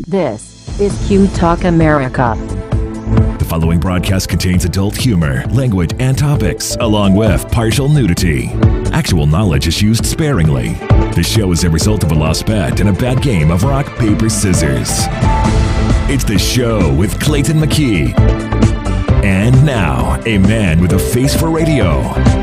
This is Q Talk America. The following broadcast contains adult humor, language, and topics, along with partial nudity. Actual knowledge is used sparingly. The show is a result of a lost bet and a bad game of rock, paper, scissors. It's the show with Clayton McKee. And now, a man with a face for radio,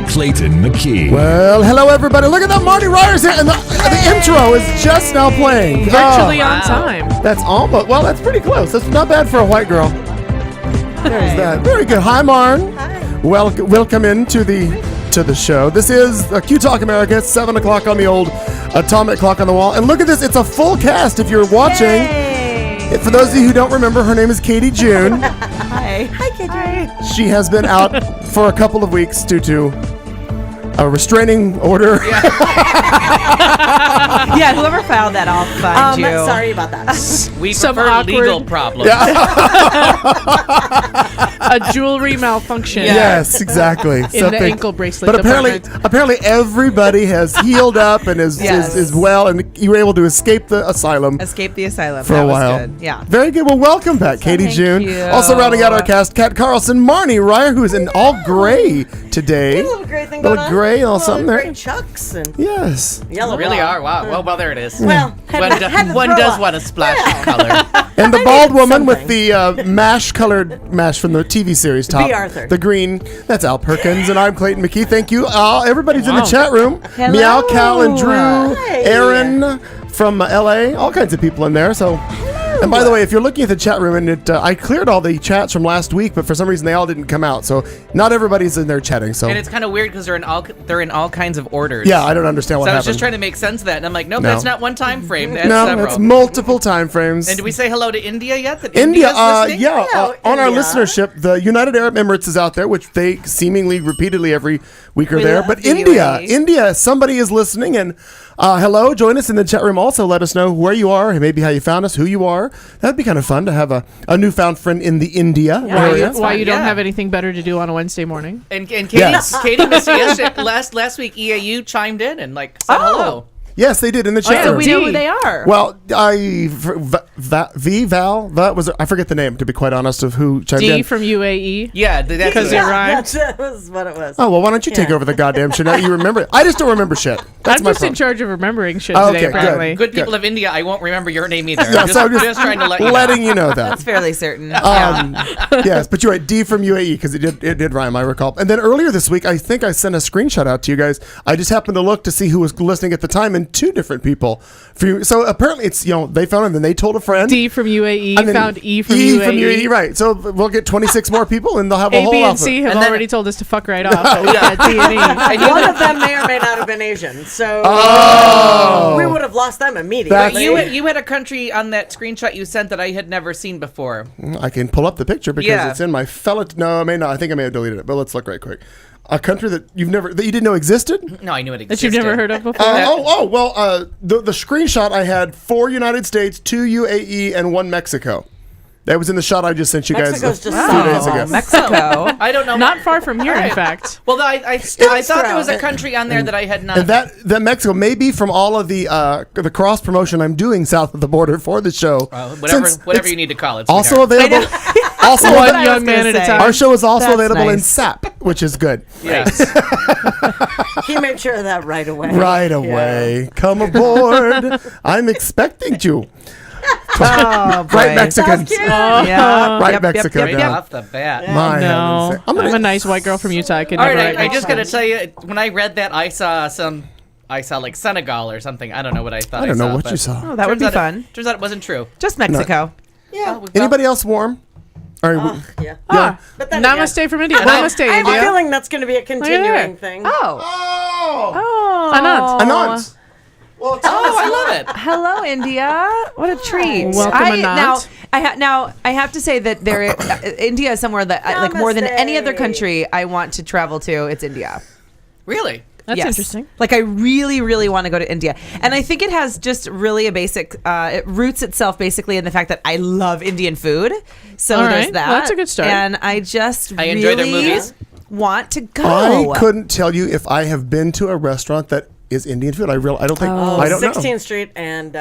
Clayton McKee. Well, hello everybody. Look at that, Marty Ryer's here, and the intro is just now playing. Virtually on time. That's almost, well, that's pretty close. That's not bad for a white girl. There's that. Very good. Hi, Marn. Hi. Welcome into the show. This is Q Talk America. It's 7 o'clock on the old atomic clock on the wall. And look at this. It's a full cast if you're watching. Yay. For those of you who don't remember, her name is Katie June. Hi. Hi, Katie. Hi. She has been out for a couple of weeks due to a restraining order. Yeah, whoever filed that, I'll find you. Sorry about that. We Some prefer awkward legal problems. a jewelry malfunction. Yes, exactly. In the ankle bracelet. But apparently everybody has healed up and is well, and you were able to escape the asylum. For a while. Good. Yeah. Very good. Well, welcome back, Katie June. you. Also rounding out our cast, Kat Carlson, Marnie Ryer, who is in all gray today. A little gray thing Little going on. gray and all something there. Gray chucks and Yes. yellow. Really are. Wow. Well, there it is. Well, One does want a splash of color. And the bald woman with the mash-colored mash from the TV series top. B. Arthur. The green. That's Al Perkins, and I'm Clayton McKee. Thank you. Everybody's in the chat room. Hello. Meow, Cal, and Drew. Hi. Aaron from LA. All kinds of people in there. So. And by the way, if you're looking at the chat room, and I cleared all the chats from last week, but for some reason they all didn't come out. So not everybody's in there chatting. So And it's kind of weird because they're in all kinds of orders. yeah, I don't understand what So I was happened. just trying to make sense of that, and I'm like, nope, No. that's not one time frame. That's no, several. it's multiple time frames. And do we say hello to India yet? That India, India's listening? on our India. listenership, the United Arab Emirates is out there, which they seemingly repeatedly every week are We there. love But the UAE. India, somebody is listening, and hello, join us in the chat room. Also, let us know where you are, and maybe how you found us, who you are. That'd be kind of fun to have a newfound friend in the India area. Why you don't Yeah. have anything better to do on a Wednesday morning? And Katie, Yes. Katie missed it yesterday. Last week, EAU chimed in and said hello. Yes, they did in the chat So room. we know who they are. Well, I forget the name, to be quite honest, of who chimed D in. from UAE. Yeah, that's Because it. it rhymes. That was what it was. Oh, well, why don't you take over the goddamn shit? Now you remember it. I just don't remember shit. That's I'm my just in problem. charge of remembering shit Oh, today, okay, good. apparently. Good people of India, I won't remember your name either. Yeah, so I'm just trying to let you know. letting you know that. That's fairly certain. Yes, but you're right. D from UAE, because it did rhyme, I recall. And then earlier this week, I think I sent a screenshot out to you guys. I just happened to look to see who was listening at the time, and two different people. So apparently, it's they found it, and then they told a friend. D from UAE and then found E from E UAE. from UAE, right? So we'll get 26 more people, and they'll have a A, whole B, and alphabet. C have And then- already told us to fuck right off. But we got D and E. One of them may or may not have been Asian, so we would have lost them immediately. That's- You had a country on that screenshot you sent that I had never seen before. I can pull up the picture because it's in my fellow. No, I may not. I think I may have deleted it, but let's look right quick. A country that you didn't know existed. No, I knew it That existed. you've never heard of before? The screenshot I had 4 United States, 2 UAE, and 1 Mexico. That was in the shot I just sent you guys a Mexico's just few days ago. Mexico. I don't know. Not far from here, in fact. Well, I thought there was a country on there that I had not. And that Mexico may be from all of the cross promotion I'm doing south of the border for the show. Whatever you need to call it. Also sweetheart. available. Also, One available- young man at a time. our show is also That's available in nice. SAP, which is good. Yes. He made sure of that right away. Right away. Come aboard. I'm expecting you. Oh, boy. Right, Mexicans. Yeah. Right, Yep, Mexico. yep, Right yep, off the bat. My No, heavens. I'm a nice white girl from Utah. I could All never right, write I just Mexican. gotta tell you, when I read that, I saw like Senegal or something. I don't know what I thought. I don't know what but you saw. Oh, that would be turns out fun. Turns out it wasn't true. Just Mexico. Yeah. Anybody else warm? All right. Yeah. Yeah. But then Namaste from India. And I- Namaste, I have India. a feeling that's going to be a continuing thing. Oh. Oh. Oh. Anant. Well, Oh, I love it. Hello, India. What a treat. Welcome, Anant. I have to say that India is somewhere that like more than any other country I want to travel to. It's India. Really? That's Yes. interesting. Like I really, really want to go to India, and I think it has just really a basic. It roots itself basically in the fact that I love Indian food. So All there's right. that. Well, that's a good start. And I just I enjoy their really movies. want to go. I couldn't tell you if I have been to a restaurant that is Indian food. I don't think. I don't know. 16th Street and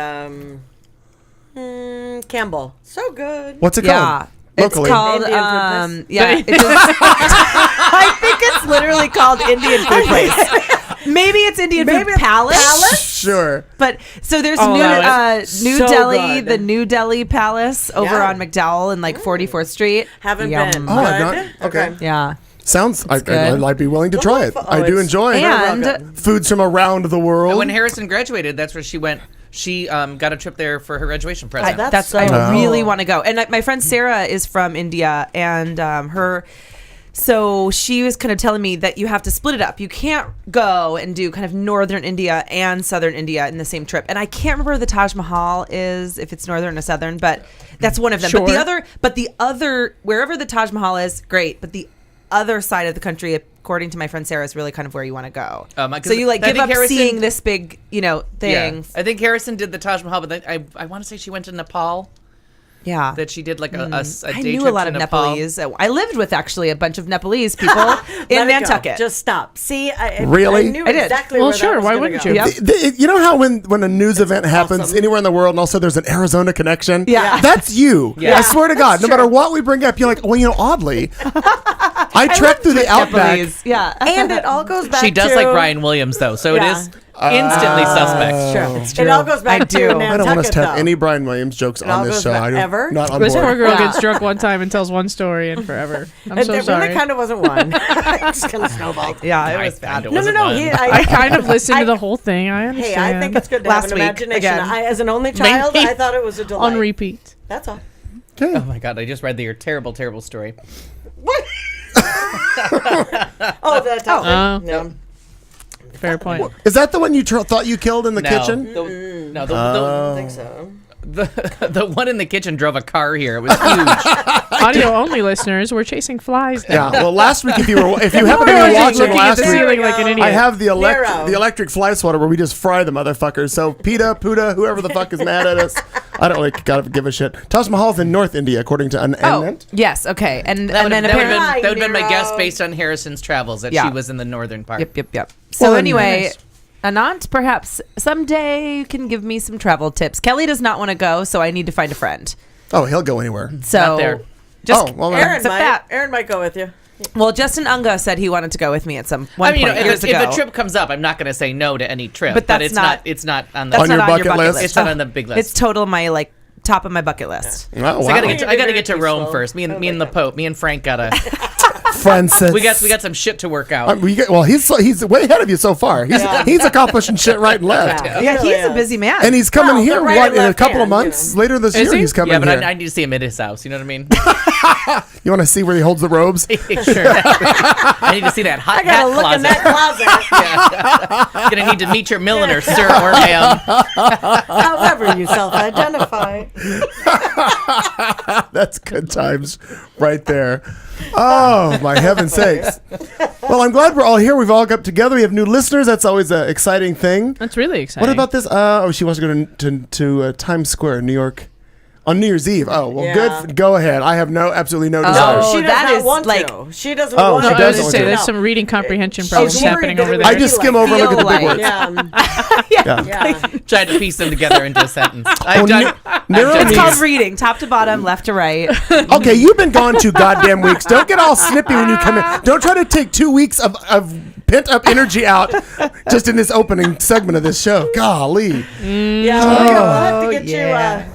Campbell. So good. What's it Yeah. called? Locally. It's called, Indian food place? yeah. I think it's literally called Indian food place. Maybe it's Indian food palace. Sure. But so there's Oh, New that's New so Delhi, good. the New Delhi Palace over Yeah. on McDowell and like 44th Street. Haven't Yum. been. Oh, I've Good? not. Okay. Yeah. Sounds. good. I'd be willing to try it. Wonderful. I do it's enjoy And foods from around the world. When Harrison graduated, that's where she went. She got a trip there for her graduation present. That's so I cool. really want to go. And my friend Sarah is from India, and so she was kind of telling me that you have to split it up. You can't go and do kind of northern India and southern India in the same trip. And I can't remember where the Taj Mahal is, if it's northern or southern, but that's one of them. Sure. But the other, wherever the Taj Mahal is, great. But the other side of the country, according to my friend Sarah, is really kind of where you want to go. 'Cause So you like I give think up Harrison- seeing this big, thing. Yeah. I think Harrison did the Taj Mahal, but then I want to say she went to Nepal. Yeah. That she did like a day I knew trip a lot to of Nepal. Nepalese. I lived with actually a bunch of Nepalese people in Let it go. Nantucket. Just stop. See, Really? I knew I did. exactly Well, where sure, that was why gonna wouldn't go. you? Yep. You know how when a news event happens awesome. anywhere in the world, and also there's an Arizona connection. Yeah. That's you. Yeah. I swear to God, no That's matter true. what we bring up, you're like, well, oddly, I trekked through the outback. Nepalese. Yeah. And it all goes back She does to, like Brian Williams though, so Yeah. it is instantly suspect. It all goes back I to do. Nantucket, I don't want us to have though. any Brian Williams jokes all on this goes show. back I don't, ever? not on This poor board. girl Yeah. gets drunk one time and tells one story and forever. I'm And so it sorry. really kind of wasn't one. It's kind of snowballed. Yeah, it I was found bad. it No. wasn't one. I kind of listened to I- the whole thing. I understand. Hey, I think it's good to Last have an week, imagination. again. As an only child, Maybe. I thought it was a delight. on repeat. That's all. Okay. Oh my God! I just read your terrible, terrible story. What? Oh, the topic. No. Fair point. Is that the one you thought you killed in the No. kitchen? I don't think so. The one in the kitchen drove a car here. It was huge. Audio only listeners, we're chasing flies now. Yeah. Well, last week, if you happen to I be was just watching looking at last the week, ceiling like an idiot. I have the Narrow. electric fly swatter where we just fry the motherfuckers. So PETA, PUTA, whoever the fuck is mad at us, I don't really gotta give a shit. Taj Mahal's in North India, according to an Oh, yes. Okay. And That would then have apparently. Hi, been my Nero. guess based on Harrison's travels that Yeah. she was in the northern part. Yep. So Well, anyway, Anant, perhaps someday you can give me some travel tips. Kelly does not want to go, so I need to find a friend. Oh, he'll go anywhere. So Not there. just Oh, well, then- Aaron accept might. that. Aaron might go with you. Well, Justin Unga said he wanted to go with me at some one I mean, point if years the ago. trip comes up, I'm not going to say no to any trip. But that's it's not- It's not on the. That's On not your on your bucket bucket list? list. It's not on the big list. It's total my top of my bucket list. Oh, wow. So I gotta Very get to Rome peaceful. first. Me and the Pope. Me and Frank gotta. Francis. we got some shit to work out. He's way ahead of you so far. He's accomplishing shit right and left. Yeah, He he's really a busy man. And he's coming Well, here the right what and in a left couple of hand, you months later this Is year. he? He's coming yeah, but here. I need to see him at his house. You know what I mean? You want to see where he holds the robes? Sure. I need to see that hot I gotta hat look closet. in that closet. Gonna need to meet your milliner, sir or ma'am. However you self-identify. That's good times right there. Oh, my heaven's sakes. Well, I'm glad we're all here. We've all got together. We have new listeners. That's always an exciting thing. That's really exciting. What about this? She wants to go to Times Square, New York, on New Year's Eve. Oh, well, Yeah. good. Go ahead. I have absolutely no desire. Oh, She does that not is want like- to. She doesn't Oh, want she to. I doesn't was just want saying, to. there's some reading comprehension She's problems worried happening that over it there. I just skim over and look at the big feel words. Yeah. Yeah. Yeah. Tried to piece them together into a sentence. I've done. Nero I've done It's needs- called these. reading, top to bottom, left to right. Okay, you've been gone 2 goddamn weeks. Don't get all snippy when you come in. Don't try to take 2 weeks of pent up energy out just in this opening segment of this show. Golly. Yeah, we'll have to get yeah. you.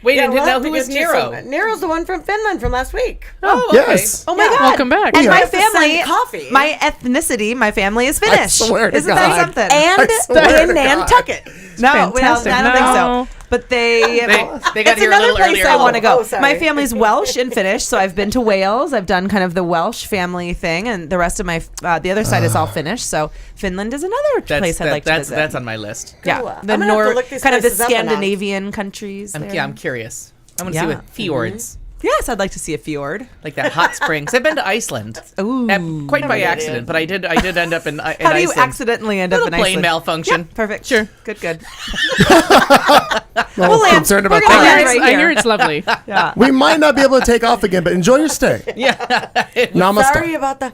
Wait, Yeah, I we'll didn't know have to who was get you Nero. some- Nero's the one from Finland from last week. Oh, okay. Yes. Oh my Yeah. God. Welcome back. And Yeah. my have to send family, coffee. my ethnicity, my family is Finnish. swear to Isn't that God. something? And I swear in to God. Nantucket. no, well, Fantastic. I don't think No. so. But they They got it's here a another little place earlier. I want to go. Oh, sorry. My family's Welsh and Finnish, so I've been to Wales. I've done kind of the Welsh family thing, and the rest of my the other side is all Finnish. So Finland is another place I'd like to visit. That's on my list. yeah, Cool. the I'm gonna have to North, look these kind of the places up and Scandinavian countries. there. I'm curious. I want to Yeah. see what fjords. Yes, I'd like to see a fjord. Like that hot springs. I've been to Iceland. Ooh. Quite by accident, but I did end up in How do you Iceland. accidentally end up Little in plane Iceland? malfunction. Yeah, perfect. Sure. Good. Well, land. concerned about We're gonna that. land right I here. hear it's lovely. Yeah. We might not be able to take off again, but enjoy your stay. Namaste. Sorry about the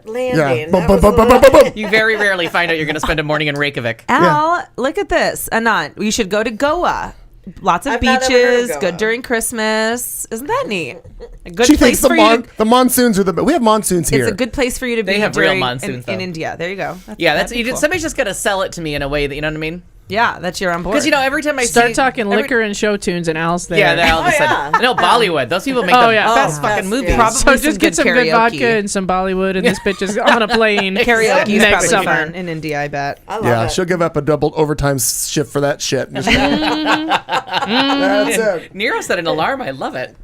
landing. Yeah. That Boom, was boom, a boom, boom, little- boom, boom. You very rarely find out you're going to spend a morning in Reykjavik. Al, look at this. Anant, we should go to Goa. lots of I've not ever heard of beaches, Goa. good during Christmas. Isn't that neat? A good She place thinks for you. the monsoons are we have monsoons here. It's a good place for you to be. They have real during- monsoons, in though. India. There you go. Yeah, that's that'd be cool. somebody's just gotta sell it to me in a way that you know what I mean. Yeah, that you're on board. Because every time I Start see, talking liquor and show tunes, and Al's there. Yeah, they all of a sudden. yeah. No, Bollywood. Those people make Oh, the yeah. best Oh, fucking best, movies. yeah. Probably So just get some good karaoke. vodka and some Bollywood, and this bitch is on a plane. Karaoke is next probably summer. fun in India, I bet. I love yeah, it. she'll give up a double overtime shift for that shit. That's it. Nero set an alarm. I love it.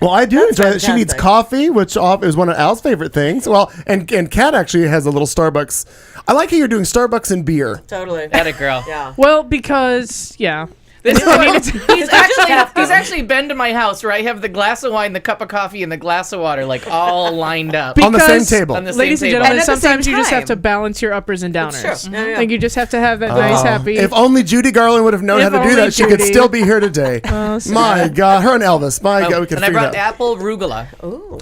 Well, I do enjoy it. She needs fantastic. coffee, which is one of Al's favorite things. Well, and Kat actually has a little Starbucks. I like how you're doing Starbucks and beer. Totally. That a girl. Yeah. Well, because yeah, This is what, he's have to. actually been to my house where I have the glass of wine, the cup of coffee, and the glass of water like all lined up. On the same Because- table. On the same ladies and table. gentlemen, And at the sometimes same you just have to time. balance your uppers and downers. true. Yeah, yeah. Like you just have to have that nice, happy. If only Judy Garland would have known If how to do only that, she could Judy. still be here today. My God, her and Elvis. My God, we could and I figure brought it out. apple rugula.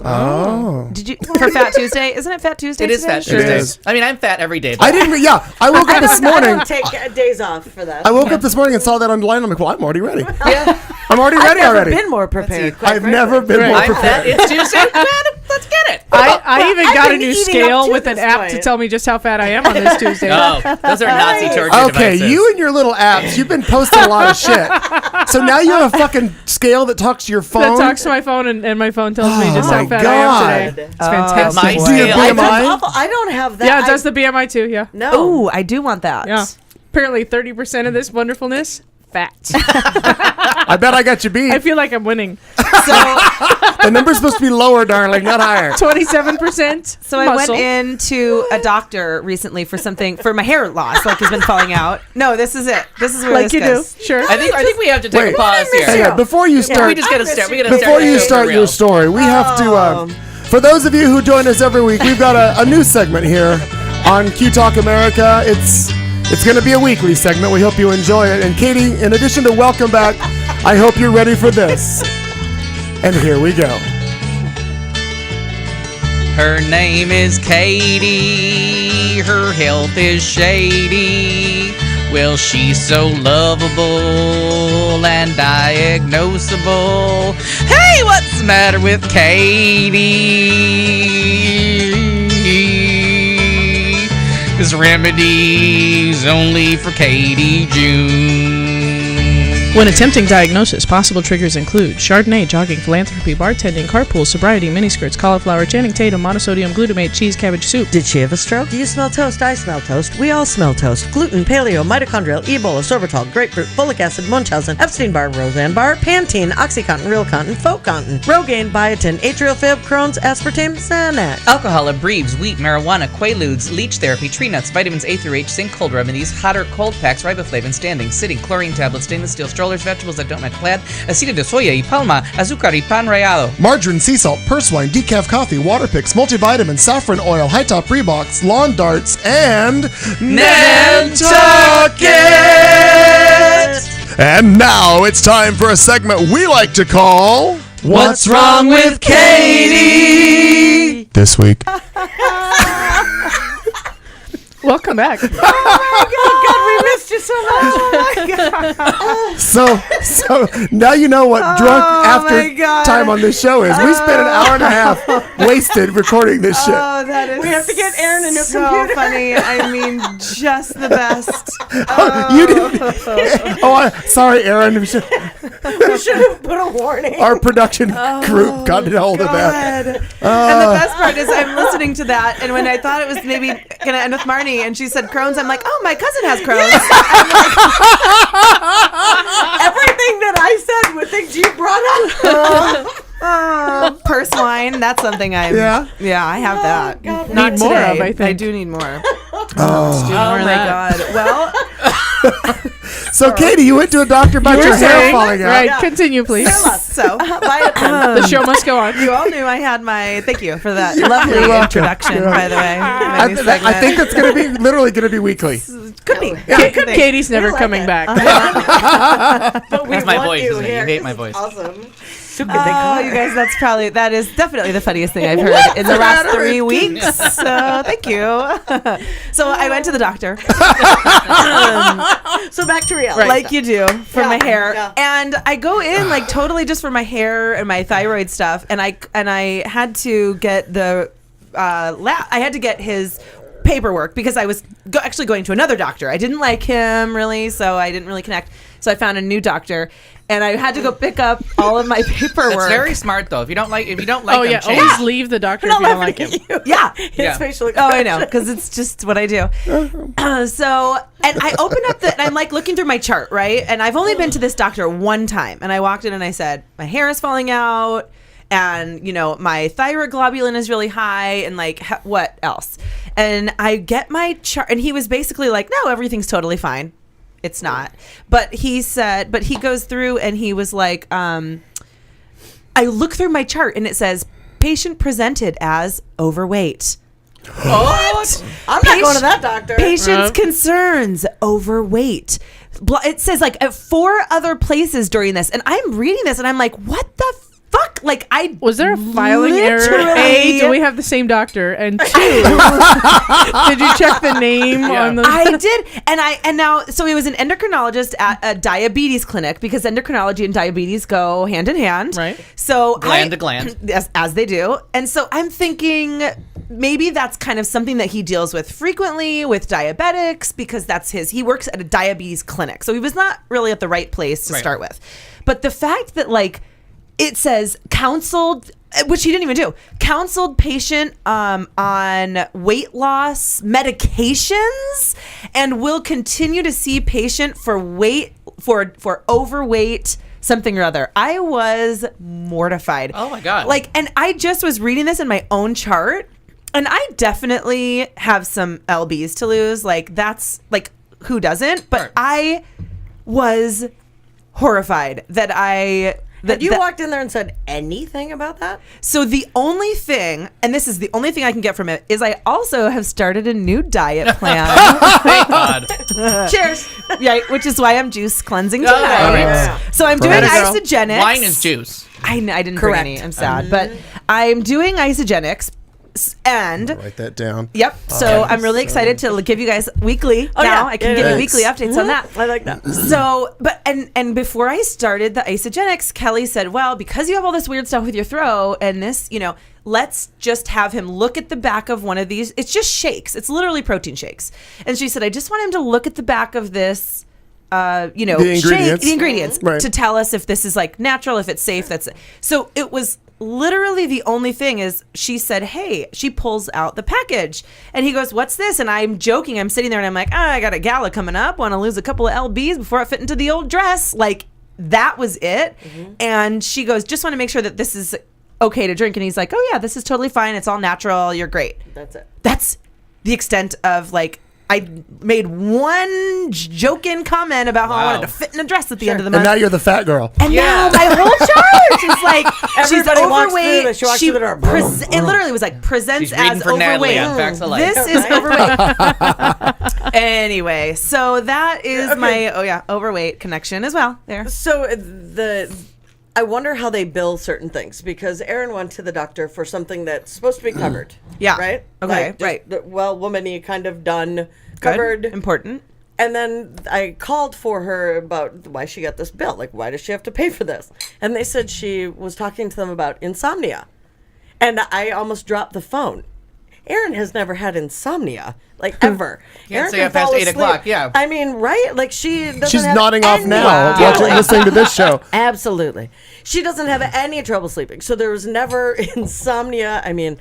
Oh, Did you for Fat Tuesday? Isn't it Fat Tuesday? It is today? Fat Tuesday. is. I mean, I'm fat every day. I didn't. Yeah, I woke up this I morning. don't take days off for that. I woke up this morning and saw that on the line. I'm like, well, I'm already ready. Yeah, I'm already I've ready never already. been more prepared. quite I've frankly. never been more I'm fat. prepared. It's Tuesday. Man, let's get it. I even I've got a been new eating scale up to with an this app point. to tell me just how fat I am on this Tuesday. Oh, those are Nazi torture Okay, devices. you and your little apps, you've been posting a lot of shit. So now you have a fucking scale that talks to your phone. That talks to my phone, and my phone tells me just Oh how my fat God. I am today. It's fantastic. my Do you scale. BMI? That's awful. I don't have that. Yeah, it does the BMI too. Yeah. No. Oh, I do want that. Yeah. Apparently, 30% of this wonderfulness, fat. I bet I got you beat. I feel like I'm winning. The number's supposed to be lower, darling, not higher. 27%. So I went into a doctor recently for something for my hair loss, like has been falling out. No, this is it. This is where Like this you goes. do. Sure. I think we have to take Wait. a pause here. Hang on, before you We start, just gotta start. We gotta before start you the show start for your real. story, we have to. For those of you who join us every week, we've got a new segment here on Q Talk America. It's going to be a weekly segment. We hope you enjoy it. And Katie, in addition to welcome back, I hope you're ready for this. And here we go. Her name is Katie, her health is shady. Well, she's so lovable and diagnosable. Hey, what's the matter with Katie? This remedy's only for Katie June. When attempting diagnosis, possible triggers include Chardonnay, jogging, philanthropy, bartending, carpool, sobriety, miniskirts, cauliflower, Channing Tatum, monosodium, glutamate, cheese, cabbage soup. Did she have a stroke? Do you smell toast? I smell toast. We all smell toast. Gluten, paleo, mitochondrial, Ebola, sorbitol, grapefruit, folic acid, Munchausen, Epstein-Barr, Roseanne-Barr, Pantene, OxyContin, Realcontin, Folcontin, Rogaine, Biotin, Atrial Fib, Crohn's, Aspartame, Xanax. Alcohol, abreves, wheat, marijuana, quaaludes, leech therapy, tree nuts, vitamins A through H, zinc, cold remedies, hot or cold packs, riboflavin, standing, sitting, chlorine tablets, stainless steel strollers, vegetables that don't match plaid, aceite de soya y palma, azúcar y pan rallado. Margarine, sea salt, purse wine, decaf coffee, water picks, multivitamin, saffron oil, high top Reeboks, lawn darts, and Nantucket! And now it's time for a segment we like to call What's Wrong with Katie? This week. Welcome back. God, we missed you so much. So now you know what drunk after my God. time on this show is. We spent an hour and a half wasted recording this shit. Oh, that is. We have to get Aaron a new so computer. funny. I mean, just the best. You didn't. Sorry, Aaron. We should have put a warning. Our production group got a hold of that. God. And the best part is I'm listening to that, and when I thought it was maybe gonna end with Marnie, and she said Crohn's, I'm like, oh, my cousin has Crohn's. Everything that I said were things you brought up. Purse wine, that's something I Yeah? I have that. Not Need more today. of, I think. I do need more. Oh. Oh my God. Well, So, Katie, you went to a doctor about your hair falling out. Right, continue, please. So The show must go on. you all knew I had my. Thank you for that lovely introduction, by the way. I think that's going to be literally going to be weekly. Could be. Katie's never coming back. But we That's my want voice, you isn't it? You here. hate my This is voice. Awesome. Oh, you guys, that is definitely the funniest thing I've heard in the last 3 weeks. So thank you. So I went to the doctor, So back to reality. like you do, for my hair, yeah. and I go in like totally just for my hair and my thyroid stuff, and I had to get the I had to get his paperwork because I was actually going to another doctor. I didn't like him really, so I didn't really connect. So I found a new doctor, and I had to go pick up all of my paperwork. It's very smart though. If you don't like Oh them, yeah, change. always leave the doctor if you don't like him. Yeah. Yeah. facial Oh, I know, because it's just what I do. So, and I opened up and I'm like looking through my chart, right? And I've only been to this doctor one time. And I walked in and I said, my hair is falling out. And, my thyroid globulin is really high. And like, what else? And I get my chart. And he was basically like, no, everything's totally fine. It's not. But he goes through and he was like, I look through my chart and it says, patient presented as overweight. What? I'm not going to that doctor. Patient's concerns, overweight. It says like at 4 other places during this, and I'm reading this, and I'm like, what the fuck? Like, Was there a filing error? literally- A, do we have the same doctor? And 2, did you check the name on the? I did, and now so he was an endocrinologist at a diabetes clinic because endocrinology and diabetes go hand in hand. Right. So Gland to gland. as they do, and so I'm thinking maybe that's kind of something that he deals with frequently with diabetics because he works at a diabetes clinic, so he was not really at the right place to Right. start with. But the fact that like it says counseled, which he didn't even do, counseled patient on weight loss medications and will continue to see patient for overweight something or other. I was mortified. Oh my God. Like, and I just was reading this in my own chart, and I definitely have some lbs to lose. Like, that's like, who doesn't? But Right. I was horrified that Had you walked in there and said anything about that? So the only thing, and this is the only thing I can get from it, is I also have started a new diet plan. Thank God. Cheers. Yeah, which is why I'm juice cleansing Oh, tonight. all right. Yeah. So I'm doing Girl. isogenics. Wine is juice. I didn't Correct. bring any. I'm sad, but I'm doing isogenics, and Write that down. yep. So I'm really excited to give you guys weekly now. yeah. I can Yeah, give you yeah. weekly updates on that. I like that. So, but and before I started the isogenics, Kelly said, well, because you have all this weird stuff with your throat and this, let's just have him look at the back of one of these. It's just shakes. It's literally protein shakes. And she said, I just want him to look at the back of this, The shake, ingredients. the ingredients Right. to tell us if this is like natural, if it's safe. So it was literally the only thing is she said, hey, she pulls out the package and he goes, what's this? And I'm joking. I'm sitting there and I'm like, I got a gala coming up. Want to lose a couple of lbs before I fit into the old dress. Like, that was it. And she goes, just want to make sure that this is okay to drink. And he's like, oh yeah, this is totally fine. It's all natural. You're great. That's it. That's the extent of like, I made one joking comment about how I Wow. wanted to fit in a dress at the end of the And month. now you're the fat girl. And Yeah. now my whole chart is like, she's Everybody walks through overweight. this. She walks through the door. It literally was like, presents She's reading as for Natalie overweight. on Facts of Life. This is overweight. Anyway, so that is my overweight connection as well. There. So I wonder how they bill certain things because Erin went to the doctor for something that's supposed to be covered. Yeah. Right? Okay, Like, just right. Woman, you kind of done, Good. covered. Important. And then I called for her about why she got this bill. Like, why does she have to pay for this? And they said she was talking to them about insomnia. And I almost dropped the phone. Erin has never had insomnia, like ever. Can't Erin stay can up past fall 8 asleep. o'clock, yeah. I mean, right? Like she doesn't She's have nodding off any- now, listening to this show. Absolutely. She doesn't have any trouble sleeping. So there was never insomnia. I mean,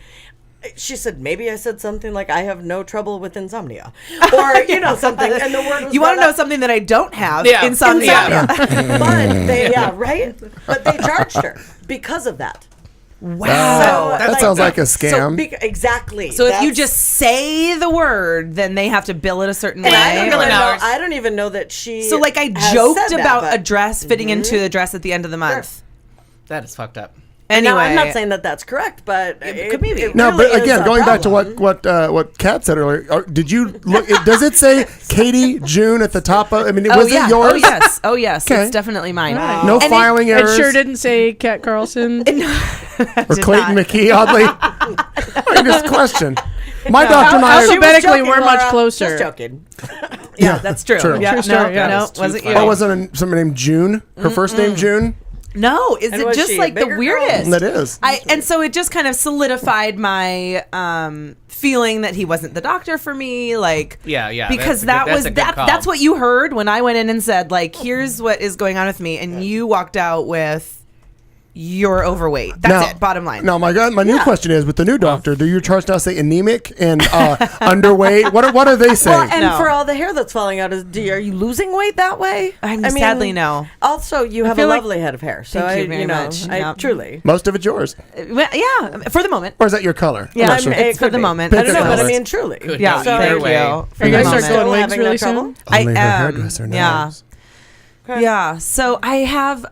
she said, maybe I said something like, I have no trouble with insomnia. Or, something. And the word was You want to brought know up. something that I don't have? Yeah. Insomnia. But they, right? But they charged her because of that. Wow. That sounds like a scam. Exactly. So if you That's- just say the word, then they have to bill it a certain And way. I don't, even Million know, dollars. I don't even know that she. So like I has joked said that, about but- a dress fitting into the dress at the end of the month. That is fucked up. Anyway, Now, I'm not saying that that's correct, but it could be. No, really but again, is a going back to problem. what Kat said earlier, did you look? Does it say Katie June at the top of? I mean, Oh was yeah. it yours? Oh yes. Oh yes. Okay. It's definitely mine. Right. No And it- filing It errors. sure didn't say Kat Carlson. Or Did Clayton not. McKee, oddly. I just question. My doctor and How I. so alphabetically, joking, we're much Laura. closer. Just joking. Yeah, that's true. True. Yeah, True story, yeah. no, That's too wasn't you? funny. Oh, wasn't somebody named June? Her first name June? No, is And it was just she a like the bigger girl? weirdest? That is. And so it just kind of solidified my feeling that he wasn't the doctor for me, like Yeah, because that's a good call. that's what you heard when I went in and said like, here's what is going on with me, and you walked out with you're overweight. That's it. Bottom line. Now, my new question is: with the new doctor, do your charts now say anemic and underweight? What are they saying? Well, and No. for all the hair that's falling out, are you losing weight that way? Sadly, no. Also, you have a feel like- lovely head of hair, so Thank you I, very much. I Yep. truly. Most of it's yours, Well, yeah, for the moment. or is that your color? Yeah, I'm not I'm- sure. it's for could the be. moment. I don't Pick know, a but I color. mean, truly. Good. Yeah, No, either thank way. you. Are For you the gonna start moment. going Still wigs having really that trouble? soon? I Only her am. hairdresser knows. Yeah. Yeah. So I have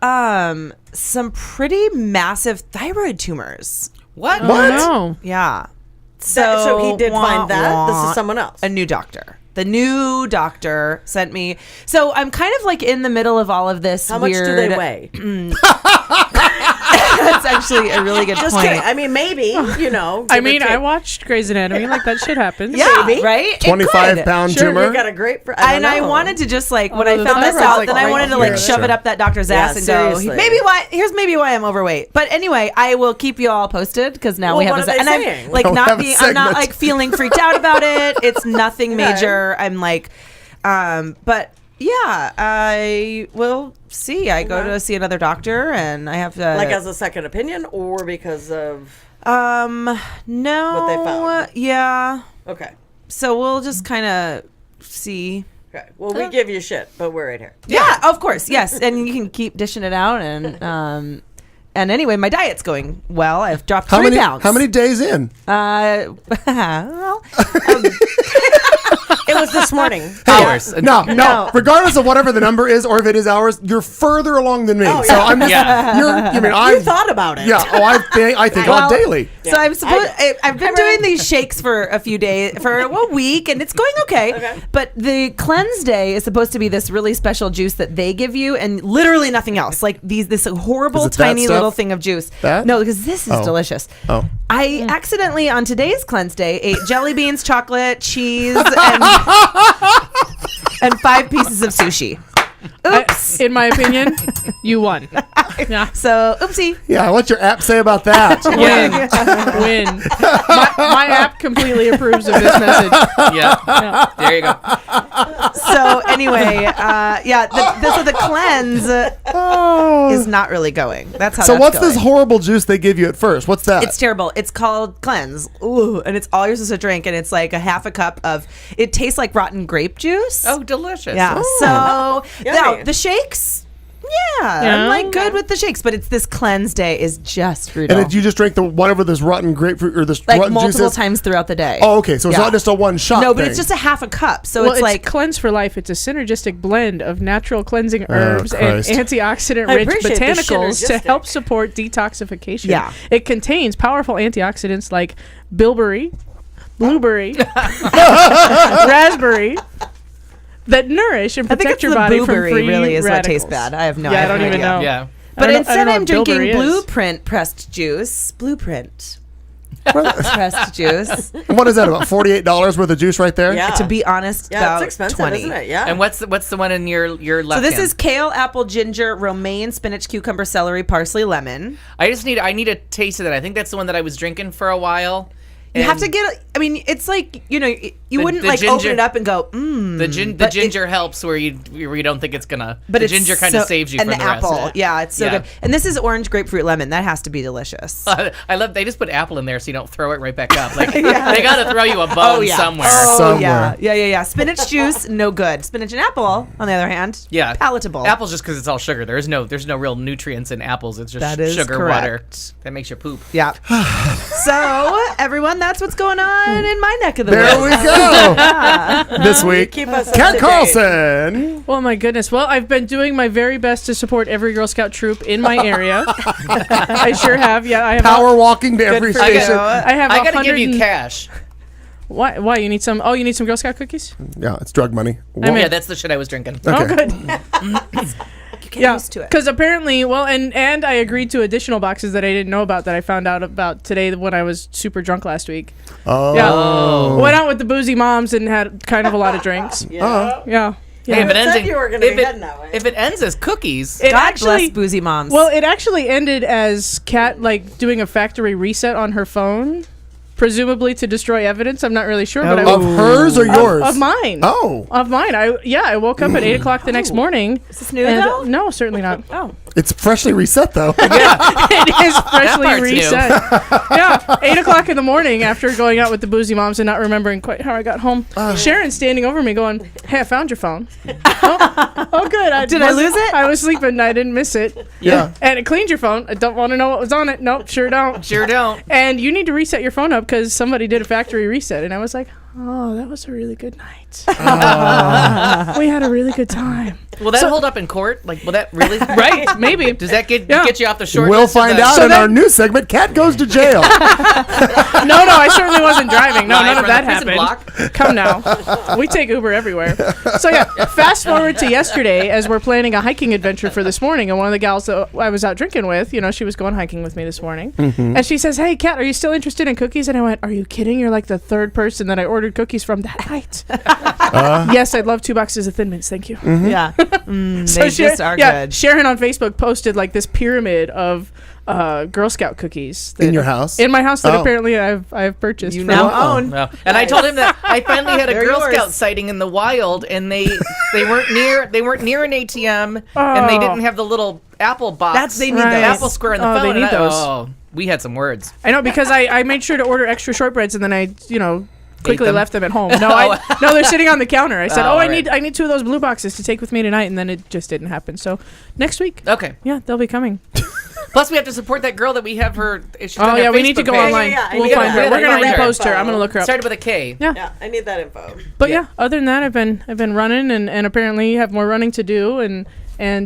some pretty massive thyroid tumors. What? Oh, no. Yeah. So he did find that. This wah. is someone else. A new doctor. The new doctor sent me. So I'm kind of like in the middle of all of this. How much do weird, they weigh? That's actually a really good Just point. kidding. I mean, maybe, you know. I give or mean, I take. watched Grey's Anatomy. Like, that shit happens. Yeah, Maybe. right? It 25-pound could. Sure, tumor. you got a great. And I wanted to just like when I the found this thyroid's out, like then I right wanted to here. like shove it up that doctor's Yeah, ass and go. seriously. Maybe why I'm overweight. But anyway, I will keep you all posted because now Well, we have what a are they and saying? I'm like We don't not have a being. I'm not segment. like feeling freaked out about it. It's nothing major. I'm like, but. Yeah, I will see. I go to see another doctor, and I have to like as a second opinion, or because of no. what they found. Yeah. okay. So we'll just kind of see. Okay. Well, we give you shit, but we're right here. Yeah, of course, yes, and you can keep dishing it out, and anyway, my diet's going well. I've dropped 3 pounds. How many days in? Well, It was this morning. Hours. No. Regardless of whatever the number is, or if it is hours, you're further along than me. Oh, So yeah. I'm just. Yeah. I mean, You I thought about it. Yeah. Oh, I think on daily. So I'm supposed. I I've been doing these shakes for a few days, for a week, and it's going okay. Okay. But the cleanse day is supposed to be this really special juice that they give you, and literally nothing else. Like this horrible Is it that tiny stuff? little thing of juice. That? No, because this is Oh. delicious. Oh. I accidentally on today's cleanse day ate jelly beans, chocolate, cheese, and 5 pieces of sushi. Oops. In my opinion, you won. Yeah. So oopsie. Yeah. What's your app say about that? Win. My app completely approves of this message. Yeah. There you go. So anyway, so the cleanse is not really going. That's how. So that's what's going. this horrible juice they give you at first? What's that? It's terrible. It's called Cleanse. Ooh, and it's all you're supposed to drink, and it's like a half a cup of. It tastes like rotten grape juice. Oh, delicious. yeah. So now Yummy. the shakes. Yeah, Yeah. I'm like good with the shakes, but it's this cleanse day is just brutal. and did you just drink the whatever this rotten grapefruit or this like rotten juice multiple is? times throughout the day. Oh, okay. So it's Yeah. not just a one shot. No, but thing. it's just a half a cup. So Well, it's like Cleanse for Life. It's a synergistic blend of natural cleansing herbs and Christ. antioxidant-rich appreciate the botanicals to synergistic. help support detoxification. Yeah. It contains powerful antioxidants like bilberry, blueberry, raspberry that nourish and I think protect it's your the body from blueberry free really is radicals. what tastes bad. I have no Yeah, I idea. don't even know. Yeah. But I don't know instead, I'm what drinking bilberry is. Blueprint pressed juice. Blueprint pressed juice. what is that? About $48 worth of juice right there. Yeah. To be honest, Yeah, about it's expensive, 20. isn't it? Yeah. And what's the one in your left So this hand? is kale, apple, ginger, romaine, spinach, cucumber, celery, parsley, lemon. I need a taste of that. I think that's the one that I was drinking for a while. You have And to get. I mean, it's like you The- wouldn't the like open ginger- it up and go the but ginger helps where you don't think it's gonna. But the it's ginger kind so- of saves you and from the the apple. rest. Yeah, it's so Yeah. good. And this is orange, grapefruit, lemon. That has to be delicious. I love they just put apple in there so you don't throw it right back up. Like they gotta throw you a bone somewhere. Oh Somewhere. yeah. Spinach juice, no good. Spinach and apple, on the other hand, Yeah, palatable. Apples just because it's all sugar. There's no real nutrients in apples. It's just That is sugar correct. water that makes you poop. Yeah. So everyone, and that's what's going on in my neck of the There woods. we go. This week, Keep us up Kat to date. Carlson. Well, my goodness. Well, I've been doing my very best to support every Girl Scout troop in my area. I sure have. Yeah, I have. Power walking to every for you. station. I have. I gotta give 100 you cash. Why? Why you need some? Oh, you need some Girl Scout cookies? Yeah, it's drug money. I mean- Yeah, that's the shit I was drinking. Oh, Okay. good. You get used to it. Because apparently, well, and I agreed to additional boxes that I didn't know about that I found out about today when I was super drunk last week. Oh. Yeah, went out with the boozy moms and had kind of a lot of drinks. Oh. Yeah. Hey, if it ends said in- you were gonna if be it- heading that way. If it ends as cookies, It God actually, bless boozy moms. well, it actually ended as Kat like doing a factory reset on her phone, presumably to destroy evidence. I'm not really sure, but Of hers or yours? of mine. Oh. Of mine. I woke up at 8 o'clock the next morning. is this new And, though? no, certainly not. Oh, It's freshly reset, though. It is freshly part's new. reset. Yeah, 8 o'clock in the morning after going out with the boozy moms and not remembering quite how I got home. Sharon's standing over me going, "Hey, I found your phone." Oh, good. Did I lose it? I was sleeping. I didn't miss it. Yeah. And it cleaned your phone. I don't want to know what was on it. Nope, sure don't. sure don't. And you need to reset your phone up because somebody did a factory reset. And I was like, oh, that was a really good night. We had a really good time. Will that hold up in court? Like, will that really? Right? Maybe. Does that get Yeah. you off the short We'll list of find the- out So in that- our news segment. Kat goes to jail. No, I certainly wasn't driving. No, Live none of from that the prison happened. block. Come now. We take Uber everywhere. So yeah, fast forward to yesterday as we're planning a hiking adventure for this morning, and one of the gals that I was out drinking with, she was going hiking with me this morning, and she says, "Hey, Kat, are you still interested in cookies?" And I went, "Are you kidding? You're like the third person that I ordered cookies from that night." Yes, I'd love 2 boxes of Thin Mints, thank you. yeah. They just are good. Sharon on Facebook posted like this pyramid of Girl Scout cookies In your house? In my house that Oh. apparently I've purchased. You from- now Wow. own. No. And I told him that I finally had a They're Girl yours. Scout sighting in the wild, and they weren't near an ATM, and they Oh. didn't have the little Apple box. They need Right. the those. Apple Square in the Oh, phone. they and need those. we had some words. I know because I made sure to order extra shortbreads and then I quickly them? left them at home. No, they're sitting on the counter. I said, Oh, I right. need 2 of those blue boxes to take with me tonight, and then it just didn't happen. So next week, Okay. yeah, they'll be coming. Plus, we have to support that girl that we have her. She's Oh on her yeah, we need to Facebook go page. online. Yeah, I We'll need find that. her. We We're gotta gonna find her repost her. I'm gonna look her up. Started with a K. Yeah. Yeah, I need that info. But yeah, other than that, I've been running and apparently have more running to do and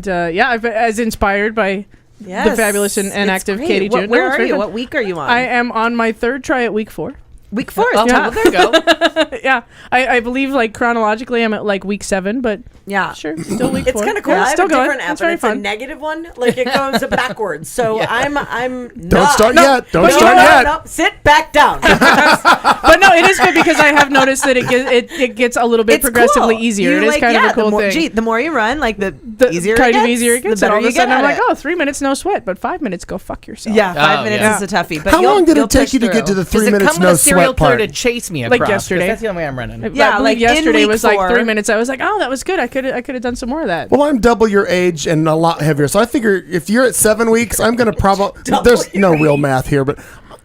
yeah, I've been as inspired by the fabulous and It's active great. Katie June. Where No, it's are very you? fun. What week are you on? I am on my 3rd try at week 4. week 4. Oh, Yeah. well, there you go. Yeah, I believe like chronologically I'm at like week 7, but Yeah. sure, still week 4. It's kind of cool. Yeah, I have still a going. different app, It's very and it's a fun. negative one. Like it goes backwards. So Yeah. I'm Don't start yet. Don't but start yet. No, sit back down. But no, it is good because I have noticed that it gets a little bit It's progressively cool. easier. You it is kind of a cool the more, thing. Gee, the more you run, like the easier kind it of gets, easier it gets. the And better all of you a get sudden I'm at like, it. oh, 3 minutes no sweat, but 5 minutes go fuck yourself. Yeah, 5 Oh, minutes yeah. is a toughie. But How long did you'll it take push you to get to through. the 3 Does it minutes come with no a serial sweat killer part? to chase me Like across? 'Cause yesterday. That's the only way I'm running. Yeah, I believe like in yesterday week was like 4. 3 minutes. I was like, oh, that was good. I could have done some more of that. Well, I'm double your age and a lot heavier. So I figure if you're at 7 weeks, I'm going to probably, there's no real math here, but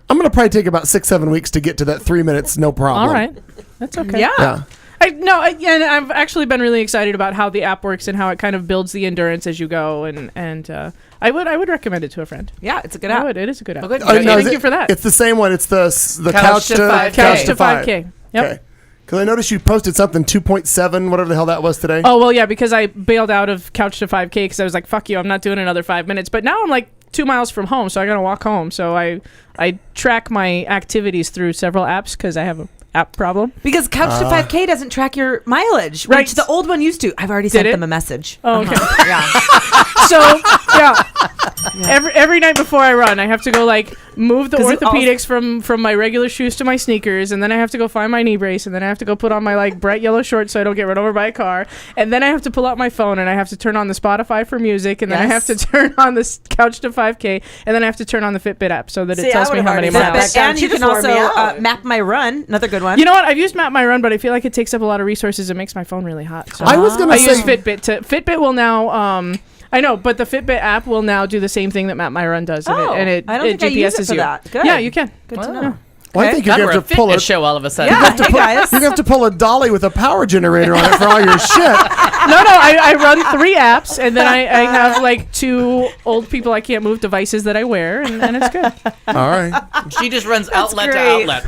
I'm going to probably take about 6-7 weeks to get to that 3 minutes, no problem. All right, that's okay. Yeah. Yeah. And I've actually been really excited about how the app works and how it kind of builds the endurance as you go. And I would recommend it to a friend. Yeah, it's a good I app. would. It is a good app. Oh, good. Oh, no, Thank is you it- for that. It's the same one. It's the Couch to 5K. Couch to 5K. Yep. Okay. Because I noticed you posted something 2.7, whatever the hell that was today. Oh well, yeah, because I bailed out of Couch to 5K because I was like, "Fuck you, I'm not doing another 5 minutes." But now I'm like 2 miles from home, so I gotta walk home. So I track my activities through several apps because I have an app problem. Because Couch to 5K doesn't track your mileage, Right. which the old one used to. I've already Did sent it? them a message. Oh, okay. Yeah. So yeah, every night before I run, I have to go like move the 'Cause it orthopedics from my regular shoes to my sneakers, and then I have to go find my knee brace, and then I have to go put on my like bright yellow shorts so I don't get run over by a car, and then I have to pull out my phone and I have to turn on the Spotify for music, and then I have Yes. to turn on the Couch to 5K, and then I have to turn on the Fitbit app so that See, it tells I me would've how many already said miles. that. And She you can just wore also me out. map my run. Another good one. You know what? I've used Map My Run, but I feel like it takes up a lot of resources. It makes my phone really hot. So I was going I to use say, Fitbit. Fitbit will now. I know, but the Fitbit app will now do the same thing that Map My Run does, Oh, and it I don't think I GPSs use it for you. that. Good. Yeah, you can. Good to Wow. know. Well, I think you're God, going we're to a have to pull fitness it. show all of a sudden. Yeah, hey guys. You're going to have to pull a dolly with a power generator on it for all your shit. No, I run 3 apps, and then I have like 2 old people I can't move devices that I wear, and it's good. All right. She just runs outlet great. to outlet.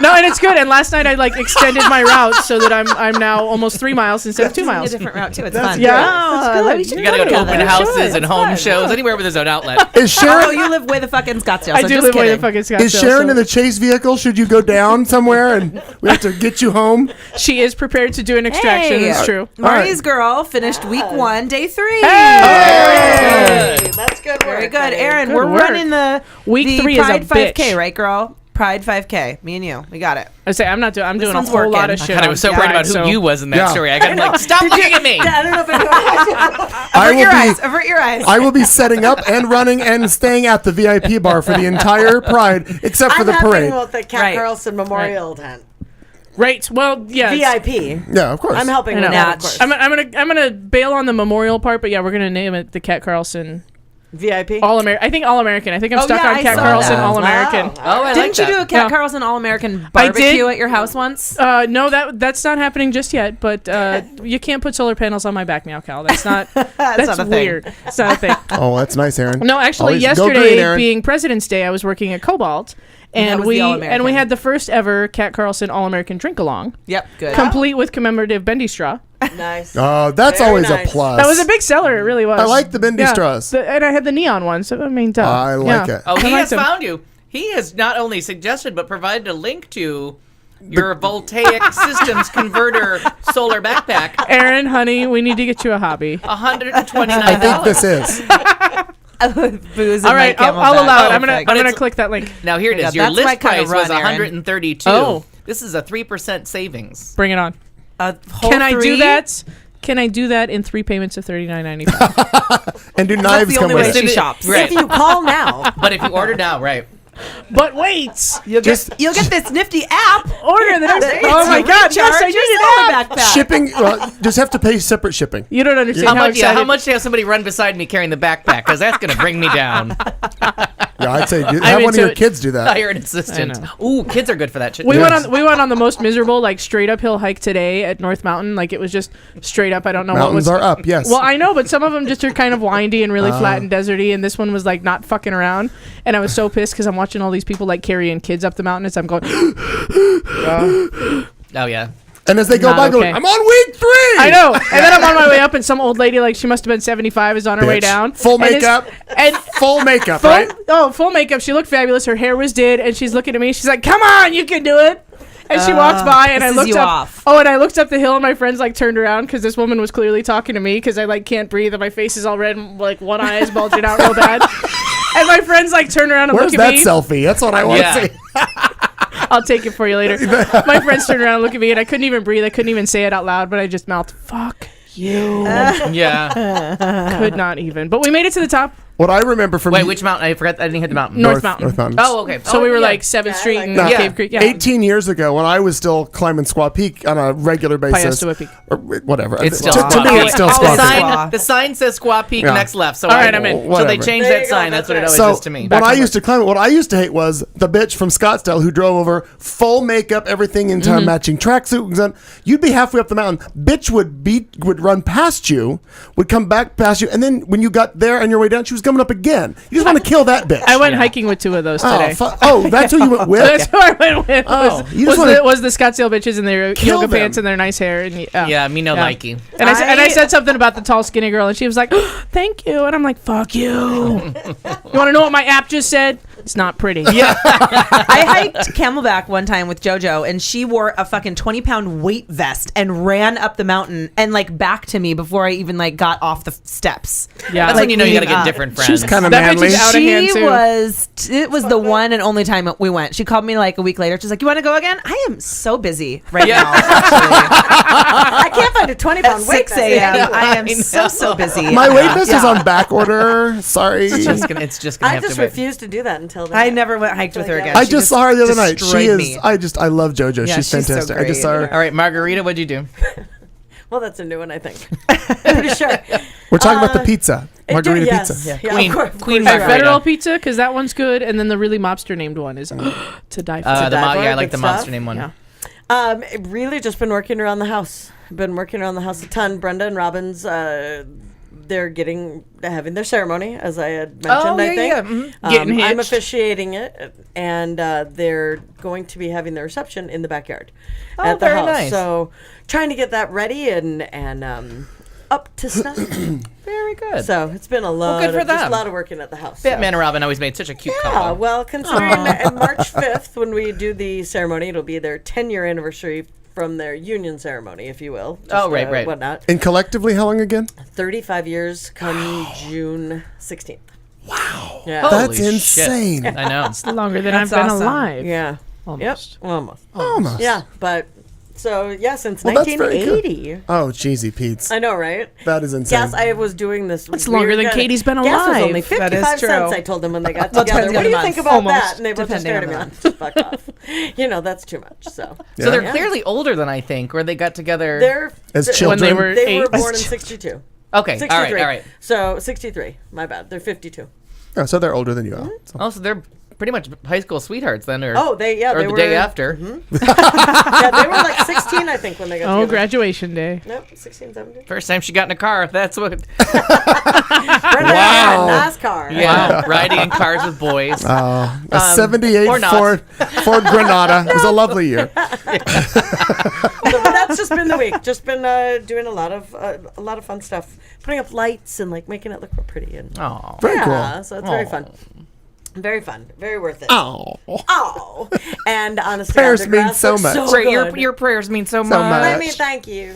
No, and it's good. And last night I like extended my route so that I'm now almost 3 miles instead of 2 A miles. different route too. It's fun. Yeah. You gotta go to open houses and home shows, anywhere where there's an outlet. Is Oh, Sharon, you live way the fuck in Scottsdale. I so do just live way kidding. the fucking Scottsdale. is Sharon so in the chase vehicle? Should you go down somewhere and we have to get you home? she is prepared to do an extraction. Hey. It's true. Marty's girl finished week 1, day 3. Hey, that's good work. Very good, honey. Aaron. Good We're work. running the Week 3 is a Pride 5K, bitch. right, girl? Pride 5K. Me and you, we got it. I say I'm not doing. I'm doing a one's whole lot of working. shit. God, I on was so worried Pride, about who so- you was in that Yeah. story. I got like, stop looking at me. I don't know if anyone I Avert your will eyes. be. Avert your eyes. I will be setting up and running and staying at the VIP bar for the entire Pride, except for I'm the parade. helping with the Cat Right. Carlson Memorial tent. Right. Well, yeah. VIP. Yeah, of course. I'm helping I with know. that, of course. I'm gonna bail on the memorial part, but yeah, we're gonna name it the Cat Carlson VIP. All American. I think All American. I think I'm Oh, stuck yeah, on I Cat saw Carlson that. All American. Oh, I like Didn't you that. do a Cat Yeah. Carlson All American I did. barbecue at your house once? No, that's not happening just yet. But you can't put solar panels on my back meow, Cal. That's not. That's not a thing. weird. It's not a thing. Oh, that's nice, Aaron. No, actually, Always go yesterday green, Aaron. being President's Day, I was working at Cobalt, And that and was the All-American. we had the first ever Cat Carlson All American drink along, Yep, good. complete with commemorative bendy straw. Nice. Oh, that's Very always nice. a plus. That was a big seller. It really was. I like the bendy straws. And I had the neon one, so I mean, duh. I like it. Oh, he I liked has him. found you. He has not only suggested but provided a link to your voltaic systems converter solar backpack. Aaron, honey, we need to get you a hobby. $129. I think this is. Booze. All right, I'll allow it. Oh, I'm gonna but it's- click that link. Now here it Oh my is. God, Your that's my list kind price of run, was Aaron. 132. Oh. This is a 3% savings. Bring it on. A whole Can I do 3? that? Can I do that in 3 payments of $39.95? And do That's knives the come only with way it? she shops. Right. If you call now, But if you order now, right. But wait, You'll get this nifty app. order the next. There Oh you my go. God! Yes, I Recharge your need solar an app. backpack. Shipping, well, just have to pay separate shipping. You don't understand How how much? excited. How much to have somebody run beside me carrying the backpack? Because that's going to bring me down. Yeah, I'd say have I'm one of into your it. kids do that. Hire an assistant. Ooh, kids are good for that shit. We Yes. went on the most miserable, like, straight uphill hike today at North Mountain. Like, it was just straight up. I don't know what Mountains was. are up, yes. Well, I know, but some of them just are kind of windy and really flat and deserty, and this one was like not fucking around. And I was so pissed because I'm watching all these people like carrying kids up the mountain as I'm going. Oh yeah. And as they go Not by, okay. going, I'm on week 3. I know. And then I'm on my way up, and some old lady, like she must have been 75, is on her way Bitch. down. Full And it's- makeup. And Full makeup, full, right? full makeup. She looked fabulous. Her hair was did, and she's looking at me. She's like, "Come on, you can do it." And she walked by, and I pisses looked you up. off. Oh, and I looked up the hill, and my friends like turned around because this woman was clearly talking to me because I like can't breathe, and my face is all red, and like one eye is bulging out real bad. And my friends like turned around and Where's look at that me. selfie? That's what I want Yeah. to see. I'll take it for you later. My friends turned around and looked at me, and I couldn't even breathe. I couldn't even say it out loud, but I just mouthed, "Fuck you." Yeah. Could not even. But we made it to the top. What I remember from Wait, which mountain? I forgot. I didn't hit the mountain. North Mountain. North Mountain. Oh, okay. So Oh, we were yeah. like 7th Yeah, I Street like and that. Cave Creek. Yeah. 18 years ago, when I was still climbing Squaw Peak on a regular basis, Piestewa Peak. or whatever. It's still to Squaw me, Peak. it's still Oh, Squaw The it's Peak. sign- sign, the sign says Squaw Peak Yeah. next left. So All right, I'm in. So Whatever. they changed There that you go, sign. That's what it always So is to me. when I used to climb it, what I used to hate was the bitch from Scottsdale who drove over, full makeup, everything into a matching tracksuit. You'd be halfway up the mountain. Bitch would run past you, would come back past you, and then when you got there on your way down, she was coming up again. You just want to kill that bitch. I went hiking with 2 of those today. That's who you went with. That's who I went with. Oh, you just Was the Scottsdale bitches in their Kill yoga them. pants and their nice hair. And yeah, me no likey. And I said something about the tall, skinny girl, and she was like, "Thank you," and I'm like, "Fuck you." You want to know what my app just said? It's not pretty. Yeah. I hiked Camelback one time with JoJo, and she wore a fucking 20-pound weight vest and ran up the mountain and like back to me before I even like got off the steps. Yeah. That's Like, when you know you got to lean get up. different friends. She's kind of That bitch manly. is out of hand, too. It was the one and only time we went. She called me like a week later. She's like, "You want to go again?" I am so busy right Yeah. now. Actually. I can't find a 20-pound At weight 6 vest. a.m. I am I so busy. My weight vest is on back order. Sorry. It's just gonna I have just to be. refused to do that until then. I never went hiked with her again. I She just saw her the other night. She destroyed is. me. I love JoJo. Yeah, she's she's so fantastic. I just saw her. All right, Margarita, what'd you do? Well, that's a new one, I think. I'm pretty sure. We're talking about the pizza. Margarita yes. pizza. Yeah, Queen- of course, Queen of course. Margarita. Federal Pizza, because that one's good, and then the really mobster named one is to die for. die for, I like good the stuff. monster name one. Yeah. Really just been working around the house. Been working around the house a ton. Brenda and Robin's, they're having their ceremony, as I had mentioned, I think. Mhm. Getting I'm hitched. officiating it, and they're going to be having the reception in the backyard at the very house. nice. So trying to get that ready and up to snuff. Very good. So it's been a lot, good for just a them. lot of working at the house. Batman and Robin always made such a cute Yeah, couple. well, considering that March 5th, when we do the ceremony, it'll be their 10-year anniversary from their union ceremony, if you will. Oh, right. Whatnot. And collectively, how long again? 35 years come June 16th. Wow. Yeah. Holy That's shit. insane. I know. It's longer than I've That's been awesome. alive. Yeah. Almost. Yep. Almost. Almost. Yeah, but so since Well, that's very good. 1980. Oh, cheesy Pete's. I know, right? That is insane. Gas, I was doing this. That's longer than Katie's been Gas was alive. only 55 That is true. cents, I told them when they got Well, together. depending What on do you the think month. about Almost. that? And they both just stared Depending at me on like, just fuck off. That's too much. So So they're Yeah. clearly older than I think, or they got together. they're As they're- children. When they were They were 8. born in 62. okay. 63. All right. So 63. My bad. They're 52. Oh, so they're older than you are. So- Oh, so they're pretty much high school sweethearts then, or Oh, they or they the were day after. Yeah, they were like 16, I think, when they got Oh, together. graduation day. Nope, 16, 17. First time she got in a car. That's what. Wow. NASCAR. Yeah, riding in cars with boys. a 78 or not. Ford Granada. It was a lovely year. But that's just been the week. Just been doing a lot of fun stuff, putting up lights and like making it look real pretty. And Oh, Very yeah, cool. so it's very fun. Very fun. Very worth it. Oh. Oh. And honestly, Prayers the mean grass so looks much. So Great, good. your prayers mean so much. much. I mean, thank you.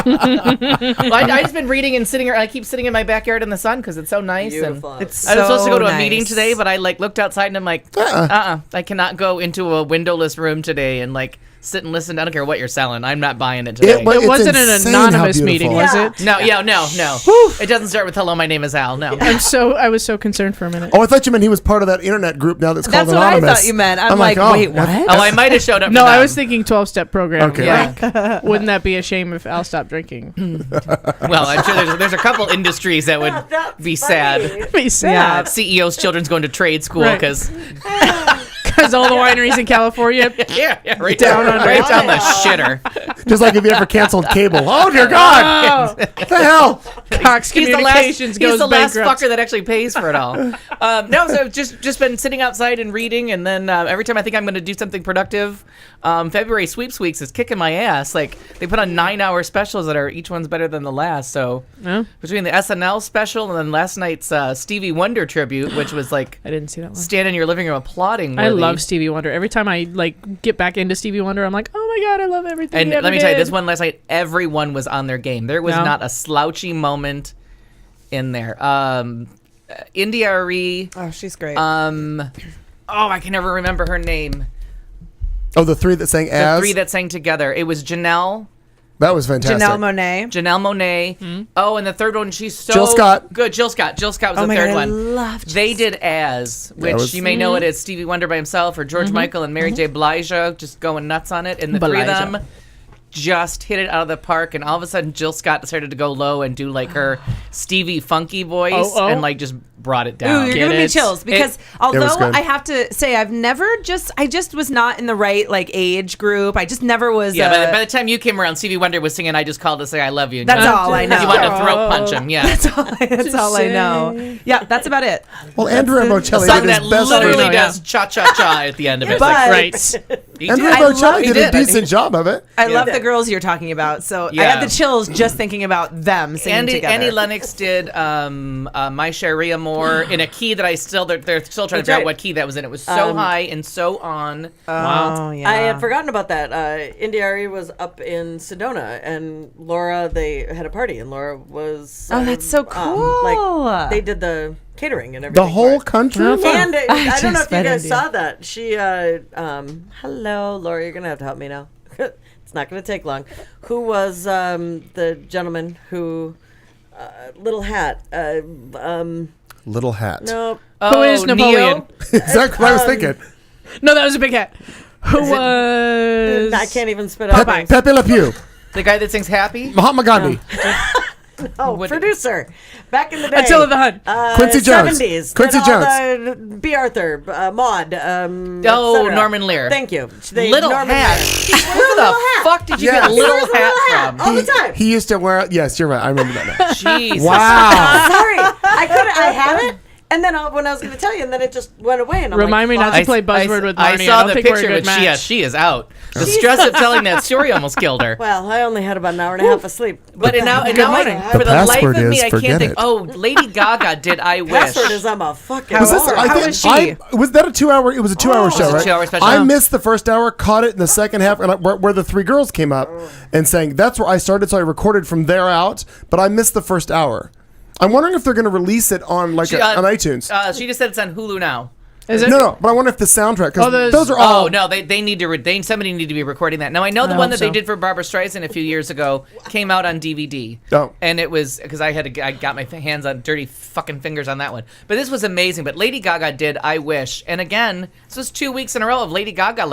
Well, I just been reading and sitting. I keep sitting in my backyard in the sun because it's so nice. Beautiful. And It's I was supposed to go to a so meeting nice. today, but I like looked outside and I'm like, I cannot go into a windowless room today and like sit and listen. I don't care what you're selling. I'm not buying it today. But It it's wasn't an insane how anonymous meeting, beautiful. was Yeah. it? No. It doesn't start with hello. My name is Al. No. I was so concerned for a minute. Oh, I thought you meant he was part of that internet group now that's called That's what I Anonymous. thought you meant. I'm like, like, wait, what? Oh, I might have showed up. No, for I them. was thinking 12-step program. Okay. Yeah. Wouldn't that be a shame if Al stopped drinking? Well, I'm sure there's a couple industries that would That's be funny. sad. Be sad. CEO's children's going to trade school Right. because Because all the wineries in California. yeah, right Down under. right down the shitter. Just like if you ever canceled cable. Oh, dear God. What the hell? Cox He's Communications he's goes the last bankrupt. fucker that actually pays for it all. No, so I've just been sitting outside and reading, and then every time I think I'm going to do something productive, February Sweeps Weeks is kicking my ass. Like they put on 9-hour specials that are each one's better than the last. So No? between the SNL special and then last night's Stevie Wonder tribute, which was like I didn't see that one. stand in your living room applauding. I worthy. love Stevie Wonder. Every time I like get back into Stevie Wonder, I'm like, oh my God, I love everything. And he ever let me tell you, did. this one last night, everyone was on their game. There was No? not a slouchy moment in there. India Arie. Oh, she's great. I can never remember her name. Oh, the three that sang The as? three that sang together. It was Janelle That was fantastic. Janelle Monáe. Janelle Monáe. Hmm? Oh, and the third one, she's so Jill Scott. good. Jill Scott. Jill Scott was Oh the my third God, I one. love Jill They did As, which was- you may know it as Stevie Wonder by himself or George Michael and Mary J. Blige just going nuts on it. And the three of Blige. them just hit it out of the park. And all of a sudden, Jill Scott started to go low and do like her Stevie funky voice Oh. and like just brought it Ooh, down. you're Get giving me it? chills because was although good. I have to say I just was not in the right like age group. I just never was. Yeah, by the time you came around, Stevie Wonder was singing "I Just Called to Say I Love You." And That's you- all I know. You wanted to throat punch him, yeah. that's all I know. Yeah, that's about it. Well, Andrew A Bocelli song did that his best literally version. does cha cha cha at the end of it. It's But like, Right. he Andrew did. Bocelli He did a did. decent job of it. I love the girls you're talking about. So I Yeah. had the chills just thinking about them singing together. Annie Lennox did My Sharia More in a key that they're still trying to That's figure out right. what key that was in. It was so high and so on. Oh yeah. I had forgotten about that. India Arie was up in Sedona, and Laura, they had a party, and Laura was. Oh, that's so cool. Like they did the catering and everything. The whole for it. country? And I don't know just if you met guys India. saw that. She, hello, Laura, you're gonna have to help me now. It's not gonna take long. Who was the gentleman who, little hat? Little hat. No, Who is Napoleon? Exactly what I was thinking. No, that was a big hat. Who was? I can't even spit out. Pepe Le Pew. The guy that sings Happy? Mahatma Gandhi. No, producer. Back in the day. Attila the Hun. Quincy Jones. 70s. Quincy Did all Jones. the B. Arthur, Maud. Norman Lear. Thank you. Little hat. Where the fuck did you get little hat from? All the time. He used to wear. Yes, you're right. I remember that now. Jesus. Wow. Sorry. I have it. And then when I was going to tell you, and then it just went away. And I'm Remind me like, not to play buzzword with Marnie. I saw don't the think we're a picture, good but match. she is out. The stress of telling that story almost killed her. Well, I only had about an hour and a half of sleep. But now morning. for the life password of me, is I can't forget think. it. Oh, Lady Gaga did I Wish. Password is I'm a fucking. Was this, whore. I think, was she? was that a 2-hour? It was a 2-hour show, It was a right? 2-hour special. I missed the first hour, caught it in the second half, and where the three girls came up and saying that's where I started, so I recorded from there out. But I missed the first hour. I'm wondering if they're going to release it on on iTunes. She just said it's on Hulu now. Is it? No, but I wonder if the soundtrack, because Oh, those are all. Oh no, they need to. Somebody need to be recording that. Now I know the I one hope that they so. did for Barbara Streisand a few years ago came out on DVD. Oh. And it was because I got my hands on dirty fucking fingers on that one. But this was amazing. But Lady Gaga did I Wish, and again, this was 2 weeks in a row of Lady Gaga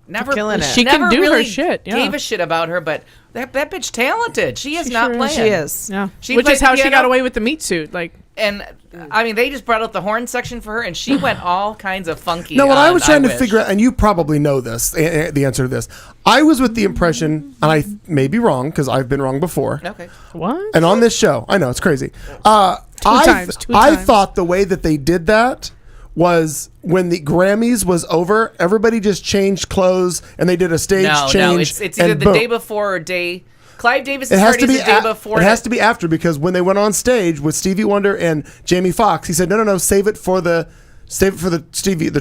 never Killing it. She never can do her really shit, yeah. gave a shit about her, but that bitch talented. She is not sure is. playing. She is. Yeah. She Which played is how the she piano. got away with the meat suit. Like, And I mean, they just brought out the horn section for her, and she went all kinds of funky. No, what I was trying to Wish. figure out, and you probably know this, the answer to this. I was with the impression, and I may be wrong because I've been wrong before. Okay. what? And on this show, I know it's crazy. Two I times. thought the way that they did that was when the Grammys was over, everybody just changed clothes and they did a stage change. No, it's either and the boom. day before or day. Clive Davis's It has party to be is the day before. It has to be after, because when they went on stage with Stevie Wonder and Jamie Foxx, he said, "No, save it for the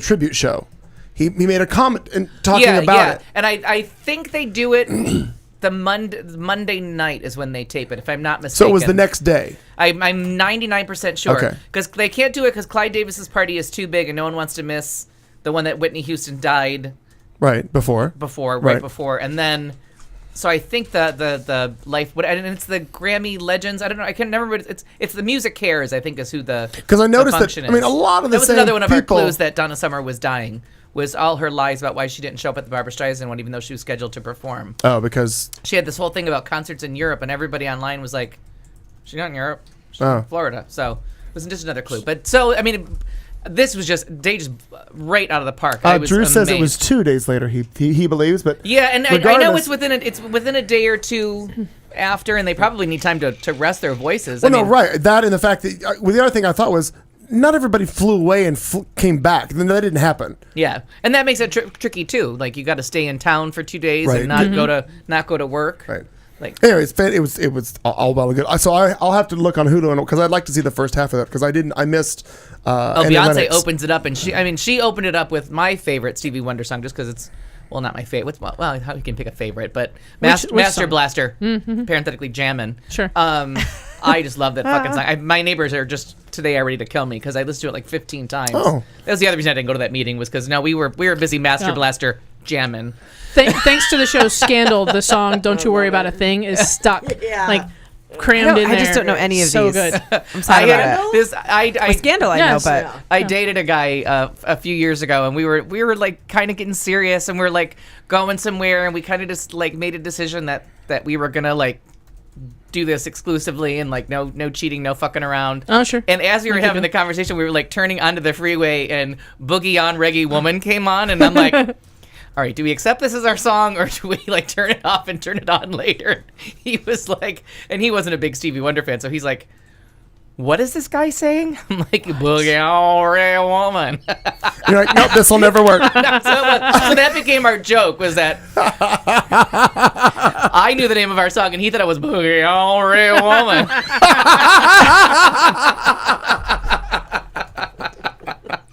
tribute show." He made a comment and talking about it. And I think they do it the Monday night is when they tape it, if I'm not mistaken. So it was the next day. I'm 99% sure. Okay. Because they can't do it because Clive Davis's party is too big and no one wants to miss the one that Whitney Houston died Right before. right before. And then, so I think the life, and it's the Grammy Legends. I don't know. I can't remember. It's the Music Cares, I think, is who the. Because I noticed that. function I mean, a is. lot of the that was same another one of people. our clues that Donna Summer was dying. Was all her lies about why she didn't show up at the Barbra Streisand one, even though she was scheduled to perform. Oh, because She had this whole thing about concerts in Europe, and everybody online was like, "She's not in Europe. She's in Florida." So it was just another clue. But so I mean, this was just right out of the park. I was Drew says it amazed. was 2 days later. He believes, but Yeah, and I know regardless- it's within a day or two after, and they probably need time to rest their voices. Well, I mean, no, right. That and the fact that well, the other thing I thought was not everybody flew away and came back. Then that didn't happen. Yeah, and that makes it tricky too. Like you got to stay in town for 2 days Right. and not go to work. Right. Like Anyway, it was all well and good. So I'll have to look on Hulu because I'd like to see the first half of that because I missed. Beyonce opens it up, and she opened it up with my favorite Stevie Wonder song, just because it's not my favorite. Well, how you can pick a favorite, but Which Master song? Blaster, parenthetically Jammin'. Sure. I just love that fucking song. My neighbors are just today are ready to kill me because I listened to it like 15 times. Oh. That was the other reason I didn't go to that meeting, was because we were busy Master Oh. Blaster jamming. Thanks to the show Scandal, the song "Don't You Worry About a Thing" is stuck, Yeah. like crammed in I there. just don't know any of so these. good. I'm sad about it. I Scandal, I Yes. know, but I dated a guy a few years ago, and we were like kind of getting serious, and we were like going somewhere, and we kind of just like made a decision that we were gonna like do this exclusively, and like no cheating, no fucking around. Oh, sure. And as we were having the conversation, we were like turning onto the freeway, and Boogie on Reggae Woman came on, and I'm like, all right, do we accept this as our song, or do we like turn it off and turn it on later? He was like, and he wasn't a big Stevie Wonder fan, so he's like, what is this guy saying? I'm like, Boogie on Reggae Woman. You're like, nope, this will never work. So that became our joke, was that I knew the name of our song, and he thought it was Boogie on Reggae Woman.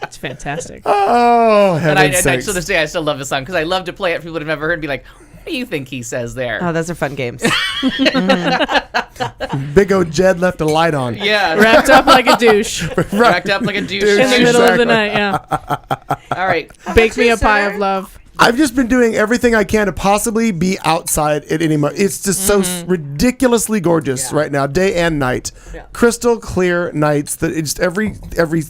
It's fantastic. Oh, And I heaven's sakes. to this day, I still love the song because I love to play it for people that have never heard and be like, what do you think he says there? oh, those are fun games. Big O Jed left a light on. Yeah. Wrapped up like a douche Racked up like a douche. Douche. in the middle of the Exactly. night. Yeah, All right. bake me a pie sir? of love. I've just been doing everything I can to possibly be outside at any moment. It's just so ridiculously gorgeous right now, day and night. Crystal clear nights. That it's just every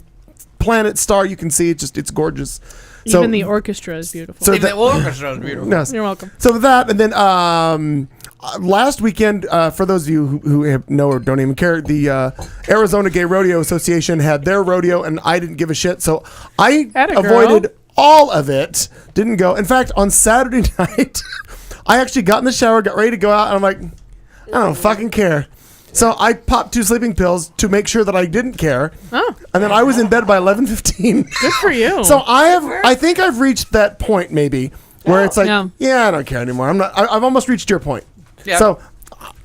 planet, star you can see. It's gorgeous. Even the orchestra is beautiful. So Even the orchestra is beautiful. Yes. You're welcome. So with that, and then last weekend, for those of you who know or don't even care, the Arizona Gay Rodeo Association had their rodeo, and I didn't give a shit, so I Atta avoided girl. all of it. Didn't go. In fact, on Saturday night, I actually got in the shower, got ready to go out, and I'm like, I don't fucking care. So I popped 2 sleeping pills to make sure that I didn't care, and then I was in bed by 11:15. Good for you. So I think I've reached that point maybe where it's like, yeah, I don't care anymore. I've almost reached your point. Yeah. So,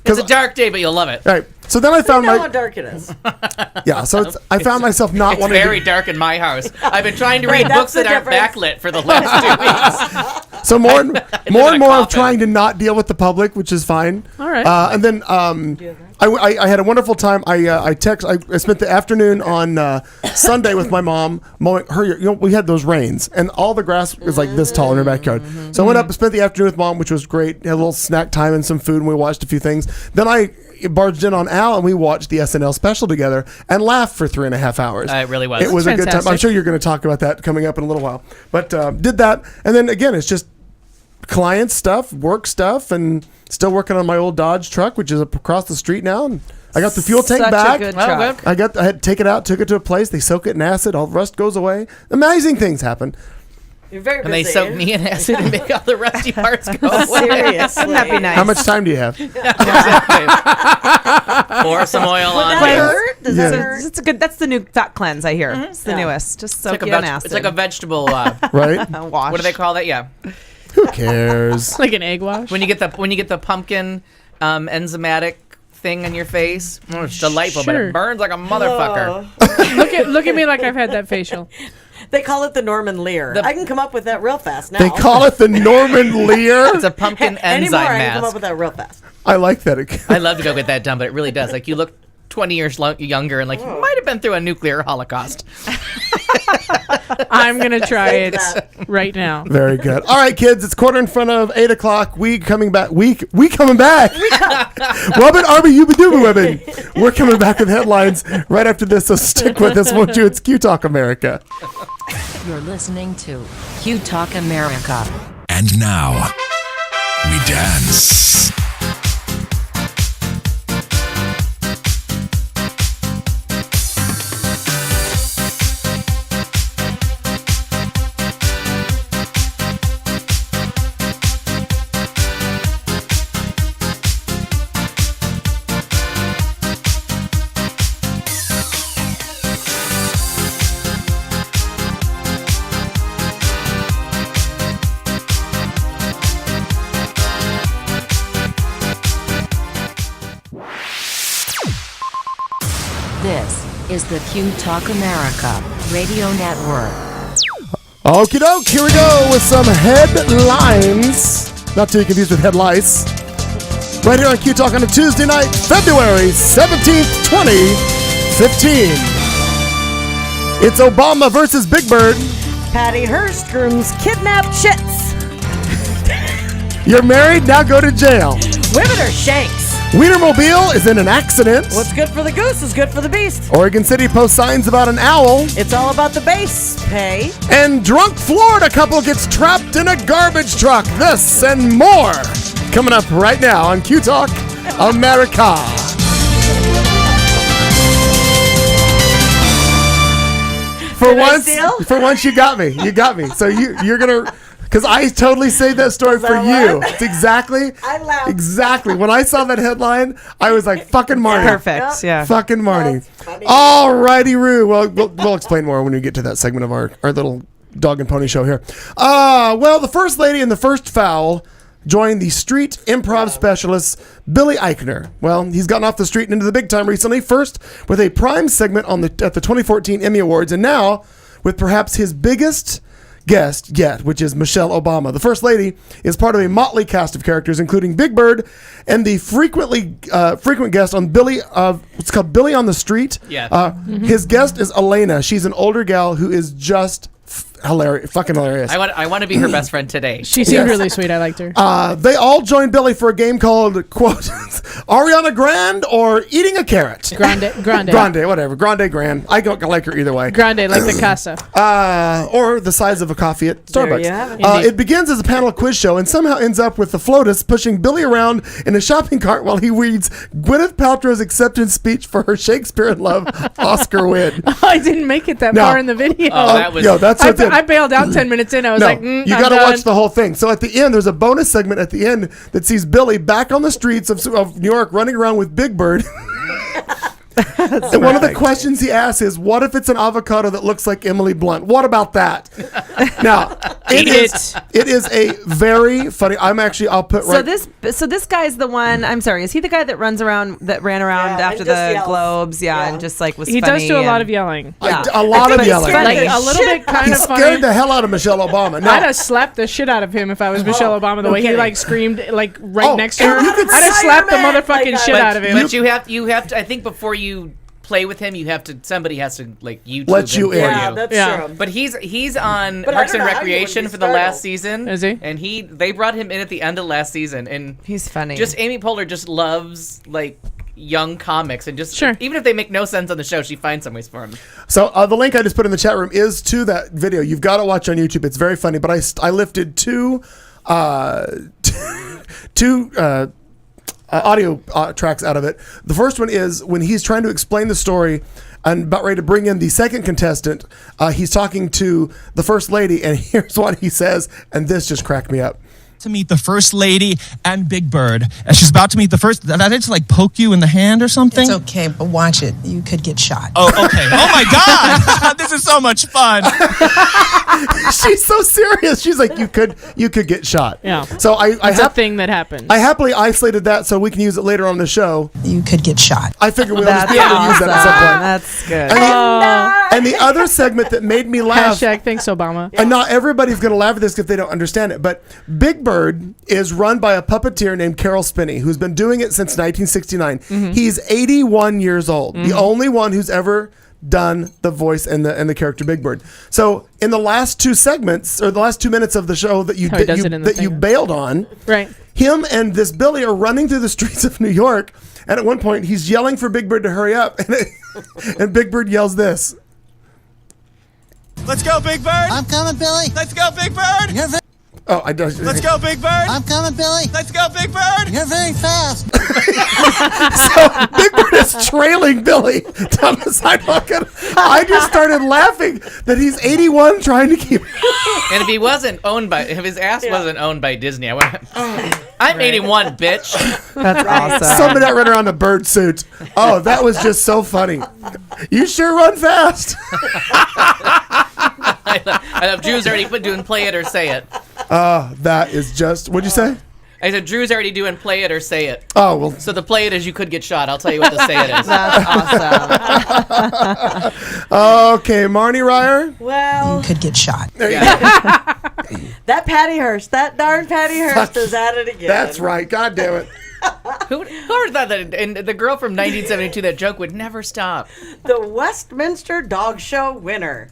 It's a dark day, but you'll love it. right. So then I found Know how dark it is. I found myself not It's wanting very to. dark in my house. I've been trying to Right, read that's books the that aren't difference. backlit for the last 2 weeks. So more and live more in and a more of coffin. trying to not deal with the public, which is fine. All right. And then I had a wonderful time. I spent the afternoon on Sunday with my mom mowing her. We had those rains, and all the grass was like this tall in her backyard. So I went up and spent the afternoon with mom, which was great. Had a little snack time and some food, and we watched a few things. Then I barged in on Al, and we watched the SNL special together and laughed for 3.5 hours. It really was. It was a good time. I'm fantastic. sure you're going to talk about that coming up in a little while. But did that, and then again, it's just client stuff, work stuff, and still working on my old Dodge truck, which is across the street now. And I got the fuel tank Such back. a good Oh, truck. good. I had to take it out, took it to a place. They soak it in acid. All the rust goes away. Amazing things happen. You're very busy. And they soak me in acid and make all the rusty parts go away. Seriously. Wouldn't that be nice? How much time do you have? Pour some oil Does on that it. hurt? Does that Yeah. hurt? It's a good. That's the new fat cleanse. I hear. It's the Yeah. newest. Just It's soak like, you in it's acid. like a vegetable. Right? wash. What do they call that? Yeah, Who cares? Like an egg wash. when you get the pumpkin enzymatic thing on your face, it's delightful, but Sure. it burns like a motherfucker. Look at me like I've had that facial. They call it the Norman Lear. I can come up with that real fast now. They call it the Norman Lear. It's a pumpkin Anymore, enzyme I can come up mask. with that real fast. I like that. I love to go get that done, but it really does. Like you look 20 years younger, and like you might have been through a nuclear holocaust. I'm gonna try it that. right now. Very good. All right, kids. It's quarter in front of 8 o'clock. We coming back. We coming back. Wubbin, Arby, you be doobie wubbin. We're coming back with headlines right after this. So stick with us, won't you? It's Q Talk America. You're listening to Q Talk America. And now, we dance. This is the Q Talk America Radio Network. Okie doke. Here we go with some headlines. Not to be confused with headlights. Right here on Q Talk on a Tuesday night, February 17th, 2015. It's Obama versus Big Bird. Patty Hearst grooms kidnapped chits. You're married, now go to jail. Women are shanks. Wienermobile is in an accident. What's good for the goose is good for the beast. Oregon City posts signs about an owl. It's all about the base pay. And drunk Florida couple gets trapped in a garbage truck. This and more coming up right now on Q Talk America. Did I steal? For once, you got me. You got me. So you're gonna, because I totally saved that story for that you. what? It's exactly. I laughed. Exactly. When I saw that headline, I was like, "Fucking Marty." Perfect. Yeah. Fucking Marty. That's funny. All righty, Roo. Well, we'll explain more when we get to that segment of our little dog and pony show here. Well, the first lady in the first foul joined the street improv specialist Billy Eichner. Well, he's gotten off the street and into the big time recently. First with a prime segment at the 2014 Emmy Awards, and now with perhaps his biggest guest yet, which is Michelle Obama. The First Lady is part of a motley cast of characters, including Big Bird and the frequent guest on it's called Billy on the Street. Yeah. His guest is Elena. She's an older gal who is just hilarious, fucking hilarious. I want to be her best friend today. She seemed really sweet. I liked her. They all joined Billy for a game called, quote, Ariana Grande or Eating a Carrot. Grande. Grande, whatever. Grande, Grand. I like her either way. Grande, like the casa. Or the size of a coffee at There Starbucks. you have it. It begins as a panel quiz show and somehow ends up with the FLOTUS pushing Billy around in a shopping cart while he reads Gwyneth Paltrow's acceptance speech for her Shakespeare in Love Oscar win. I didn't make it that No. far in the video. That's what I bailed out 10 minutes in. I was like, you I'm got to done. watch the whole thing. So at the end, there's a bonus segment at the end that sees Billy back on the streets of New York running around with Big Bird. And one of the questions he asks is, what if it's an avocado that looks like Emily Blunt? What about that? Now, it is a very funny. I'll put right. So this guy's the one. I'm sorry. Is he the guy that ran around Yeah, after and just the yells. globes? Yeah, Yeah. and just like was. He funny does do a lot and- of yelling. Yeah. A lot of But yelling. funny. Like a little bit kind He of funny. scared the hell out of Michelle Obama. I'd Now, have slapped the shit out of him if I was Michelle Obama. The way he kidding. like screamed like right Oh, next to her. you could I'd have slapped the Spider-Man, motherfucking like, shit out of him. But you have to. I think before you play with him, somebody has to like YouTube Let you him in. for Yeah, you. that's Yeah. true. But he's on But I Parks don't and know how you Recreation wouldn't for be the last startled. season. Is he? And they brought him in at the end of last season, and He's funny. just Amy Poehler just loves like young comics, and just Sure. even if they make no sense on the show, she finds some ways for him. so the link I just put in the chat room is to that video. You've got to watch on YouTube. It's very funny. But I lifted two audio tracks out of it. The first one is when he's trying to explain the story and about ready to bring in the second contestant. He's talking to the first lady, and here's what he says, and this just cracked me up. To meet the first lady and Big Bird. As she's about to meet the first, did I just like poke you in the hand or something? It's okay, but watch it. You could get shot. Oh, okay. Oh my God. This is so much fun. She's so serious. She's like, you could get shot. Yeah. So It's a thing that happens. I happily isolated that so we can use it later on the show. You could get shot. I figured we'll just That's be able to use that at some point. That's good. And the other segment that made me laugh, Hashtag thanks Obama. and not everybody's going to laugh at this if they don't understand it, but Big Bird is run by a puppeteer named Carol Spinney, who's been doing it since 1969. He's 81 years old, the only one who's ever done the voice and the character Big Bird. So in the last two segments, or the last 2 minutes of the show that you How he does it in the you thing. bailed on, Right. him and this Billy are running through the streets of New York, and at one point he's yelling for Big Bird to hurry up, and Big Bird yells this. Let's go, Big Bird. I'm coming, Billy. Let's go, Big Bird. You're Oh, I don't. Let's go, Big Bird. I'm coming, Billy. Let's go, Big Bird. You're very fast. So Big Bird is trailing Billy down the sidewalk, and I just started laughing that he's 81 trying to keep. And if his ass wasn't owned by Disney, I went, I'm 81, bitch. That's awesome. Somebody that ran around in a bird suit. Oh, that was just so funny. You sure run fast. I love Drew's already doing play it or say it. That is just. What'd you say? I said Drew's already doing play it or say it. Oh well. So the play it is you could get shot. I'll tell you what the say it is. That's awesome. Okay, Marnie Ryer. Well, You could get shot. that Patty Hearst, that darn Patty Hearst is at it again. That's right. God damn it. Who thought that? And the girl from 1972, that joke would never stop. The Westminster Dog Show winner.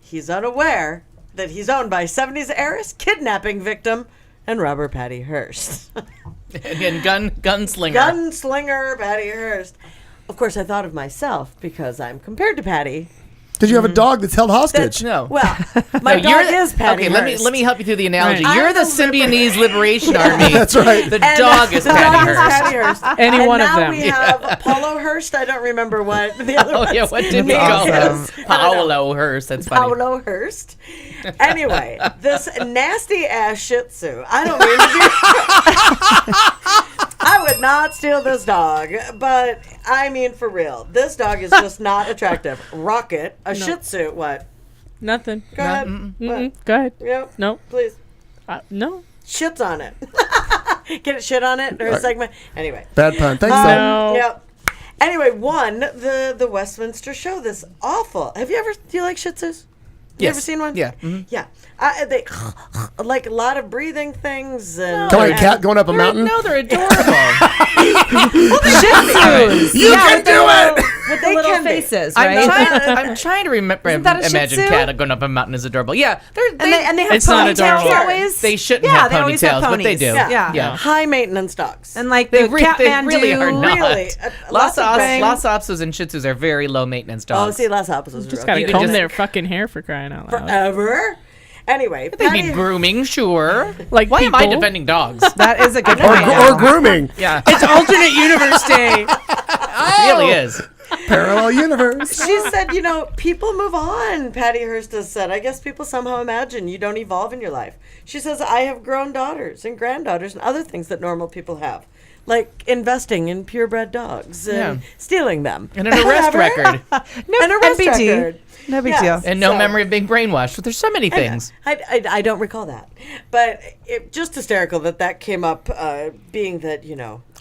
He's unaware that he's owned by 70s heiress, kidnapping victim, and robber Patty Hearst. And gunslinger. Gunslinger Patty Hearst. Of course, I thought of myself because I'm compared to Patty. Did you have a dog that's held hostage? No. Well, my No, you're dog is Patty Okay, Hearst. let me help you through the analogy. Right. You're I'm the the Symbionese Liberation Army. That's right. The And dog is the Patty dog is Hearst. Patty Hearst. Any And one of now them. we have Paulo Hearst. I don't remember what the other Oh one's yeah, what did we name call is. him? Paolo Hearst. That's funny. Paulo Hearst. Anyway, this nasty ass Shih Tzu. I don't mean to be. I would not steal this dog, but I mean for real, this dog is just not attractive. Rocket, a Shih Tzu. What? Nothing. Go ahead. Mm-mm. Go ahead. Yep. No. Please. No. Shits on it. Get it shit on it or a segment. Anyway. Bad pun. Thanks, Sam. No. Yep. Anyway, the Westminster show. This awful. Do you like Shih Tzus? You Yes. ever seen one? Yeah. Mhm. Yeah. They like a lot of breathing things and. Kind of like a cat going up a mountain. No, they're adorable. Shih Tzus. You can do it. But They little can be. faces, I'm right? I'm trying to remember. Isn't that a Shih Imagine Tzu? cat going up a mountain is adorable. Yeah, and they have It's not ponytails adorable. always. they shouldn't Yeah, have they always have ponytails, but they do. ponies. Yeah. Yeah. High maintenance dogs. And like They, the re- cat they man really do. are not. Really? Lhasa bang. Apsos and Shih Tzus are very low maintenance Oh, dogs. see, Lhasa Apsos Just are gotta You comb just- their fucking hair for crying out loud. forever. Anyway, They Patty, need grooming, sure. Like Why am I people. defending dogs? That is a good Or, point. or grooming. Yeah, It's alternate universe day. it really is. Parallel universe. she said, people move on, Patty Hearst has said. I guess people somehow imagine you don't evolve in your life. She says, I have grown daughters and granddaughters and other things that normal people have. Like investing in purebred dogs and Yeah. stealing them. And an arrest Whatever. record. An arrest NBT. record. No big Yes. deal. And no So- memory of being brainwashed. But there's so many things. I don't recall that. But just hysterical that came up, being that,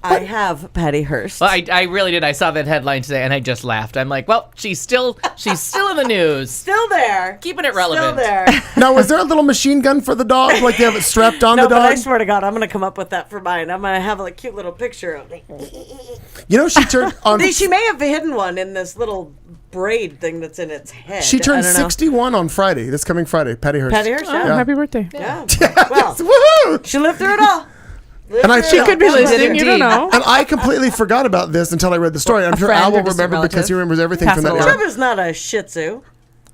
I have Patty Hearst. Well, I really did. I saw that headline today, and I just laughed. I'm like, well, she's still in the news. Still there. Keeping it relevant. Still there. Now, was there a little machine gun for the dog? Like they have it strapped on No, the but I dog? swear to God, I'm going to come up with that for mine. I'm going to have a cute little picture of me. She turned on. She may have hidden one in this little braid thing that's in its head. She I turned don't know. 61 on Friday. This coming Friday. Patty Hearst. Patty Hearst, Oh, yeah. happy birthday. Yeah. Well, Woohoo! she lived through it all. And I She could be listening. You don't know. And I completely forgot about this until I read the story. I'm sure friend Al will or just a remember because he relative? remembers everything Pass from it that along. era. Trevor's not a Shih Tzu.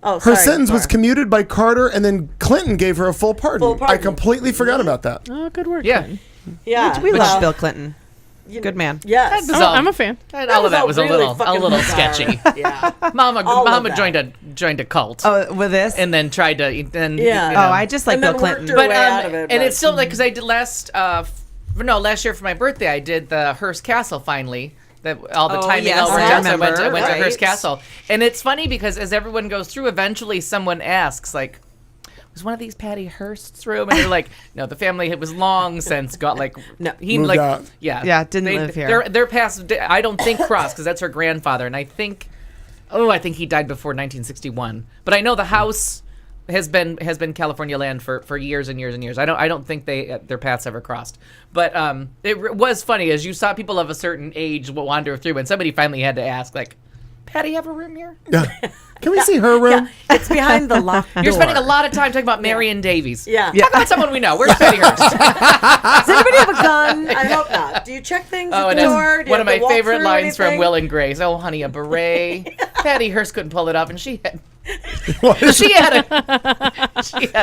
Oh, Her sorry, sentence was Laura. commuted by Carter, and then Clinton gave her a full pardon. Full pardon. I completely forgot about that. Oh, good work. Yeah. Clinton. Yeah. We well, love Bill Clinton. Good man. Yes. That was Oh, all- I'm a fan. All of that was a really little fucking bizarre. sketchy. Yeah. Mama All of that. joined a cult. Oh, with this? And then tried to then Yeah. you know. Oh, I just like And then Bill worked Clinton. her but way out of it, and but- it's still like because I did last year for my birthday I did the Hearst Castle finally. That all the Oh, timing yes, all worked I out. So I went to remember, Hearst right. Castle, and it's funny because as everyone goes through, eventually someone asks like, "Was one of these Patty Hearst's room?" And they're like, "No, the family it was long since got like No. he Moved like out. yeah didn't live here. They're past. I don't think cross because that's her grandfather, and I think he died before 1961. But I know the house has been California land for years and years and years. I don't think their paths ever crossed. But was funny as you saw people of a certain age wander through, and somebody finally had to ask like, "Patty have a room here?" Yeah. Can we see her room? It's behind the locked door. You're spending a lot of time talking about Marion Davies. Yeah. Talk about someone we know. Where's Patty Hearst? Does anybody have a gun? I hope not. Do you check things Oh, at and the that's door? Do you one have of to my walk favorite through lines from anything? Will and Grace. Oh, honey, a beret. Patty Hearst couldn't pull it off, and she had she had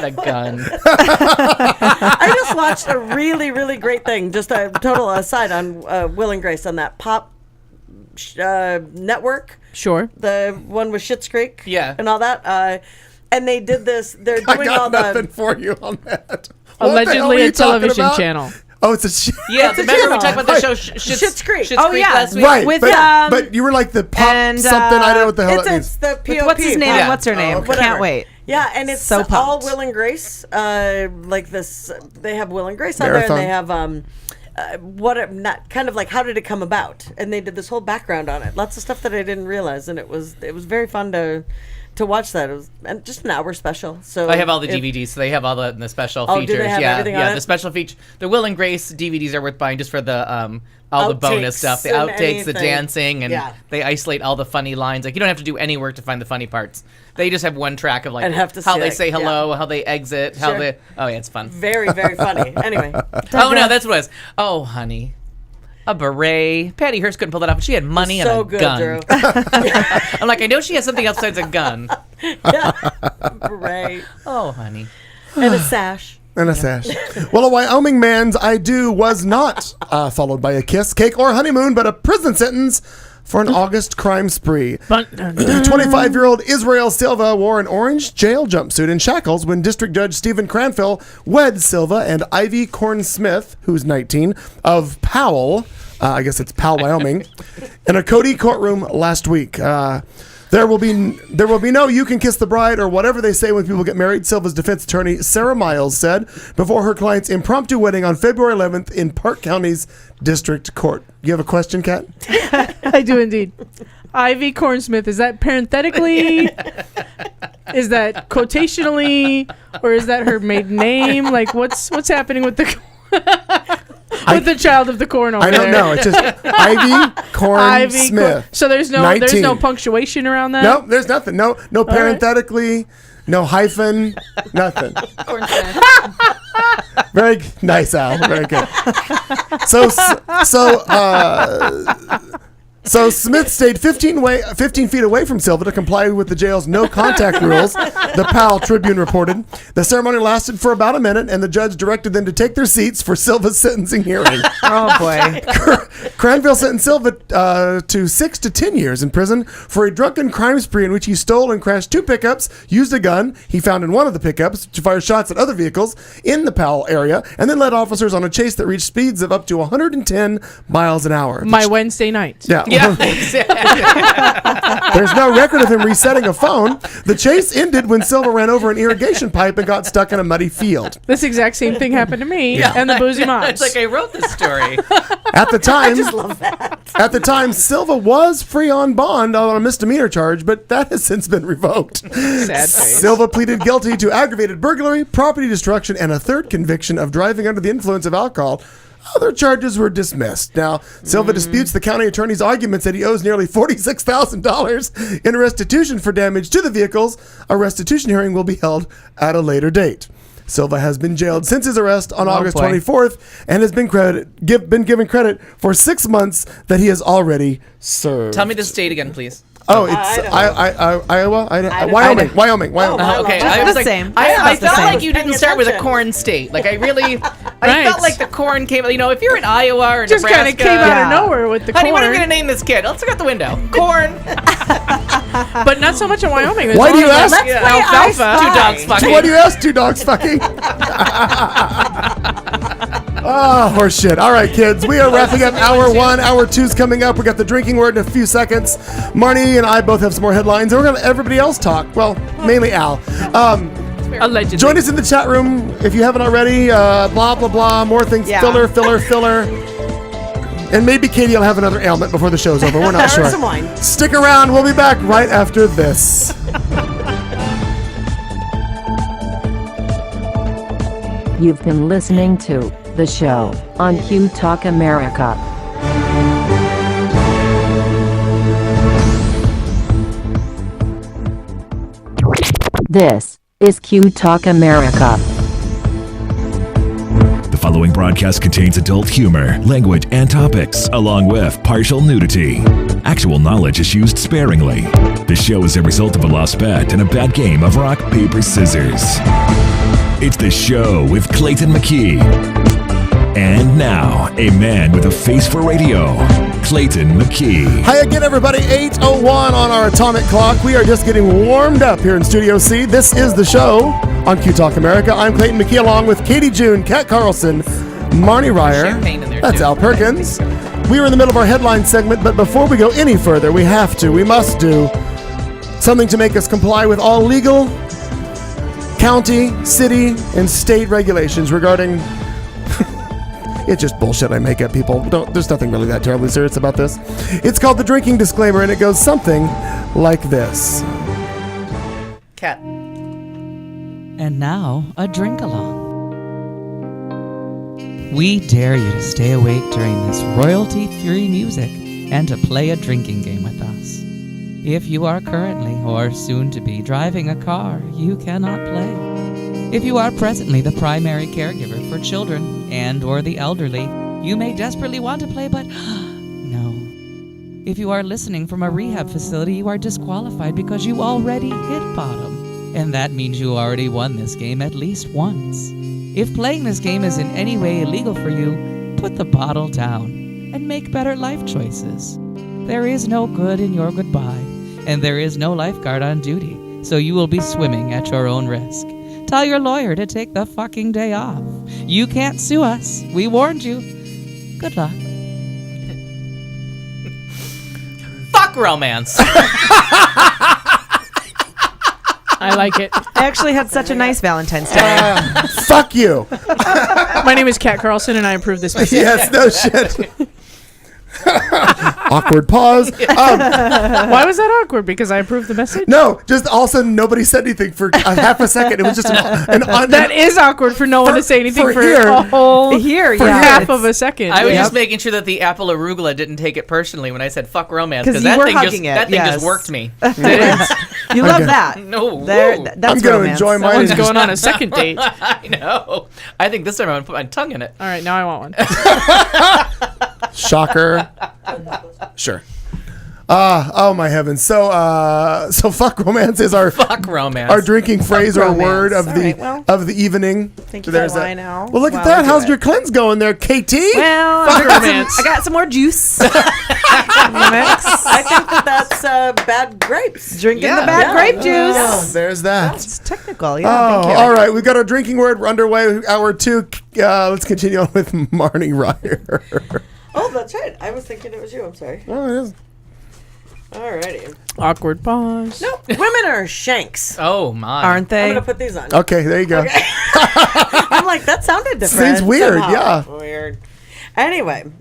a gun. I just watched a really, really great thing. Just a total aside on Will and Grace on that pop network. Sure. The one with Schitt's Creek. Yeah. And all that. And they did this. They're I doing got all nothing the. for you on that. What the hell are Allegedly you a talking television about? channel. Oh, it's a Yeah, remember we channel. talked about the show Schitt's Creek. Schitt's Oh, Creek yeah. last week. Right, With, but you were like the pop and, something. I don't know what the hell that means. It's the POP. With what's his name? Yeah. What's her name? okay. Whatever. Can't wait. Yeah, and it's So all pumped. Will and Grace. Like this, they have Will and Grace on Marathon. there, and they have not kind of like how did it come about? And they did this whole background on it. Lots of stuff that I didn't realize, and it was very fun to watch that. It was and just an hour special. So I have all the DVDs, so they have all the special Oh, do features. they have yeah, everything on yeah, it? the special feature. The Will and Grace DVDs are worth buying just for the all the bonus Outtakes stuff, the and outtakes, the anything. dancing, and Yeah. they isolate all the funny lines. Like you don't have to do any work to find the funny parts. They just have one track of like And have to how see they it, say hello, yeah. how they exit, how Sure. they. Oh yeah, it's fun. Very, very funny. Anyway, Oh no, that's what it was. Oh honey, a beret. Patty Hearst couldn't pull that off, but she had money so and a good, gun. Drew. I'm like, I know she has something else besides a gun. Right. Oh honey. And a sash. And a sash. Well, a Wyoming man's I do was not followed by a kiss, cake, or honeymoon, but a prison sentence for an August crime spree. 25-year-old Israel Silva wore an orange jail jumpsuit and shackles when District Judge Stephen Cranfill wed Silva and Ivy Corn Smith, who's 19, of Powell, I guess it's Powell, Wyoming, in a Cody courtroom last week. There will be no "you can kiss the bride" or whatever they say when people get married, Silva's defense attorney Sarah Miles said before her client's impromptu wedding on February 11th in Park County's District Court. You have a question, Kat? I do indeed. Ivy Cornsmith, is that parenthetically? Is that quotationally? Or is that her maiden name? Like, what's happening with the... With the child of the corn over I don't there. know. It's just Ivy Corn Ivy Smith. So there's no 19. punctuation around that? No, there's nothing. No parenthetically, no hyphen, nothing. Very nice, Al. Very good. So Smith stayed 15 feet away from Silva to comply with the jail's no contact rules, the Powell Tribune reported. The ceremony lasted for about a minute, and the judge directed them to take their seats for Silva's sentencing hearing. Oh, boy. Cranville sentenced Silva to 6 to 10 years in prison for a drunken crime spree in which he stole and crashed 2 pickups, used a gun he found in one of the pickups to fire shots at other vehicles in the Powell area, and then led officers on a chase that reached speeds of up to 110 miles an hour. My Wednesday night. Yeah. Yeah. There's no record of him resetting a phone. The chase ended when Silva ran over an irrigation pipe and got stuck in a muddy field. This exact same thing happened to me and the Boozy Moms. It's like I wrote this story. At the time, I just love that. At the time, Silva was free on bond on a misdemeanor charge, but that has since been revoked. Sad face. Silva pleaded guilty to aggravated burglary, property destruction, and a third conviction of driving under the influence of alcohol. Other charges were dismissed. Now, Silva disputes the county attorney's arguments that he owes nearly $46,000 in restitution for damage to the vehicles. A restitution hearing will be held at a later date. Silva has been jailed since his arrest on August 24th and has been given credit for 6 months that he has already served. Tell me the state again, please. Oh, it's Iowa? Wyoming. Wyoming. Okay, I I was was the like, same. I It's the felt same. like you didn't start with a corn state. Like I Right. felt like the corn came. You know, if you're in Iowa or Just Nebraska, kind of came out of nowhere with the honey, corn. what are we gonna name this kid? Let's look out the window. Corn. But not so much in Wyoming. There's Why do a you lot of ask? alfalfa. 2 dogs fucking. What do you ask? 2 dogs fucking? Oh, horse shit. All right, kids. We are wrapping up hour 1. Hour 2's coming up. We got the drinking word in a few seconds. Marnie and I both have some more headlines. And we're going to let everybody else talk. Well, mainly Al. Allegedly. Join us in the chat room if you haven't already. Blah, blah, blah. More things. Yeah. Filler. And maybe Katie will have another ailment before the show's over. We're not Or sure. some wine. Stick around. We'll be back right after this. You've been listening to The Show on Q Talk America. This is Q Talk America. The following broadcast contains adult humor, language, and topics, along with partial nudity. Actual knowledge is used sparingly. The show is a result of a lost bet and a bad game of rock, paper, scissors. It's The Show with Clayton McKee. And now, a man with a face for radio, Clayton McKee. Hi again, everybody. 8:01 on our atomic clock. We are just getting warmed up here in Studio C. This is The Show on Q Talk America. I'm Clayton McKee, along with Katie June, Kat Carlson, Marnie Ryer. Champagne in there, That's too. Al Perkins. We are in the middle of our headline segment, but before we go any further, we must do something to make us comply with all legal, county, city, and state regulations regarding... It's just bullshit I make up, people. There's nothing really that terribly serious about this. It's called the drinking disclaimer, and it goes something like this. Cat. And now, a drink along. We dare you to stay awake during this royalty-free music and to play a drinking game with us. If you are currently or soon to be driving a car, you cannot play. If you are presently the primary caregiver for children and or the elderly, you may desperately want to play, but no. If you are listening from a rehab facility, you are disqualified because you already hit bottom. And that means you already won this game at least once. If playing this game is in any way illegal for you, put the bottle down and make better life choices. There is no good in your goodbye, and there is no lifeguard on duty, so you will be swimming at your own risk. Tell your lawyer to take the fucking day off. You can't sue us. We warned you. Good luck. Fuck romance. I like it. I actually had such a nice Valentine's Day. Fuck you. My name is Kat Carlson, and I approve this message. Yes, no shit. Awkward pause. Why was that awkward? Because I approved the message? No, just all of a sudden nobody said anything for a half a second. It was just that is awkward for no one to say anything for here. a whole Here, for yeah, half it's- of a second. I was Yep. just making sure that the apple arugula didn't take it personally when I said "fuck romance" 'Cause you that were thing hugging it, that thing yes. just worked me. You love that. No, There, whoa. that's I'm going to romance. enjoy That mine. one's and going on a second date. All I know. I think this time I'm gonna put my tongue in it. right, now I want one. Shocker. Sure. Oh my heavens. So fuck romance is our Fuck romance. our drinking phrase or romance. word of All the right, well, of the evening. thank you So for there's the that. wine now. Well, look at While that. we do How's it. your cleanse going there, KT? Well, Fuck romance. I got some more juice. Mix. I think that's bad grapes. Drinking the bad grape juice. Oh, there's that. It's technical. Yeah, Oh, thank you. all right. We've got our drinking word underway. Hour 2. Let's continue on with Marnie Ryer. Oh, that's right. I was thinking it was you. I'm sorry. Oh, it is. Alrighty. Awkward pause. No, women are shanks. Oh my. Aren't I'm they? gonna put these on. Okay, there you go. I'm like, that sounded different. Seems weird, somehow. yeah. Weird. Anyway,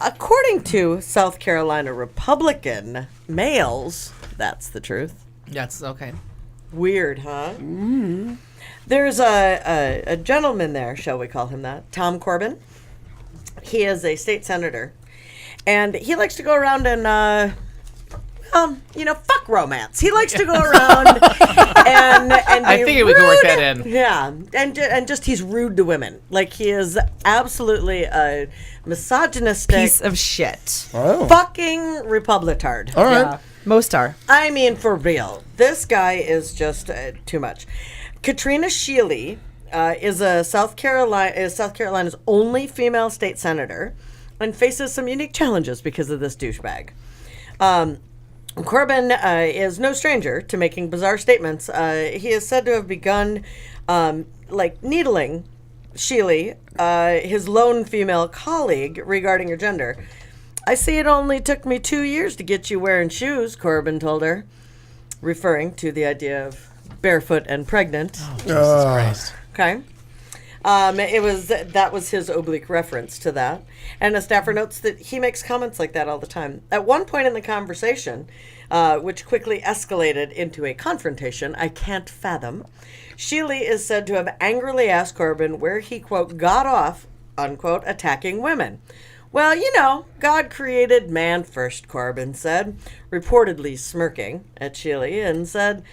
according to South Carolina Republican males, that's the truth. That's okay. Weird, huh? Mm-hmm. There's a gentleman there, shall we call him that? Tom Corbin. He is a state senator. And he likes to go around and, fuck romance. He likes to go around and I be figured we could work rude. that in. Yeah, and just he's rude to women. Like he is absolutely a misogynistic Piece of shit. Oh. fucking Republitard. All right. Yeah. Most are. I mean, for real, this guy is just too much. Katrina Shealy is South Carolina's only female state senator, and faces some unique challenges because of this douchebag. Corbyn is no stranger to making bizarre statements. He is said to have begun, needling Shealy, his lone female colleague, regarding her gender. I see it only took me 2 years to get you wearing shoes, Corbyn told her, referring to the idea of barefoot and pregnant. Oh, Jesus Christ. Okay. That was his oblique reference to that. And a staffer notes that he makes comments like that all the time. At one point in the conversation, which quickly escalated into a confrontation I can't fathom, Shealy is said to have angrily asked Corbyn where he, quote, got off, unquote, attacking women. Well, God created man first, Corbyn said, reportedly smirking at Shealy, and said,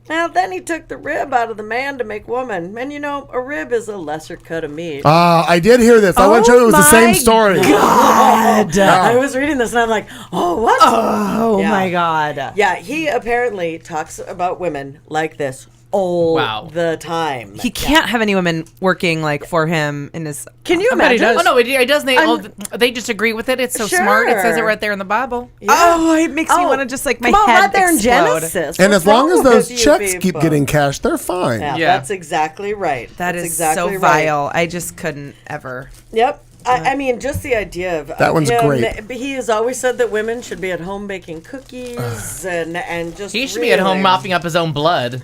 well, then he took the rib out of the man to make woman. And, a rib is a lesser cut of meat. I did hear this. I wasn't sure it was the same story. God. I was reading this and I'm like, oh, what? Oh Yeah. my God. Yeah, he apparently talks about women like this all the time. He can't have any women working for him in his. Can you I bet he imagine? does. Oh no, it doesn't. They just agree with it. It's so smart. It says it Sure. right there in the Bible. Oh, it makes me want to just my come on, head right there in explode. Genesis. And What's as long as wrong those with you checks keep people? getting cashed, they're fine. Yeah, Yeah. that's exactly right. That That's is exactly so right. vile. I just couldn't ever. Yep. I mean, just the idea of That one's him, great. He has always said that women should be at home baking cookies and just. He should be at home really- mopping up his own blood.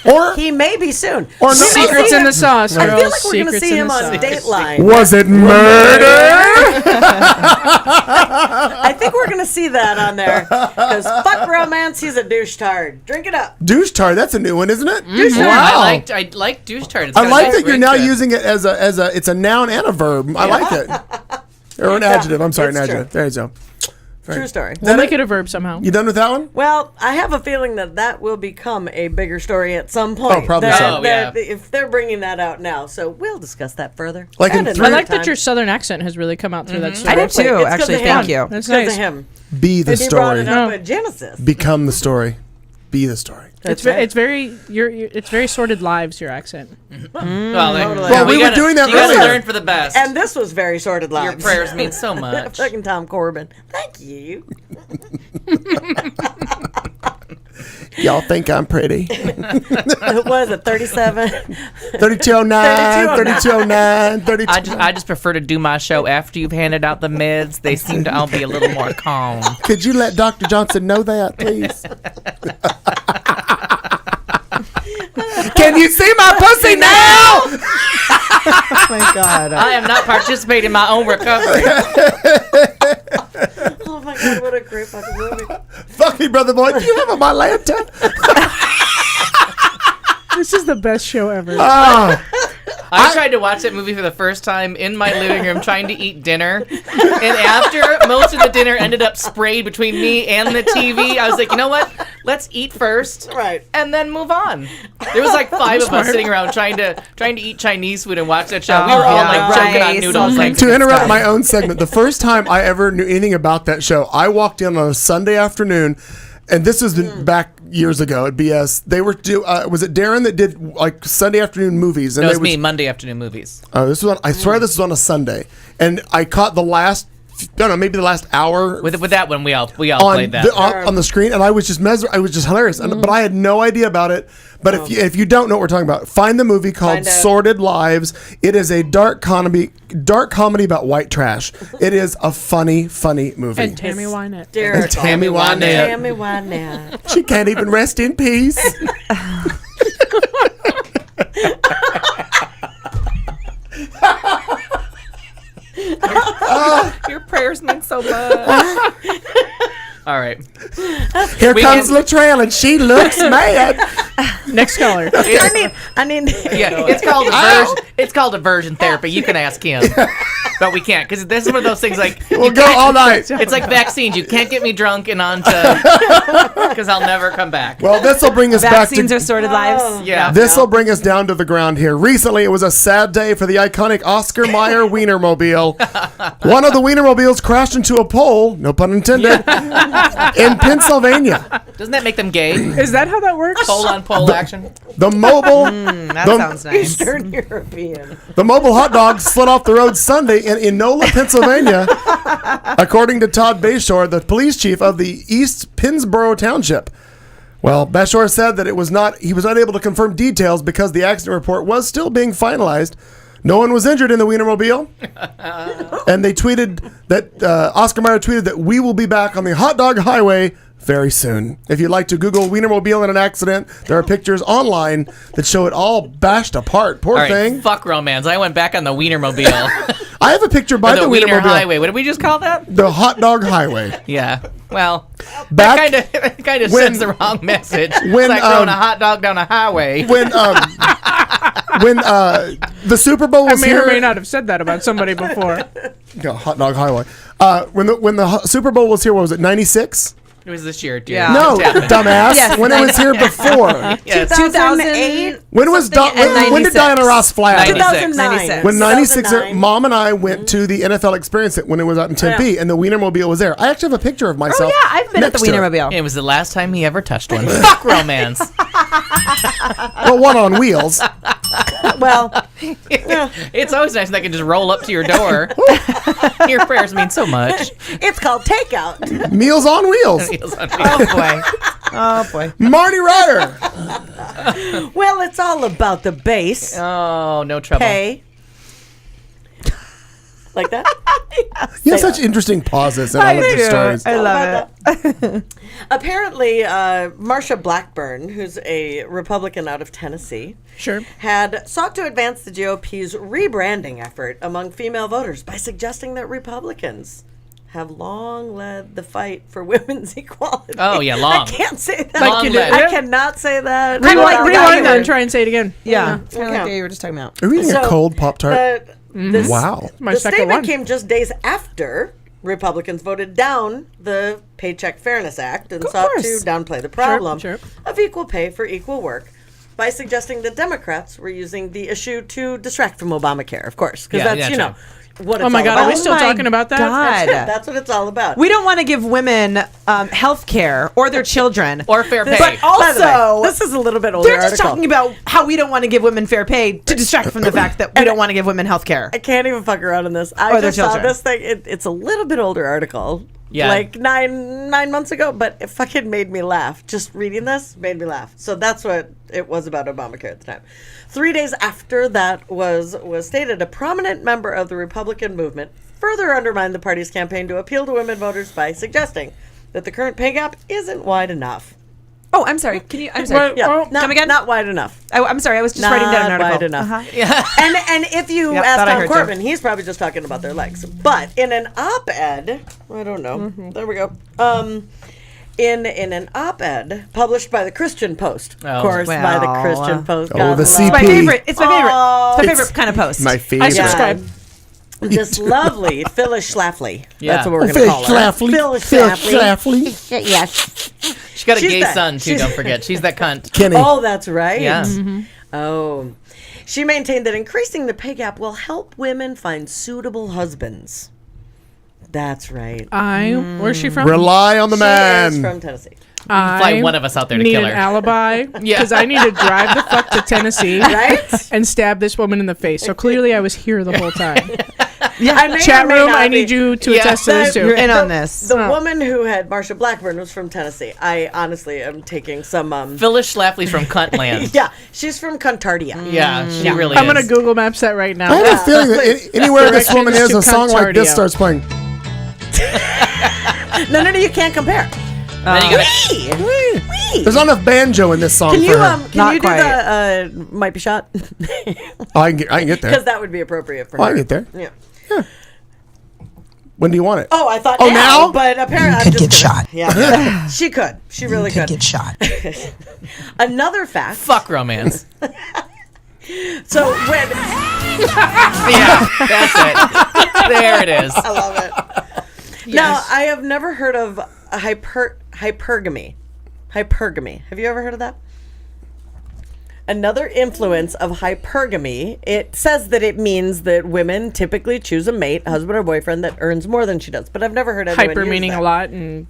Or He may be soon. Or no- Secrets in the sauce, I girls. feel like we're going to Secrets see in him the on sauce. Dateline. was it murder? I think we're going to see that on there. Because fuck romance, he's a douche-tard. Drink it up. Douche tard. That's a new one, isn't it? I like douche tart. It's I got a like nice that you're ring now to it. using it as a it's a noun and a verb. I like it. Or an adjective. I'm sorry, an it's adjective. true. There you go. True story. We'll make it a verb somehow. You done with that one? Well, I have a feeling that will become a bigger story at some point. Oh, probably so. If they're bringing that out now. So we'll discuss that further. Like in At three- I another like that time. your southern accent has really come out through that I story. did Exactly. too. It's 'cause Actually, of thank him. you. That's It's because nice. of him. Be the And he brought story. it up No. at Genesis. Become the story. Be the story. It's very it's very sordid lives. Your accent. Well, Well, we were doing that You gotta earlier. learn for the best. And this was very sordid Your lives. prayers mean so much. Fucking Tom Corbin. Thank you. Y'all think I'm pretty. What is it, 37? 3209, 3209, 32. I just prefer to do my show after you've handed out the meds. They seem to all be a little more calm. Could you let Dr. Johnson know that, please? Can you see my pussy now? Oh my God. I am not participating in my own recovery. Oh, fucking movie. Fuck me, brother boy. Do you have a Mylanta? This is the best show ever. Oh. I tried to watch that movie for the first time in my living room trying to eat dinner. And after most of the dinner ended up sprayed between me and the TV, I was like, you know what? Let's eat first. Right. And then move on. There was like 5 of us sitting around trying to eat Chinese food and watch that show. We were all like choking on noodles. Like, To interrupt my own segment, the first time I ever knew anything about that show, I walked in on a Sunday afternoon, and this was back years ago at BS. They were was it Darren that did like Sunday afternoon movies? And no, it was me, Monday afternoon movies. This was on, I swear this was on a Sunday, and I caught the last. Maybe the last hour with that one. We all on played that on the screen, and I was just I was just hilarious. But I had no idea about it. But if you don't know what we're talking about, find the movie called Sordid Lives. It is a dark comedy about white trash. It is a funny movie. And Tammy Wynette. And Tammy Wynette. Tammy Wynette. She can't even rest in peace. Your prayers mean so much. All right. Here comes Latrell, and she looks mad. Next caller. I need. Yeah, it's called aversion therapy. You can ask him, but we can't because this is one of those things like we'll go all night. It's like vaccines. You can't get me drunk and on to because I'll never come back. Well, this will bring us back to Vaccines are sordid lives. Yeah. This will bring us down to the ground here. Recently, it was a sad day for the iconic Oscar Mayer Wienermobile. One of the Wienermobiles crashed into a pole, no pun intended, in Pennsylvania. Doesn't that make them gay? Is that how that works? Pole on pole action. The mobile, That sounds nice. Eastern European. the mobile hot dog slid off the road Sunday in Enola, Pennsylvania, according to Todd Bayshore, the police chief of the East Pennsboro Township. Well, Bayshore said that he was not able to confirm details because the accident report was still being finalized. No one was injured in the Wienermobile. And they tweeted that, Oscar Mayer tweeted that we will be back on the hot dog highway very soon. If you'd like to Google Wienermobile in an accident, there are pictures online that show it all bashed apart. Poor All right, thing. fuck romance. I went back on the Wienermobile. I have a picture by the the Wiener Wienermobile. Highway. What did we just call that? The hot dog highway. Yeah. Well, Back that kind of when- sends the wrong message. when, It's like throwing a hot dog down a highway. when the Super Bowl I was may here. or may not have said that about somebody before. Yeah, hot dog highway. When the Super Bowl was here, what was it? 96? It was this year, dude. Yeah. No, Just happened. dumbass. Yes, when it was here before. Yes. 2008. When was Something in when did 96. Diana Ross fly out? 96. 96. When 96, 2009. Mom and I went to the NFL experience when it was out in Tempe, and the Wienermobile was there. I actually have a picture of Oh myself. yeah, I've been at the next to it. Wienermobile. It was the last time he ever touched one. Fuck romance. Well, one on wheels. Well, It's always nice when they can just roll up to your door. Your prayers mean so much. it's called takeout. Meals on wheels. Oh boy. Oh boy. Marty Ryder. Well, it's all about the base. Oh, no trouble. Pay. Like that? You have such interesting pauses, and I love your stories. I love it. Apparently, Marsha Blackburn, who's a Republican out of Tennessee, Sure. had sought to advance the GOP's rebranding effort among female voters by suggesting that Republicans have long led the fight for women's equality. Oh, yeah, long. I can't say that. Like you did. I cannot say that. Rewind that and try and say it again. Yeah. It's kind of Okay. like what you were just talking about. Are we eating a cold Pop-Tart? Wow. My The second statement one. came just days after Republicans voted down the Paycheck Fairness Act and sought to course. downplay the problem sure. of equal pay for equal work by suggesting that Democrats were using the issue to distract from Obamacare, of course, because Yeah, that's, yeah, what it's Oh my all God, about. are we still my talking about that? God. That's what it's all about. We don't want to give women health care or their children. Or fair pay. But By the way, also, this is a little bit older they're just article. talking about how we don't want to give women fair pay to distract from the fact that we don't want to give women health care. I can't even fuck around on this. I Or their just saw children. this thing. It's a little bit older article. Yeah. Like nine months ago, but it fucking made me laugh. Just reading this made me laugh. So that's what it was about Obamacare at the time. 3 days after that was stated, a prominent member of the Republican movement further undermined the party's campaign to appeal to women voters by suggesting that the current pay gap isn't wide enough. Oh, I'm sorry. Can you? I'm sorry. Well, Yeah, oh, not, come again? Not wide enough. I'm sorry. I was just writing down an Not article. wide enough. Yeah. And if you Yep, ask thought I Tom heard Corbin, he's probably just talking about their legs. But in an op-ed, I don't know. There we go. In an op-ed published by the Christian Post, of course, by the Christian Post. Oh, God the love CP. It's my favorite. It's my favorite. Oh. It's my favorite kind of post. My favorite. I subscribe. This lovely Phyllis Schlafly. Yeah. That's what we're going to call her. Phyllis Schlafly. Schlafly. Yes. She got a She's gay that- son too. she's- Don't forget, she's that cunt. Kenny. Oh, that's right. Yeah. Oh. She maintained that increasing the pay gap will help women find suitable husbands. That's right. Where's she from? Rely on the She is man. from Tennessee. Fly one of us out there to need kill an her. alibi because I need to drive the fuck to Tennessee Right? and stab this woman in the face. So clearly I was here the whole time. I may Chat or may room, not I be. need you to Yeah. attest to this You're too. in on this. The woman who had Marsha Blackburn was from Tennessee. I honestly am taking some. Phyllis Schlafly's from Cuntland. Yeah, she's from Contardia. Yeah, she really I'm is. gonna Google Maps that right now. I have a feeling that anywhere this Directions woman is, to a song like this Contardia. starts playing. No, you can't compare. Then you gotta, There's not enough banjo in this song Can for you her. can Not you do quite. the might be shot? Oh, I can get there. Because that would be appropriate for Oh, I her. can get there. Yeah. When do you want it? Oh, I thought Oh, now, now? but apparently could I'm just get gonna- shot. Yeah, she could. She really Could could. get shot. Another fact. fuck romance. So when Yeah, that's it. There it is. I love it. Now I have never heard of a hypergamy. Hypergamy. Have you ever heard of that? Another influence of hypergamy, it says that it means that women typically choose a mate, husband or boyfriend, that earns more than she does. But I've never heard anyone Hyper use meaning that. a lot and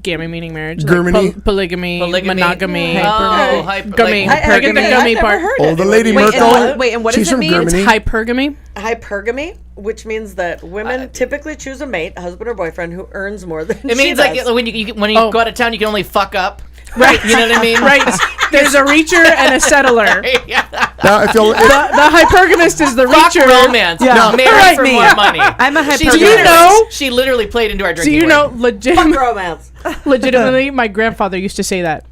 gammy meaning marriage. Germany. Like polygamy, Polygamy. monogamy, Oh, gummy. like, I get the I've gummy never part. heard Oh, it. the Lady Wait, Merkel. Wait, and what She's does it from mean? Germany. Hypergamy. Hypergamy, which means that women typically choose a mate, husband or boyfriend, who earns more than It means she like does. when you go out of town, you can only fuck up. Right. You know what I mean? Right. There's a reacher and a settler. Yeah. Now, if you'll, The hypergamist is the Fuck reacher. romance. Yeah. Married Right, for me. more money. I'm a She hypergamist. Do you literally- know? She literally played into our Do drinking. you know word. Fuck romance. legitimately, my grandfather used to say that.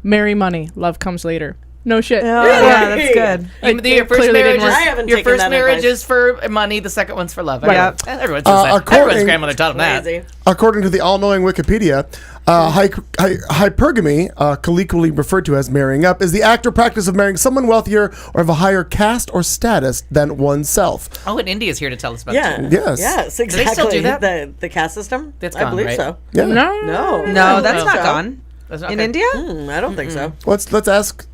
Marry money, love comes later. No shit. Oh, yeah, that's good. Your first clearly marriage didn't work. I haven't is your taken first that marriage advice. is for money. The second one's for love. Right. Everyone says that. according- Everyone's grandmother taught them that. Crazy. according to the all-knowing Wikipedia, hypergamy, colloquially referred to as marrying up, is the act or practice of marrying someone wealthier or of a higher caste or status than oneself. Oh, and India's here to tell us about Yeah. it. Yes. Yes, they exactly. still do that? The caste system? That's I gone, believe right? so. Yeah. No. No, that's think not so. gone. That's not In good. India? I don't think so. Let's ask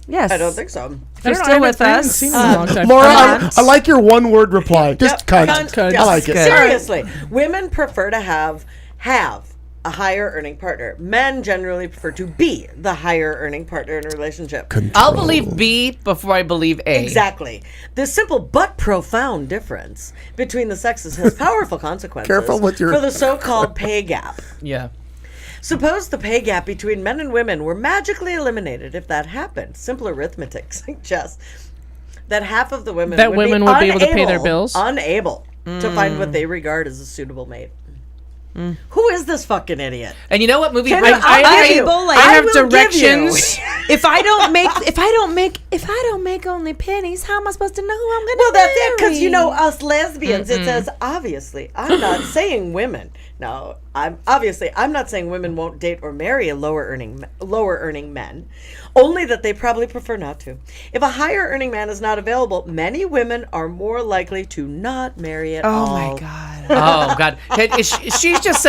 Yes. I don't think so. If you're I don't still know, with I haven't us. seen them in a long time. Laura. Cunt. I like your one-word reply. Just Yep. cunt. Cunt. I like it. Good. Seriously, women prefer to have a higher earning partner. Men generally prefer to be the higher earning partner in a relationship. I'll believe B before I believe A. Exactly. This simple but profound difference between the sexes has powerful consequences Careful with your- for the so-called pay gap. Yeah. Suppose the pay gap between men and women were magically eliminated. If that happened, simple arithmetic suggests that half of the women That would women be would be able to pay their bills? unable to find what they regard as a suitable mate. Who is this fucking idiot? And you know what movie? Can I have will give directions. If I don't make only pennies, how am I supposed to know who I'm gonna Well, that's it, because marry? you know us lesbians. It says obviously. I'm not saying women. No, I'm not saying women won't date or marry a lower earning men. Only that they probably prefer not to. If a higher earning man is not available, many women are more likely to not marry at all. Oh my god. Oh God! She's just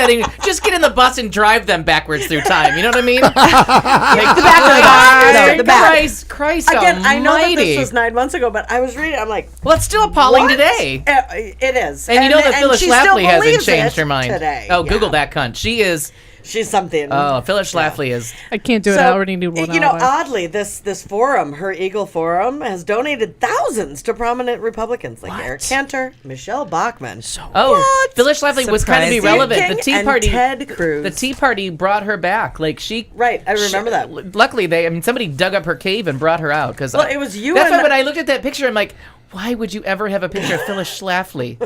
just get in the bus and drive them backwards through time. You know what I mean? Like, the back. No, the back. Christ Again, I know that almighty. this was 9 months ago, but I was reading. I'm like, Well, it's still appalling what? today. It is, And you know that Phyllis she still Schlafly hasn't believes changed it her mind. today. Oh, Yeah. Google that cunt. She is. She's something. Oh, Phyllis Schlafly is. I can't do it. I already need one. You know, alibi. oddly, this forum, Her Eagle Forum, has donated thousands to prominent Republicans like Eric Cantor, Michelle Bachmann. Oh, Phyllis Schlafly was kind of Surprising. irrelevant. King The Tea and Party. Ted Cruz. The Tea Party brought her back. Like she. Right, I remember that. Luckily, somebody dug up her cave and brought her out. Because Well, it was you That's and- why when I looked at that picture, I'm like, Why would you ever have a picture of Phyllis Schlafly?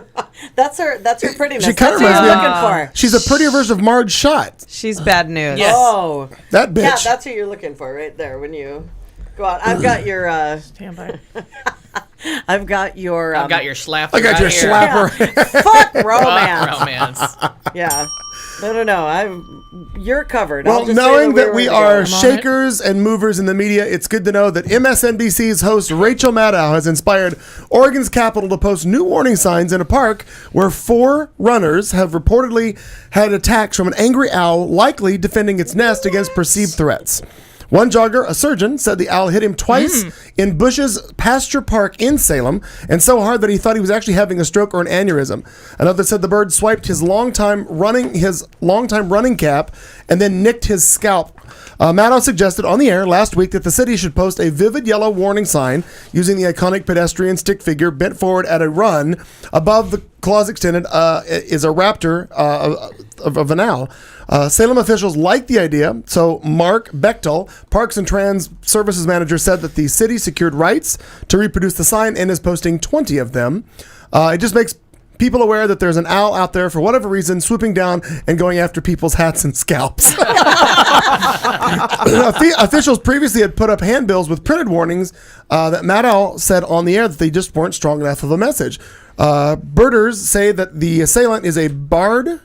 That's her prettiness. She kind of That's what reminds me you're of. looking for. She's a prettier version of Marge Schott. She's bad news. Yes. Oh, That bitch. yeah, that's what you're looking for right there when you go out. I've got your. Stand by. I've got your. I've got your Schlafly. I got right your here. slapper. Fuck Fuck romance. romance. Yeah. No. You're covered. I'll Well, just say knowing that that we were are together. shakers and movers in the media, it's good to know that MSNBC's host Rachel Maddow has inspired Oregon's capital to post new warning signs in a park where 4 runners have reportedly had attacks from an angry owl, likely defending its nest against perceived threats. One jogger, a surgeon, said the owl hit him twice in Bush's Pasture Park in Salem, and so hard that he thought he was actually having a stroke or an aneurysm. Another said the bird swiped his longtime running cap and then nicked his scalp. Maddow suggested on the air last week that the city should post a vivid yellow warning sign using the iconic pedestrian stick figure bent forward at a run. Above the claws extended is a raptor of an owl. Salem officials liked the idea, so Mark Bechtel, Parks and Trans Services Manager, said that the city secured rights to reproduce the sign and is posting 20 of them. It just makes people aware that there's an owl out there for whatever reason swooping down and going after people's hats and scalps. Officials previously had put up handbills with printed warnings that Maddow said on the air that they just weren't strong enough of a message. Birders say that the assailant is a barred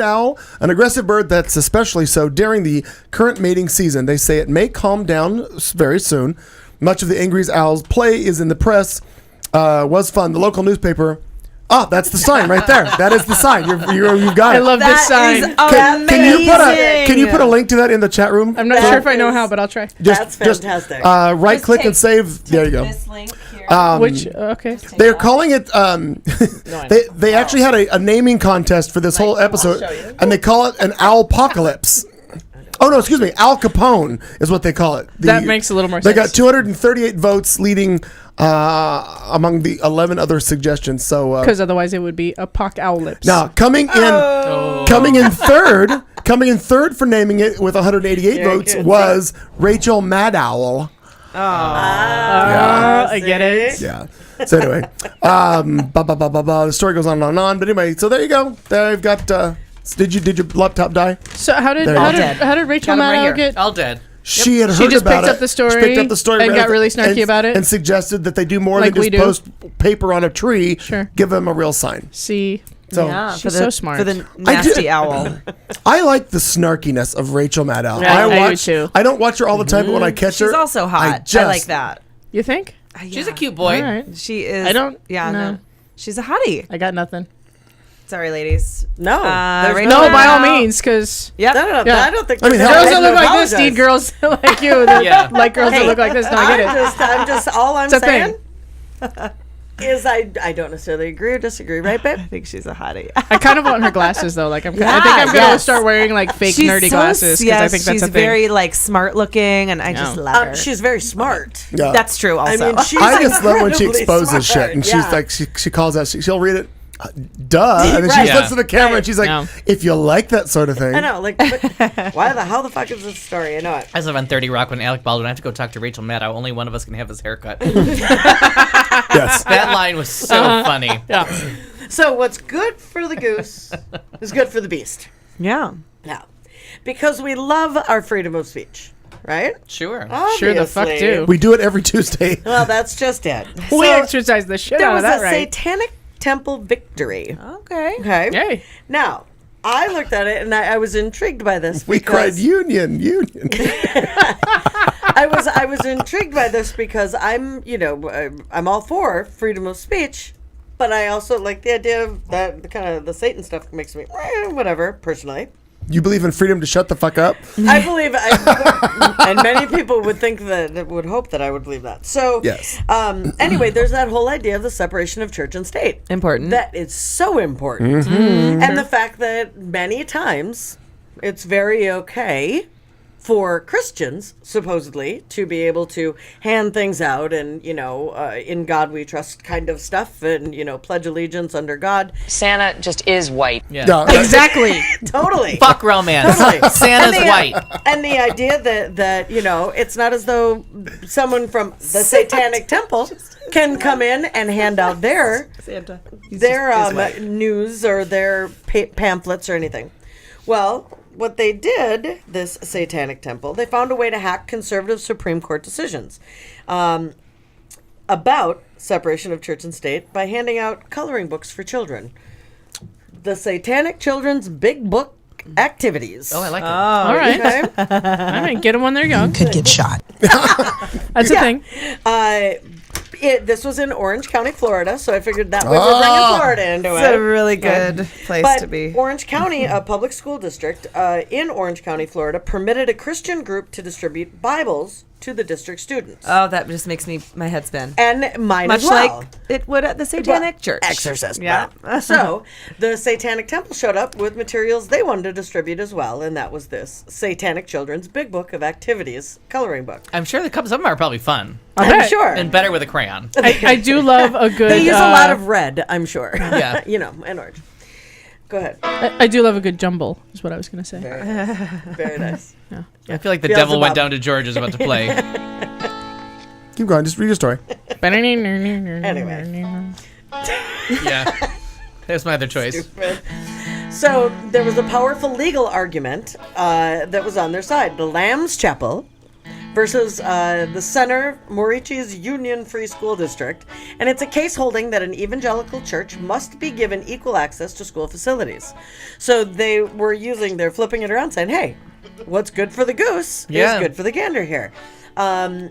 owl, an aggressive bird that's especially so during the current mating season. They say it may calm down very soon. Much of the angry owl's play is in the press. Was fun. The local newspaper. Oh, that's the sign right there. That is the sign. You've got it. I love this sign. Can you put a link to that in the chat room? I'm not sure if I know how, but I'll try. That's fantastic. Right click and save. There you go. This link here. Which okay. They're calling it. They actually had a naming contest for this whole episode, and they call it an owlpocalypse. Oh no, excuse me, Al Capone is what they call it. That makes a little more They sense. got 238 votes, leading among the 11 other suggestions. So Because otherwise it would be a pock owl lips. now coming in third for naming it with 188 votes was Rachel Maddow. I get it. Yeah. So anyway, the story goes on and on. But anyway, so there you go. There you've got. Did your laptop die? So how did Rachel Got 'em right Maddow here. get? All dead. She had heard She just about picked it. up the story She picked up the story and read got it, really snarky about it? and suggested that they do more Like than we just do. post paper on a tree. Sure. Give them a real sign. See, So Yeah, she's so smart. For the nasty owl. I like the snarkiness of Rachel Maddow. Yeah, I do too. I don't watch her all the time, but when I catch her, She's also hot. I like that. you think? She's a cute boy. All right. She is. I don't- Yeah, no. no. She's a hottie. I got nothing. Sorry, ladies. No. there's Rachel No, by all Maddow. means, because Yep. No, Yeah. I don't think. I mean, there's hell, girls no that look reason to like this need apologize. girls like you. That Yeah. like girls that look like this. No, I get it. I'm just all I'm It's a saying thing. is I don't necessarily agree or disagree, right, babe? I think she's a hottie. I kind of want her glasses though. Like I think Yeah, I'm gonna yes. start wearing like fake nerdy glasses because I think that's she's a thing. very like smart looking, and I just love her. She's very smart. Yeah. That's true. Also, I mean, she's I just love when she incredibly exposes smart. shit, and Yeah. she's like, she calls out, she'll read it, duh, and then Right. she looks at the camera and she's like, No. if you like that sort of thing, I know, like, but how the fuck is this story? I know it. I was on 30 Rock when Alec Baldwin. I have to go talk to Rachel Maddow. Only one of us can have his haircut. yes. That line was so funny. Yeah. So what's good for the goose is good for the beast. yeah. Yeah, because we love our freedom of speech, right? Sure. Sure the fuck Obviously. do. We do it every Tuesday. Well, that's just it. We So, exercise the shit there out was of that, a right? satanic temple victory. Okay. Okay. Yay. Now, I looked at it and I was intrigued by this. We cried because union. I was intrigued by this because I'm all for freedom of speech, but I also like the idea of that kind of the Satan stuff makes me whatever personally. You believe in freedom to shut the fuck up? I believe, and many people would think would hope that I would believe that. So, Yes. Anyway, there's that whole idea of the separation of church and state. Important. That is so important. And the fact that many times it's very okay for Christians, supposedly, to be able to hand things out and, in God we trust kind of stuff and, pledge allegiance under God. Santa just is white. Yeah. No, Exactly. Totally. Fuck romance. Totally. Santa's And the- white. And the idea that it's not as though someone from the Satanic Temple can come in and hand out their news or their pamphlets or anything. Well, what they did, this Satanic Temple, they found a way to hack conservative Supreme Court decisions about separation of church and state by handing out coloring books for children. The Satanic Children's Big Book Activities. Oh, I like it. All right. Okay. All right, get them when they're young. Could get shot. That's a thing. This was in Orange County, Florida, so I figured that way we're bringing Florida into It's it. a really good place But to be. Orange County, a public school district in Orange County, Florida, permitted a Christian group to distribute Bibles to the district students. Oh, that just makes my head spin. And mine Much as well. like it would at the Satanic Church. Exorcist. Yeah. So the Satanic Temple showed up with materials they wanted to distribute as well, and that was this Satanic Children's Big Book of Activities coloring book. I'm sure some of them are probably fun. I'm bet. sure. And better with a crayon. I do love a good. They use a lot of red, I'm sure. Yeah. And orange. Go ahead. I do love a good jumble, is what I was going to say. Very nice. I feel like the Feels devil went about- down to Georgia's about to play. Keep going. Just read your story. Anyway. Yeah. There's my other choice. So there was a powerful legal argument that was on their side. The Lamb's Chapel versus the Center Morichi's Union Free School District. And it's a case holding that an evangelical church must be given equal access to school facilities. So they're flipping it around saying, hey, what's good for the goose is good for the gander here. And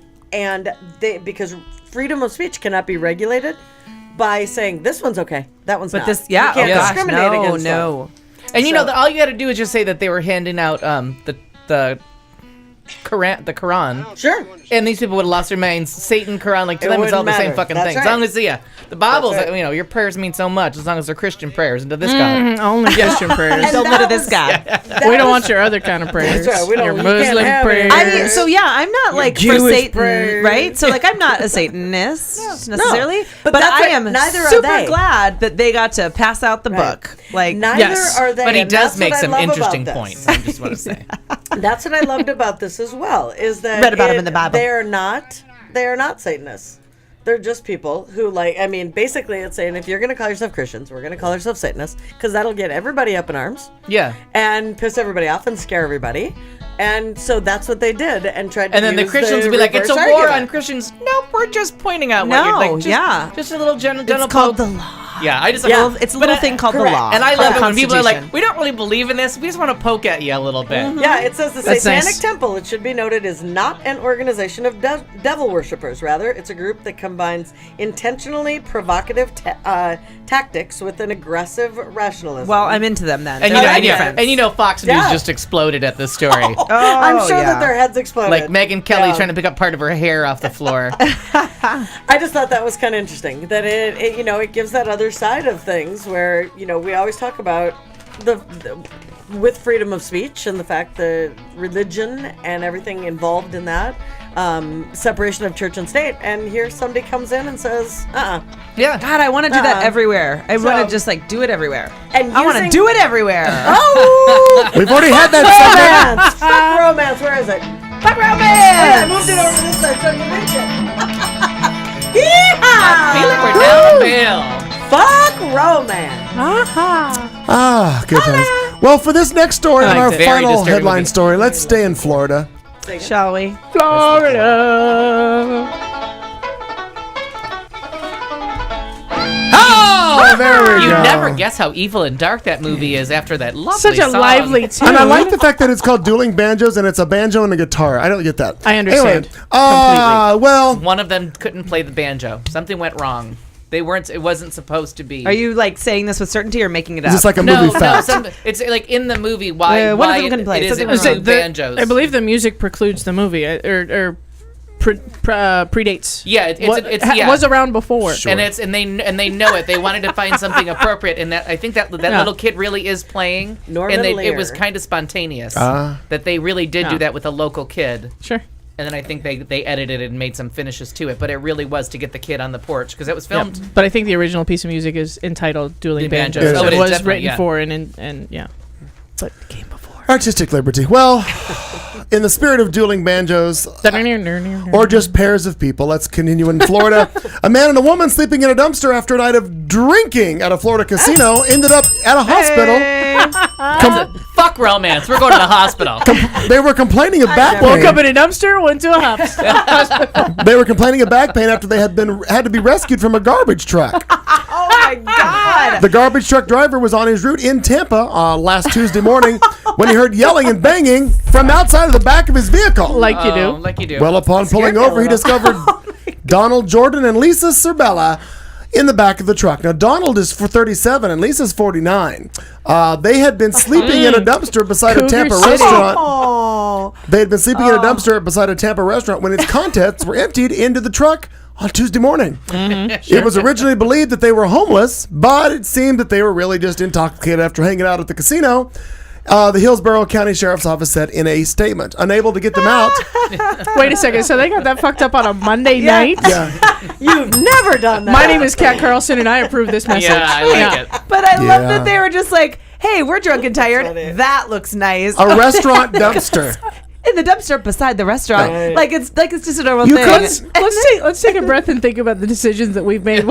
because freedom of speech cannot be regulated by saying this one's okay, that one's not. But You can't discriminate against them. And all you got to do is just say that they were handing out the Quran. Sure. And these people would have lost their minds. Satan, Quran, to them it's all the same fucking thing. That's As long right. as the Bible's, That's right. your prayers mean so much as long as they're Christian prayers. And to this God. Only Christian prayers. And Don't that let it this was- guy. We don't want your other kind of prayers. That's right. We don't- Your you can't Muslim have it. prayers. I'm not like for Jewish Satan, prayers. right? So I'm not a Satanist necessarily, but but that's I right. am Neither are super they. glad that they got to pass out the book. Neither yes. are they. But he and does that's make what I some love interesting about points. this. I just want to say. That's what I loved about this as well. Is that Read about 'em in the Bible. They are not Satanists. They're just people who basically it's saying if you're going to call yourself Christians, we're going to call ourselves Satanists because that'll get everybody up in arms Yeah. and piss everybody off and scare everybody. And so that's what they did and tried to And then the use Christians would be like, it's a reverse war argument. on Christians. Nope, we're just pointing out what No, you're like. yeah. Just a little general It's called poke. the law. Yeah, I just Yeah. It's a little thing called correct. the law. And I called love it the when people are like, Constitution. we don't really believe in this. We just want to poke at you a little bit. Yeah, it says the That's Satanic nice. Temple, it should be noted, is not an organization of devil worshippers. Rather, it's a group that combines intentionally provocative tactics with an aggressive rationalism. Well, I'm into them then. And They're my yeah. friends. Fox News Yeah. just exploded at this story. I'm sure yeah. that their heads exploded. Like Megyn Kelly Yeah. trying to pick up part of her hair off the floor. I just thought that was kind of interesting that it gives that other side of things where we always talk about the with freedom of speech and the fact that religion and everything involved in that separation of church and state, and here somebody comes in and says Yeah. God, I want to do that Uh-uh. everywhere. I want So- to just do it everywhere. and I want to using- do it everywhere. Oh, We've already had that romance! Fuck romance! Where is it? Fuck Oh, yeah, I moved it over to this side so you can reach it. Yeehaw! I feel like we're down the bill. Fuck romance. Ah, good times. Well, for this next story I and our liked it. Very final disturbing headline movie. story, let's stay in Florida. Shall we? Florida. Oh, there we You go. never guess how evil and dark that movie is after that lovely Such a song. lively tune. And I like the fact that it's called Dueling Banjos and it's a banjo and a guitar. I don't get that. I understand. Anyway, well, One of them couldn't play the banjo. Something went wrong. They weren't. It wasn't supposed to be. Are you saying this with certainty or making it up? is this like a No, movie no. fact? It's like in the movie. Why? one of why them can play. it is Something it was wrong. with banjos. I believe the music precludes the movie, or predates. Yeah, it's was around before. Sure. and they know it. They wanted to find something appropriate, and that I think that little kid really is playing, Norman and Lear. it was kind of spontaneous that they really did do that with a local kid. Sure. And then I think they edited it and made some finishes to it, but it really was to get the kid on the porch because it was filmed. But I think the original piece of music is entitled "Dueling The Banjos." Banjos. Oh, It it is was definitely, written yeah. for and yeah, but it came before. Artistic liberty. Well, in the spirit of dueling banjos, or just pairs of people, let's continue in Florida. A man and a woman sleeping in a dumpster after a night of drinking at a Florida casino ended up at a hospital. Fuck romance. We're going to the hospital. They were complaining of back Woke up pain. in a dumpster, went to a hospital. They were complaining of back pain after they had to be rescued from a garbage truck. Oh my God. The garbage truck driver was on his route in Tampa last Tuesday morning when he heard yelling and banging from outside of the back of his vehicle. Like you do. Like you do. Well, upon pulling over, he discovered Donald Jordan and Lisa Cerbella in the back of the truck. Now, Donald is 37 and Lisa's 49. They had been sleeping in a dumpster beside a Cougar Tampa City. restaurant. Oh. They had been sleeping in a dumpster beside a Tampa restaurant when its contents were emptied into the truck on Tuesday morning. It was originally believed that they were homeless, but it seemed that they were really just intoxicated after hanging out at the casino. The Hillsborough County Sheriff's Office said in a statement, unable to get them out. Wait a second. So they got that fucked up on a Monday night? Yeah. You've never done that. My name is Kat Carlson, and I approve this message. Yeah, I like it. But I love Yeah. that they were just like, hey, we're drunk and tired. That looks nice. A restaurant dumpster. In the dumpster beside the restaurant. Right. Like it's just a normal You thing. could- Let's take a breath and think about the decisions that we've made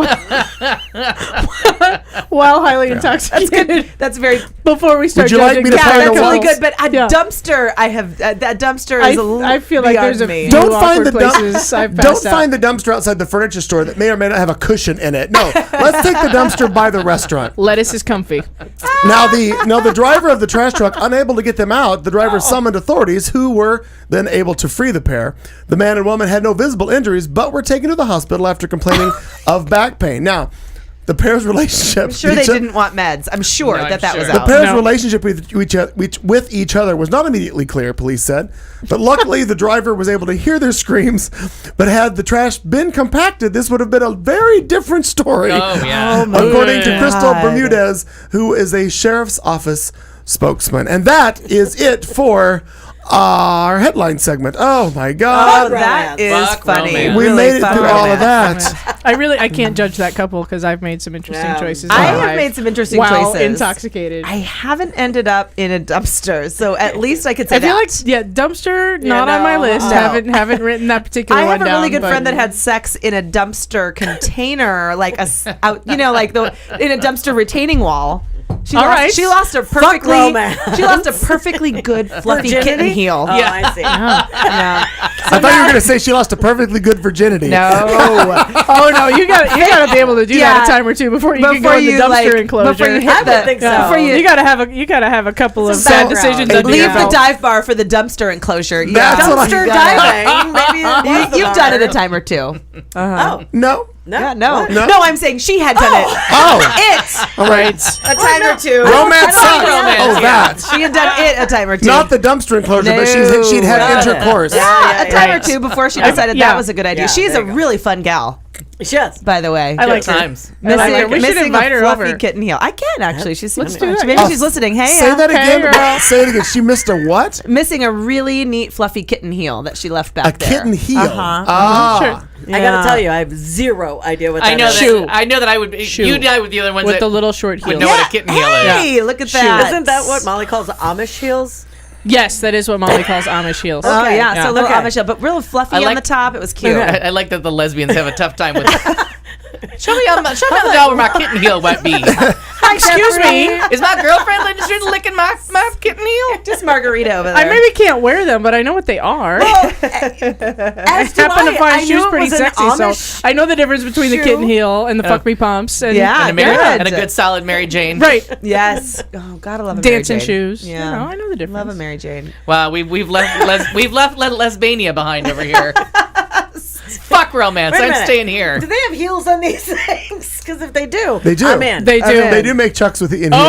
while highly intoxicated. That's very Before we start Would you like judging me to the find that's a really Wells? good. But a Yeah. dumpster, that dumpster is I feel like there's a me. few Don't find awkward the places I've don't passed out. find the dumpster outside the furniture store that may or may not have a cushion in it. No, let's take the dumpster by the restaurant. Lettuce is comfy. Now the driver of the trash truck, unable to get them out, the driver summoned authorities who were then able to free the pair. The man and woman had no visible injuries, but were taken to the hospital after complaining of back pain. Now, the pair's relationship. I'm sure they didn't want meds. I'm sure No, I'm that was sure. The out. pair's No. relationship with each other was not immediately clear, police said. But luckily, the driver was able to hear their screams. But had the trash been compacted, this would have been a very different story. Oh, yeah. According to Crystal God. Bermudez, who is a sheriff's office spokesman. And that is it for our headline segment. Oh, my God. That is Fuck funny. romance. We Really made it fun through all of romance. that. I can't judge that couple because I've made some interesting choices. in I my have life made some interesting while choices. intoxicated. I haven't ended up in a dumpster, so at least I could say I feel that. like dumpster not on my no. list. No. Haven't written that particular I one have a down. really good but- friend that had sex in a dumpster container, like in a dumpster retaining wall. She All lost, right. she lost a perfectly romance. she lost a perfectly good fluffy kitten Virginity? heel. Oh, I see. No. I thought you were going to say she lost a perfectly good virginity. No. Oh no, you got to be able to do that a time or two before you can go in the dumpster enclosure. Before you hit I would think so. before you got to have a couple of Some bad background. decisions under leave your the belt. dive bar for the dumpster enclosure. That's what I- Dumpster You gotta- diving. Maybe it was You've done it a time or two. Oh, No? no. Yeah, no. No. No, I'm saying she had done it. Oh. It. All right. A time or two. Romance I sucks. don't like Oh, romance, that. She had done it a time or two. Not the dumpster enclosure, but she'd had No. intercourse. Yeah, a time Right. or two before she decided yeah. that was a good idea. Yeah, She's there a you go. really fun gal, Yes. by the way. I like her. times. I like her. Missing, We should missing invite a her fluffy over. kitten heel. I can actually. She seems do that. maybe she's listening. Hey, Say that Hey, again. girl. Say it again. She missed a what? missing a really neat fluffy kitten heel that she left back A there. kitten heel. Uh-huh. Ah. Sure. I gotta tell you, I have zero idea what that I know is. that. I know that I would. Shoe. You and I would be the other ones With that the little short would heels. know what a kitten heel is. Hey, look at that. Isn't that what Molly calls Amish heels? Yes, that is what Molly calls Amish heels. Oh Okay. yeah, so a little Okay. Amish heel, but real fluffy I on like- the top. It was cute. I like that the lesbians have a tough time with. Show me on the doll where my kitten heel might be. Excuse me. Is my girlfriend just licking my kitten heel? Just Margarita over there. I maybe can't wear them, but I know what they are. As do happen to I. find I shoes knew it pretty was an sexy, Amish so I know the difference between the shoe. kitten heel and the fuck me pumps. And Yeah, And a, good. and a good solid Mary Jane. right, Yes. Oh God, I love a dancing Mary Jane. shoes. Yeah. You know, I know the difference. Love a Mary Jane. Wow, we've left Lesbania behind over here. Fuck romance. Wait a I'm minute. staying here. Do they have heels on these things? because if they do, They do. I'm in. They do. I'm in. They do make chucks with the in heels.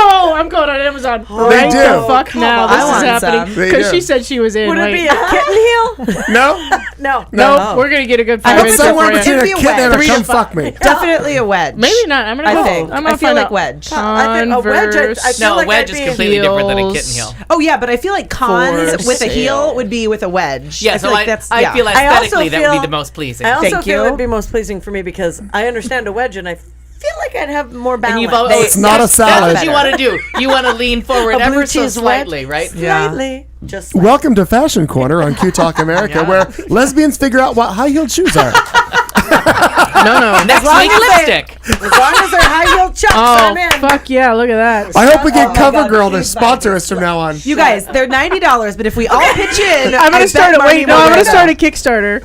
Oh, I'm going on Amazon right do. the fuck now. I This is want happening some. They because do. she said she was in. Would it Wait. be a kitten heel? No? No. Nope, we're gonna get a good 5 It's minutes somewhere for you. between a It'd be a kitten and a wedge. come fuck me. Definitely a wedge. Maybe not. I'm gonna I go. think. I'm gonna I feel find like out. wedge. I think a wedge. I feel No, like a wedge I'd is be- completely different than a kitten Heels. heel. Oh yeah, but I feel like cons For with a heel sale. would be with a wedge. Yeah, I so feel like I feel I also aesthetically that would be feel- the most pleasing. I also Thank feel you. it'd be most pleasing for me because I understand a wedge and I feel like I'd have more balance. And you've always, It's not a salad. That's what you want to do. You want to lean forward A blue ever so cheese slightly, wedge? right? Slightly. Just slightly. Welcome to Fashion Corner on Q Talk America, where lesbians figure out what high-heeled shoes are. No. Next long week, as they- lipstick. As long as they're high-heeled chucks, Oh, I'm in. fuck yeah. Look at that. I hope we get Oh my God, CoverGirl to please sponsor us from now on. You guys, they're $90, but if we all pitch in, I'm gonna start a Marty wait. No, will I'm gonna wear start a them. Kickstarter.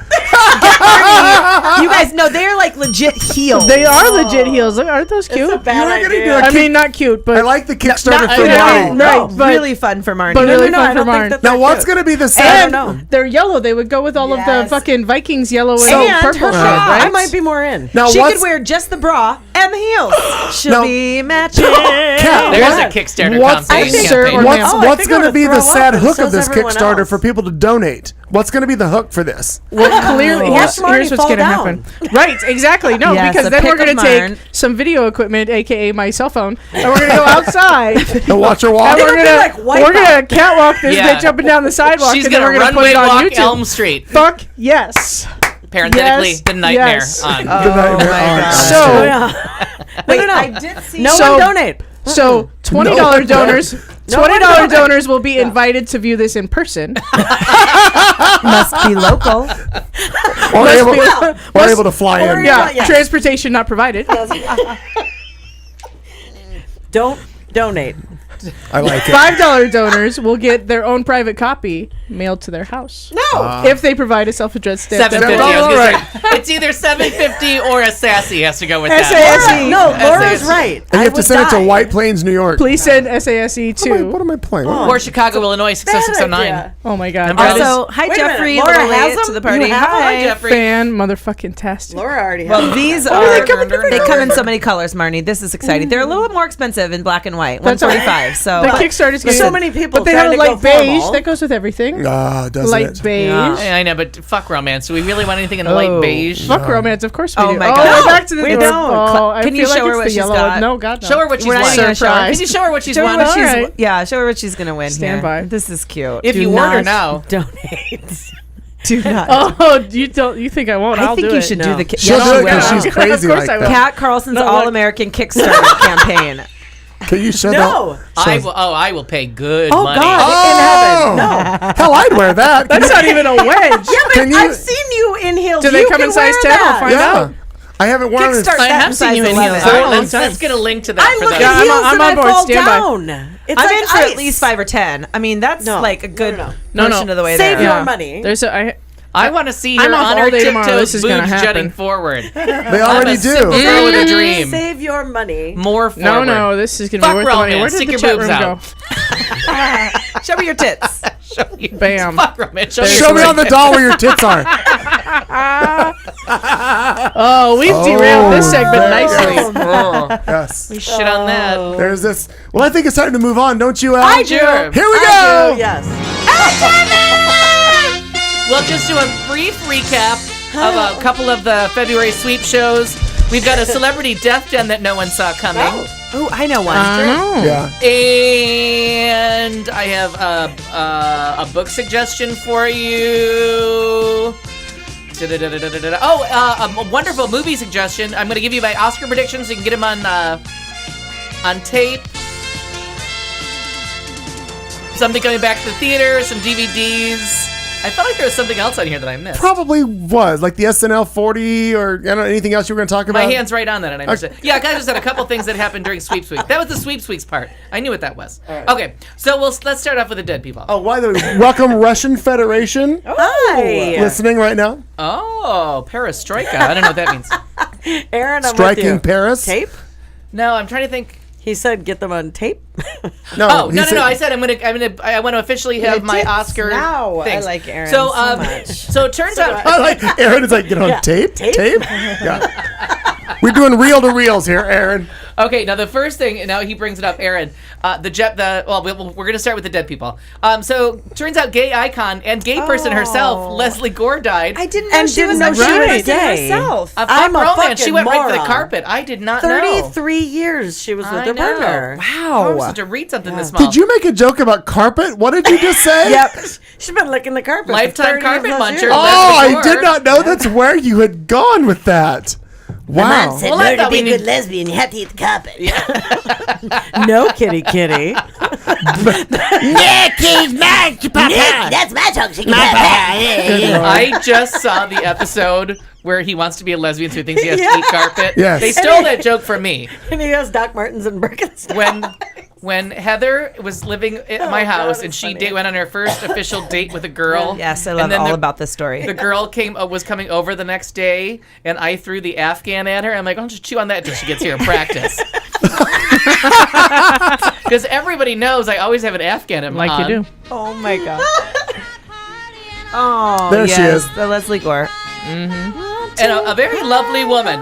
You guys, no, they're like legit heels. They are legit heels. Look, aren't those It's a cute? bad You're gonna idea. do a I mean, not cute, but I like the Kickstarter Not- for I know. Marty. Right, but- really fun for Marty. but really no, fun I for don't think Marn. that Now, they're what's cute. going to be the And sad? know. they're yellow. They would go with all of the Yes. fucking Vikings yellow and And purple her shit, bra. right? I might be more in. Now, She what's could wear just the bra and the heels. She'll No. be matching. Cat, There's what- a Kickstarter what's- campaign. Insert or What's, ma'am. Oh, I what's think going I'm to be gonna the throw sad up, hook and of so this is everyone Kickstarter else. for people to donate? What's going to be the hook for this? Well, clearly, Watch Marty here's what's fall going to down. happen. Right, exactly. No, Yes, because a then we're pic going of to take Marn. some video equipment, aka my cell phone, and we're going to go outside. The Watcher Walk? And we're It'll be gonna like we're gonna Wipeout. catwalk this Yeah. bitch up and down the sidewalk, She's and then gonna we're gonna put runway it on walk YouTube. Elm Street. Fuck yes. Parenthetically, Yes, the nightmare yes. on. The Nightmare on Elm So- Street. Oh, yeah. Wait, no. I did see. No So- one donate. So $20 donors, No one $20 donate. donors will be invited to view this in person. Must be local. Or able, be- or able to fly or- in. Yeah, yes. transportation not provided. Don't donate. I like it. $5 donors will get their own private copy mailed to their house. No. If they provide a self-addressed stamp. $7.50. All I was gonna right. say, it's either $7.50 or a sassy has to go with that. SASE. No, Laura's SASE. right. And you I have to would send it to die. White Plains, New York. Please send SASE What to. am I playing? Or Chicago, Illinois, Bad 60609. idea. Oh my God. Number That is Also, hi Wait a minute, Jeffrey, Laura little has late them? to the party. You have them? Hi, Jeffrey. fan motherfucking tastic. Laura already has Well, it. these they are come in different they come in so many colors, Marnie. This is exciting. They're a little bit more expensive in black and white, That's all right. $145. So The but- Kickstarter's There's gonna so many people but they have a trying to light go beige formal. that goes with everything. Doesn't Light it? beige. I know, but fuck romance. Do we really want anything in light Oh. beige? Fuck romance, of course we Oh do. my oh, God. we're back to the We door. don't. Oh, I Can you feel like show her it's what the she's yellow got? one. No, God, no. Show her what she's We're not won. even gonna show her. Surprise. Can you show her what she's Show her won? what she's Alright. yeah. Show her what she's gonna win Stand here. by. This is cute. If Do you want her not now. donate. Do not. Oh, you don't? You think I won't? I I'll think do you it. should No. do the. She'll yes, do it you because will. she's crazy Of course like I will. that. Kat Carlson's No, look. All-American Kickstarter campaign. Can you show No. that? I will pay good Oh, money. God. Oh! In heaven. No. Hell, I'd wear that. That's not even a wedge. Can you? I've seen you in heels. Do they You come can in size wear 10? We'll that. find Yeah. out. I haven't worn it. Kickstart I that have in seen size you in 11. heels. All All right, right, let's- let's get a link to that I for look those. Yeah, at I'm heels on and I board. fall Stand by. down. It's I'm like in for ice. at least 5 or 10. I mean, that's No. like a good No. portion of the way Save there. your money. There's a. I want to see I'm her off on all her day tomorrow. tiptoes, This is gonna boobs happen. jutting forward. They I'm already a simple do. girl with a dream. Save your money. More forward. No, this is gonna Fuck be worth the money. Where romance. did Stick the your chat boobs room out. go? Show me your tits. Bam. Fuck romance. Show me on the doll where your tits are. Oh, we've derailed this segment there- nicely. Yes. We shit on that. There's this. Well, I think it's time to move on, don't you, Al? I do. Sure. Here we I go. do, yes. We'll just do a brief recap of a couple of the February sweep shows. We've got a celebrity death den that no one saw coming. Oh, I know one. Yeah. And I have a book suggestion for you. Oh, a wonderful movie suggestion. I'm going to give you my Oscar predictions. You can get them on tape. Something coming back to the theater, some DVDs. I felt like there was something else on here that I missed. Probably was like the SNL 40 or I don't know, anything else you were going to talk My about. hand's right on that, and I missed it. Yeah, guys, just had a couple things that happened during Sweeps Week. That was the Sweeps Week's part. I knew what that was. Okay, so let's start off with the dead people. Oh, by the way, welcome Russian Federation. Hi. Listening right now. Oh, perestroika. I don't know what that means. Aaron, I'm Striking with you. Paris. Tape? No, I'm trying to think. He said get them on tape. Oh he no! said- I said I want to officially have my tits. Oscar. Now I things. like Aaron So, so much. so it turns out. I like Aaron is like, get on tape? Tape? Yeah. We're doing reel to reels here, Aaron. Okay, now the first thing, and now he brings it up, Aaron. We're going to start with the dead people. So turns out gay icon and gay person herself, Leslie Gore, died. I didn't know she was a gay herself. I'm a romance. She went right for the moron. carpet. I did not know. 33 years she was with her partner. Wow. I'm supposed to read something this month. Did you make a joke about carpet? What did you just say? Yep. She's been licking the carpet. Lifetime carpet muncher. Oh, I did not know that's where you had gone with that. Wow. My mom said, Well, I thought to be we a good lesbian, you have to eat the carpet. No, kitty. Nicky's mad, Papa. Nick, that's my toxic I just saw the episode where he wants to be a lesbian, so he thinks he has to eat carpet. Yes. They stole that joke from me. And he has Doc Martens and Birkenstocks. When Heather was living at my house and she went on her first official date with a girl. Yes, I love all about this story. The girl was coming over the next day, and I threw the Afghan at her. I'm like, "Why don't you chew on that until she gets here and practice?" Because everybody knows I always have an Afghan in my Like you do. Oh my god. Oh, There she is. The Leslie Gore. And a very lovely woman.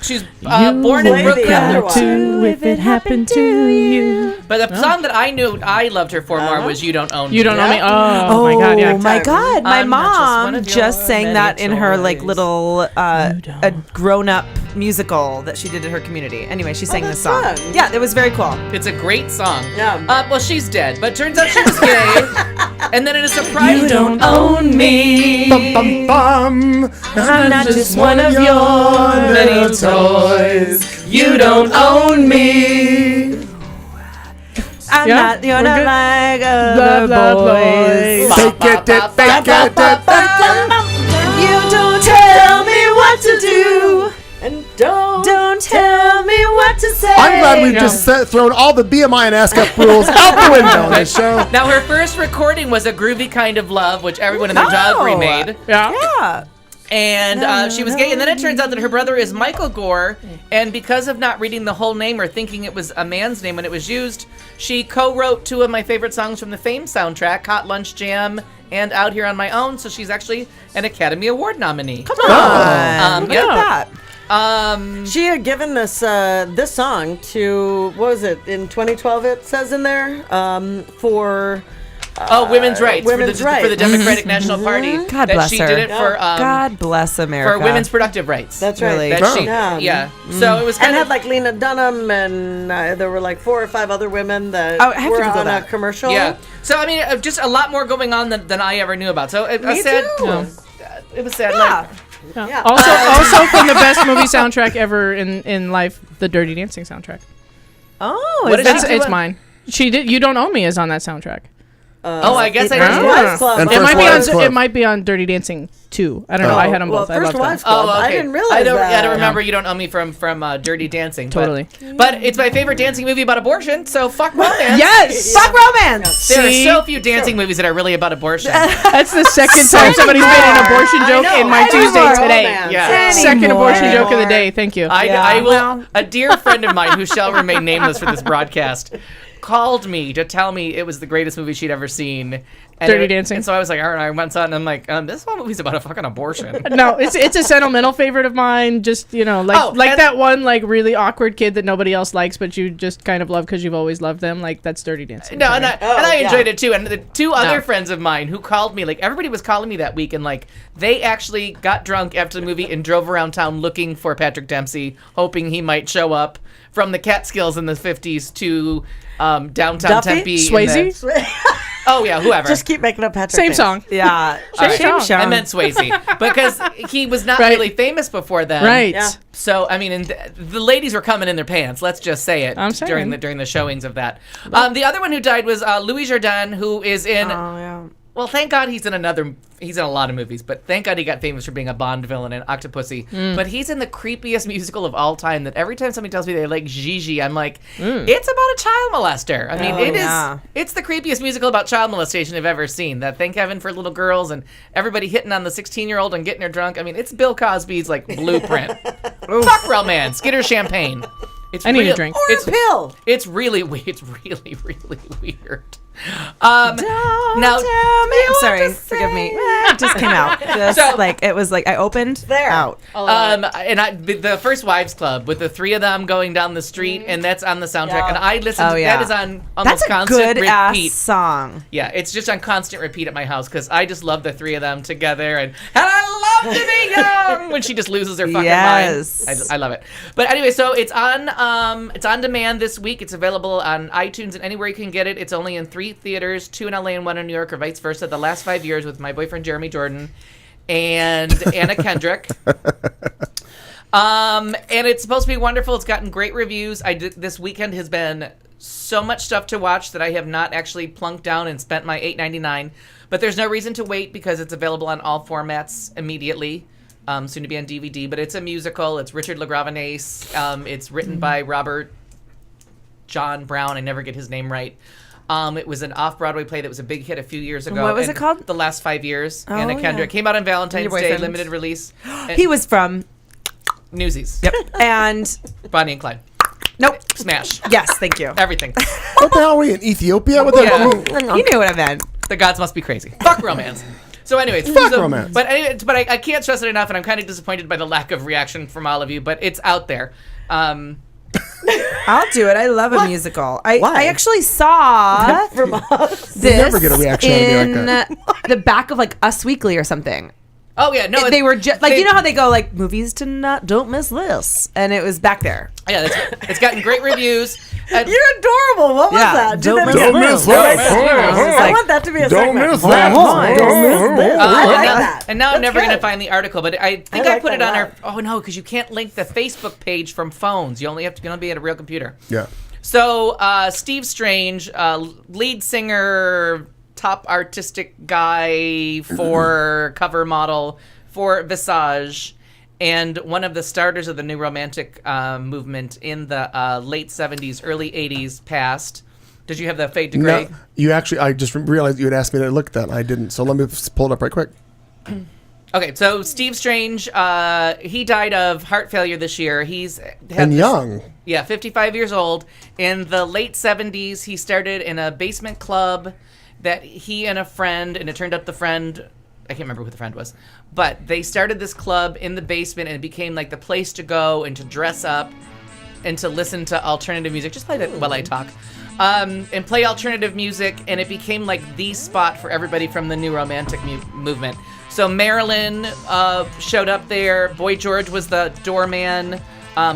She's born in Brooklyn. If it happened to you. But the song that I knew I loved her for more was "You Don't Own Me." You don't know me? Oh, my God, yeah. Oh my god. My I'm not just one mom of just your sang many that in her like toys. little a grown-up musical that she did at her community. Anyway, she sang this song. that's fun. Yeah, it was very cool. It's a great song. Yeah. Well, she's dead, but turns out she was gay. And then in a surprise, You don't own me. Bum, bum, bum. I'm not just one of your many toys. You don't own me. I'm Yeah, not, you're we're not good. like Blah, other blah, boys. boys. Fake it, fake it. You don't tell me what to do. And don't Tell me what to say. I'm glad we've just thrown all the BMI and ASCAP rules out the window on this show. Now, her first recording was "A Groovy Kind of Love," which everyone in their dog remade. Yeah. Yeah. And she was gay. And then it turns out that her brother is Michael Gore. And because of not reading the whole name or thinking it was a man's name when it was used, she co-wrote two of my favorite songs from the Fame soundtrack, "Hot Lunch Jam" and "Out Here on My Own." So she's actually an Academy Award nominee. Come on. Look yeah. at that. She had given this this song to, what was it, in 2012 it says in there, for women's rights. women's for rights. the Democratic National Party. God that bless she her. did it for God bless America. for women's productive rights. That's right. Really? That she, Yeah. yeah. So it was And kind had of like Lena Dunham, and there were like 4 or 5 a women that Oh, I have to were Google on a that. commercial. yeah. So I mean, just a lot more going on than I ever knew about. So it was Me sad. too. It was sad. Yeah. Yeah. Also from the best movie soundtrack ever in life, the Dirty Dancing soundtrack. Oh, What is is that she It's doing? mine. She did. You Don't Own Me is on that soundtrack. I guess I First didn't. Wives Club. And It First might be on. Wives Club. It might be on Dirty Dancing 2. I don't know. I had them Well, both. I First loved Wives them. Club. Oh, okay. I didn't realize that. I don't remember. You don't own me from Dirty Dancing. but- Totally. But it's my favorite dancing movie about abortion. So fuck romance. Yes. Fuck romance. There See? are so few dancing movies that are really about abortion. That's the second time somebody's made an abortion joke in my Tuesday today. Romance. Yeah. Second abortion joke of the day. Thank you. I will. A dear friend of mine who shall remain nameless for this broadcast called me to tell me it was the greatest movie she'd ever seen. And Dirty Dancing. And so I was like, all right, I went on, and I'm like, this whole movie's about a fucking abortion. No, it's a sentimental favorite of mine. Just like and- that one like really awkward kid that nobody else likes, but you just kind of love because you've always loved them. Like that's Dirty Dancing. No, and I enjoyed it too. And the two other No. friends of mine who called me, like everybody was calling me that week, and like they actually got drunk after the movie and drove around town looking for Patrick Dempsey, hoping he might show up from the Catskills in the 50s to downtown Duffy? Tempe. in Swayze? the- Oh yeah, whoever. Just keep making up Patrick. Same names. song. Yeah. All right. Shame song. I meant Swayze because he was not Right. really famous before then. Right. Yeah. So I mean, and the ladies were coming in their pants. Let's just say it I'm saying. during the showings of that. The other one who died was Louis Jourdan, who is in. Oh, yeah. Well, thank God he's in a lot of movies, but thank God he got famous for being a Bond villain in Octopussy. But he's in the creepiest musical of all time that every time somebody tells me they like Gigi, I'm like, it's about a child molester. I mean, it's the creepiest musical about child molestation I've ever seen. That Thank Heaven for Little Girls and everybody hitting on the 16-year-old and getting her drunk. I mean, it's Bill Cosby's like blueprint. Fuck romance. Get her champagne. It's I need a real- drink. Or a pill. It's really weird. Now, Tell me I'm sorry. Forgive me. It just came out. It was like I opened out. The First Wives Club with the three of them going down the street, and that's on the soundtrack. And I listened. That is on almost constant good repeat. ass song. Yeah, it's just on constant repeat at my house because I just love the three of them together, and I love to be young when she just loses her fucking mind. I love it. But anyway, so it's on demand this week. It's available on iTunes and anywhere you can get it. It's only in 3 theaters, 2 in LA and 1 in New York, or vice versa. The last 5 years with my boyfriend Jeremy Jordan and Anna Kendrick. And it's supposed to be wonderful. It's gotten great reviews. This weekend has been so much stuff to watch that I have not actually plunked down and spent my $8.99. But there's no reason to wait because it's available on all formats immediately. Soon to be on DVD. But it's a musical. It's Richard LaGravenese. It's written by Robert John Brown. I never get his name right. It was an off-Broadway play that was a big hit a few years ago. What was it called? The Last 5 Years. Anna Kendrick. Came out on Valentine's Day, limited release. He was from Newsies. Yep. And Bonnie and Clyde. Nope. Smash. Yes, thank you. Everything. What the hell are we in Ethiopia? What the You knew what I meant. The gods must be crazy. Fuck romance. So anyways, romance. But I can't stress it enough, and I'm kind of disappointed by the lack of reaction from all of you. But it's out there. I'll do it. I love a musical. I actually saw From us. this never get a reaction out of me in like the back of like Us Weekly or something. Oh yeah, no, They were just like, you know how they go like movies to not, don't miss this, and it was back there. Yeah, it's gotten great reviews. You're adorable. What was that? Don't miss that. I want that to be a Don't segment. miss that. Don't miss this. I like that. And now I'm That's never going to good. find the article, but I think I like put it that on a our. Oh no, because you can't link the Facebook page from phones. You only have to be at a real computer. Yeah. So Steve Strange, lead singer, top artistic guy for cover model for Visage, and one of the starters of the new romantic movement in the late 70s, early 80s, passed. Did you have the Fade to Grey? No, you actually, I just realized you had asked me to look at that, and I didn't. So let me pull it up right quick. Okay, so Steve Strange, he died of heart failure this year. Young. Yeah, 55 years old. In the late 70s, he started in a basement club that he and a friend, and it turned out the friend, I can't remember who the friend was, but they started this club in the basement, and it became like the place to go and to dress up and to listen to alternative music. Just play that while I talk. And play alternative music, and it became like the spot for everybody from the new romantic movement. So Marilyn showed up there. Boy George was the doorman.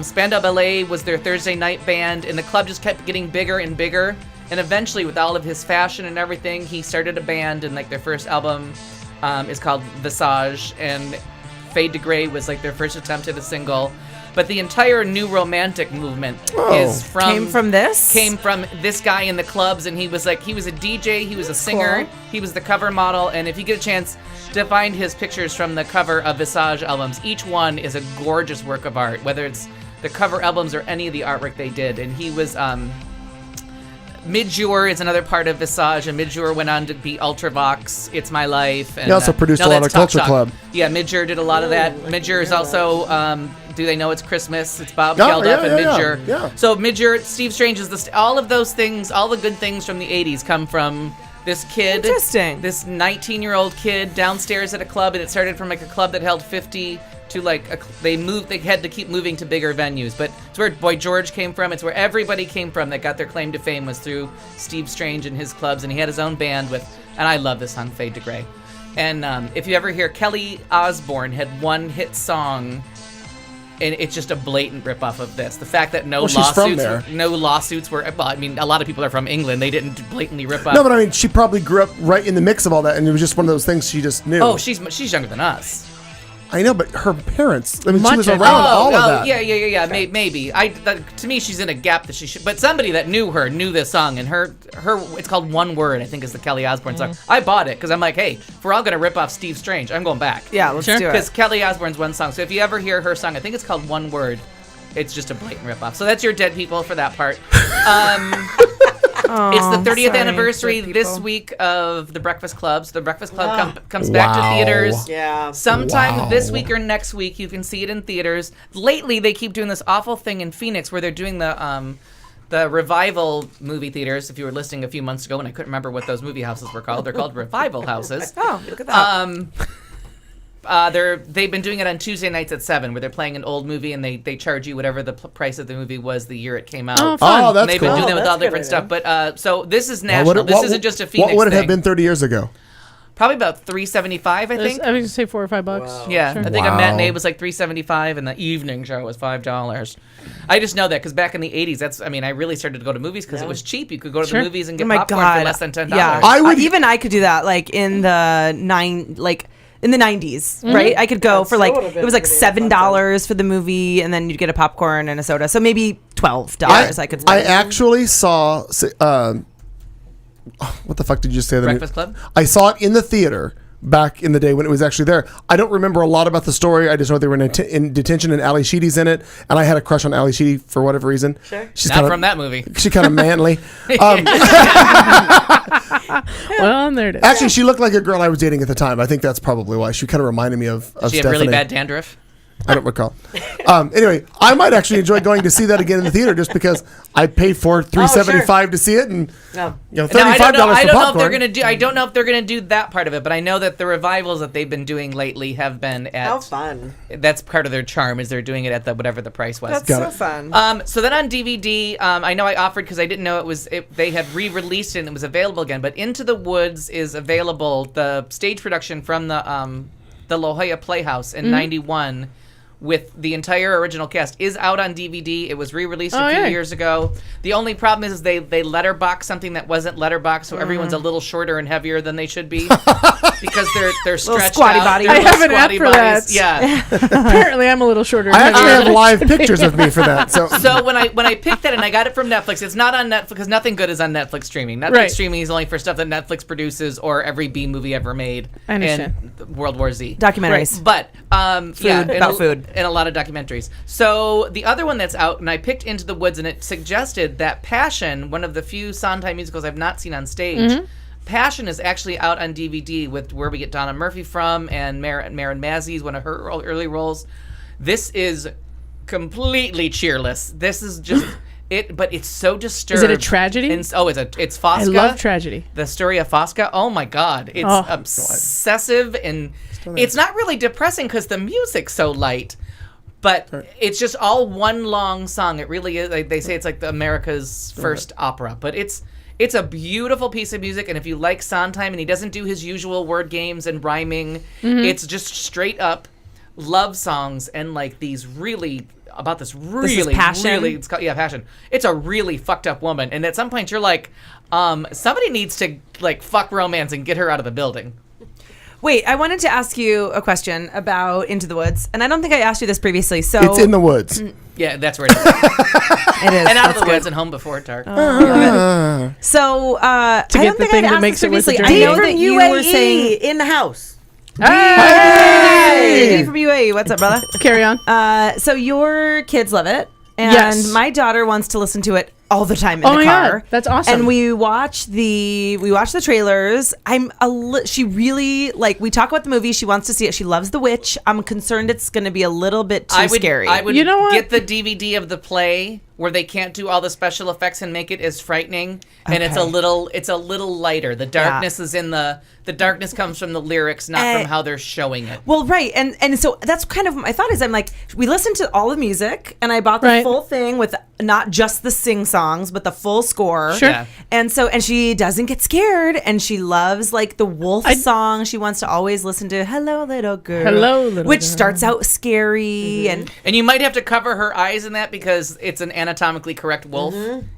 Spandau Ballet was their Thursday night band, and the club just kept getting bigger and bigger. And eventually, with all of his fashion and everything, he started a band, and like their first album is called Visage, and Fade to Grey was like their first attempt at a single. But the entire new romantic movement came from this guy in the clubs, and he was a DJ, he was a singer, he was the cover model, and if you get a chance to find his pictures from the cover of Visage albums, each one is a gorgeous work of art, whether it's the cover albums or any of the artwork they did. And he was Midjour is another part of Visage, and Midjour went on to be Ultravox, It's My Life. And, he also produced a lot of Culture Club. Yeah, Midjour did a lot of that. Midjour is also Do They Know It's Christmas? It's Bob Geldof and Midjour. Yeah. So Midjour, Steve Strange is all of those things, all the good things from the 80s come from this kid. Interesting. This 19-year-old kid downstairs at a club, and it started from like a club that held 50 to they had to keep moving to bigger venues. But it's where Boy George came from. It's where everybody came from that got their claim to fame was through Steve Strange and his clubs, and he had his own band and I love this song, Fade to Grey. And if you ever hear, Kelly Osbourne had one hit song, and it's just a blatant ripoff of this. The fact that no lawsuits were. Well, I mean, a lot of people are from England. They didn't blatantly rip off. No, but I mean, she probably grew up right in the mix of all that, and it was just one of those things she just knew. Oh, she's younger than us. I know, but her parents. I mean, she was around all of that. Yeah. Maybe. To me, she's in a gap that she should. But somebody that knew her knew this song, and her. It's called One Word, I think, is the Kelly Osbourne song. I bought it because I'm like, hey, if we're all gonna rip off Steve Strange, I'm going back. Yeah, let's do it. Because Kelly Osbourne's one song. So if you ever hear her song, I think it's called One Word. It's just a blatant ripoff. So that's your dead people for that part. It's the 30th anniversary this week of The Breakfast Club. So The Breakfast Club comes back to theaters. Yeah. Sometime this week or next week, you can see it in theaters. Lately, they keep doing this awful thing in Phoenix where they're doing the the Revival movie theaters, if you were listening a few months ago, and I couldn't remember what those movie houses were called, they're called Revival houses. Oh, look at that. They've been doing it on Tuesday nights at 7, where they're playing an old movie and they charge you whatever the price of the movie was the year it came out. Oh, fun. Oh, that's And they've cool. been doing that with that's all different good stuff. But so this is What national. would it- This what- isn't just a Phoenix What would it thing. have been 30 years ago? Probably about $3.75, I I was think. going to say $4 or $5. Yeah, Sure. I think Wow. a matinee was like $3.75, and the evening show was $5. I just know that because back in the '80s, I really started to go to movies because it was cheap. You could go to Sure. the movies and Oh get my popcorn God. for less than $10. Yeah, I would- even I could do that. Like in the in the 90s, right? I could go for like it was like $7 for the movie, and then you'd get a popcorn and a soda. So maybe $12 I could. I actually saw. What the fuck did you say? Breakfast Club? I saw it in the theater back in the day when it was actually there. I don't remember a lot about the story. I just know they were in detention and Ali Sheedy's in it, and I had a crush on Ali Sheedy for whatever reason. Sure. She's Not from that movie. She's kind of manly. Well, there it is. Actually, she looked like a girl I was dating at the time. I think that's probably why. She kind of reminded me of She had Stephanie. really bad dandruff. I don't recall. Anyway, I might actually enjoy going to see that again in the theater just because I paid for $3.75 to see it and No. $35 Now, I don't know for if popcorn. they're gonna do. I don't know if they're gonna do that part of it, but I know that the revivals that they've been doing lately have been at. How fun. That's part of their charm is they're doing it at the whatever the price was. That's Got so it. fun. So then on DVD, I know I offered because I didn't know they had re-released it and it was available again. But Into the Woods is available. The stage production from the La Jolla Playhouse in '91. With the entire original cast is out on DVD. It was re-released a few yeah. years ago. The only problem is they letterbox something that wasn't letterbox, so everyone's a little shorter and heavier than they should be because they're stretched squatty out. body. They're I little have an app squatty for bodies. that. Yeah. Apparently, I'm a little shorter. I actually have than live pictures of me for that. So, So when I picked that and I got it from Netflix, it's not on Netflix because nothing good is on Netflix streaming. Netflix Right. streaming is only for stuff that Netflix produces or every B movie ever made. I understand. And World War Z. Documentaries. But about food. and a lot of documentaries. So the other one that's out, and I picked Into the Woods, and it suggested that Passion, one of the few Sondheim musicals I've not seen on stage. Passion is actually out on DVD with where we get Donna Murphy from and Marin Mazzi's one of her early roles. This is completely cheerless. This is just it, but it's so disturbed. Is it a tragedy? And, it's Fosca. I love tragedy. The story of Fosca. Oh my God, it's obsessive and it's not really depressing because the music's so light. But it's just all one long song. It really is. Like they say it's like America's first opera. But it's a beautiful piece of music. And if you like Sondheim and he doesn't do his usual word games and rhyming, it's just straight up love songs and like these really about this really Passion? really it's called, Passion. It's a really fucked up woman. And at some point you're like, somebody needs to like fuck romance and get her out of the building. Wait, I wanted to ask you a question about Into the Woods, and I don't think I asked you this previously. So it's in the woods. Yeah, that's where it is. it is. And out of That's the good. woods and home before dark. So I get don't the think thing I'd that asked makes this it worth the previously. I know journey. that you were saying in the house. Hey, D from UAE. What's up, brother? Carry on. So your kids love it, and Yes. my daughter wants to listen to it all the time in Oh the my car. God, that's awesome. And we watch the trailers. She really we talk about the movie. She wants to see it. She loves The Witch. I'm concerned it's going to be a little bit too scary. I would You know what? get the DVD of the play where they can't do all the special effects and make it as frightening, and it's a little lighter. The darkness is in the darkness comes from the lyrics, not from how they're showing it. Well, right, and so that's kind of my thought is I'm like, we listened to all the music, and I bought the Right. full thing with not just the sing songs, but the full score. Sure. Yeah. And she doesn't get scared, and she loves like the wolf song. She wants to always listen to "Hello, Little Girl," Hello, Little which Girl. starts out scary, and And you might have to cover her eyes in that because it's an anatomically correct wolf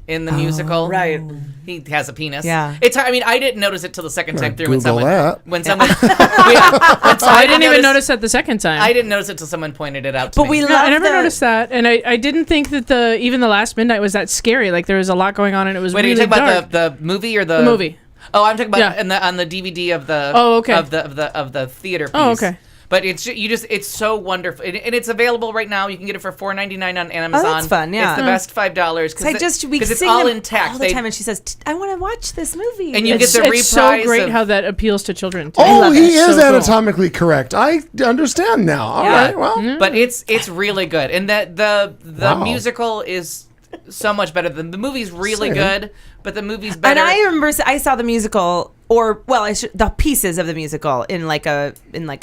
in the musical. Right. He has a penis. Yeah. It's. I mean, I didn't notice it till the second time through Google that. when someone. I didn't even notice that the second time. I didn't notice it till someone pointed it out to but me. we No, love I never the- noticed that, and I didn't think that even the last midnight was that scary. Like there was a lot going on, and it was Wait, are really you talking dark. about the movie or the movie? Oh, I'm talking about Yeah. on the DVD of the Okay. of the theater piece. Oh, okay. But it's so wonderful, and it's available right now. You can get it for $4.99 on Amazon. that's fun, yeah. It's the best $5 we because it's sing all them intact. all the time, and she says, "I want to watch this movie." And you It's, get the it's so reprise great of- how that appeals to children. Too. Oh, love he it. is So cool. anatomically correct. I understand now. All right. Well, but it's really good, and that the Wow. musical is so much better. The movie's really good, but the movie's better. And I remember I saw the musical, the pieces of the musical in like a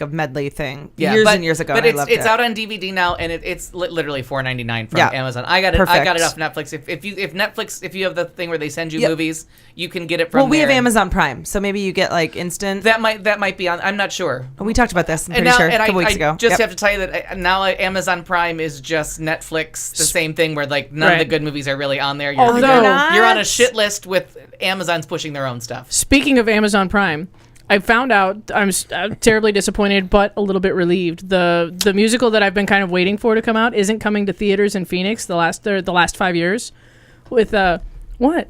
medley thing years and years ago. But and it's out on DVD now, and it's literally $4.99 from Amazon. I got it off Netflix. If you have the thing where they send you movies, you can get it from. Well, we have Amazon Prime, so maybe you get like instant. That might be on. I'm not sure. We talked about this. I'm pretty sure a couple weeks ago. Just have to tell you that now Amazon Prime is just Netflix, the same thing where like none of the good movies are really on there. You're on a shit list with Amazon's pushing their own stuff. Speaking of Amazon Prime, I found out I'm terribly disappointed, but a little bit relieved. The musical that I've been kind of waiting for to come out isn't coming to theaters in Phoenix the last 5 years. With what?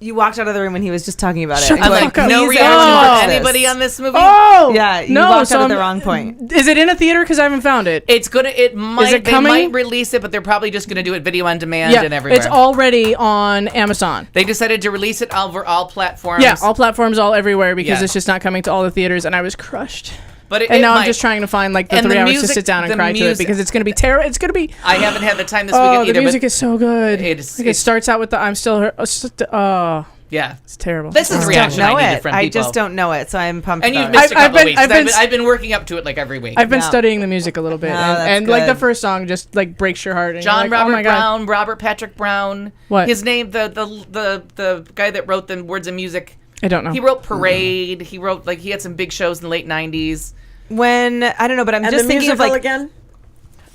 You walked out of the room when he was just talking about it. Shut the fuck up. No reaction for anybody on this movie. Oh, yeah, you walked out at the wrong point. Is it in a theater? Because I haven't found it. It's gonna. It might. Is it they coming? might release it, but they're probably just gonna do it video on demand and everywhere. It's already on Amazon. They decided to release it over all platforms. Yeah, all platforms, all everywhere, because it's just not coming to all the theaters, and I was crushed. But I'm just trying to find like the 3 hours to sit down and cry to it, because it's going to be terrible. It's going to be. I haven't had the time this weekend either. The music is so good. It starts out with the "I'm still her." Yeah, it's terrible. This is the reaction I needed from people. I just don't know it, so I'm pumped. And you've about missed a couple weeks. I've been working up to it like every week. I've been studying the music a little bit, and like the first song just like breaks your heart. And John like, Robert Brown, Robert Patrick Brown. What? His name? The guy that wrote the words and music. I don't know. He wrote Parade. He wrote he had some big shows in the late '90s. When I don't know, but I'm just thinking of like again.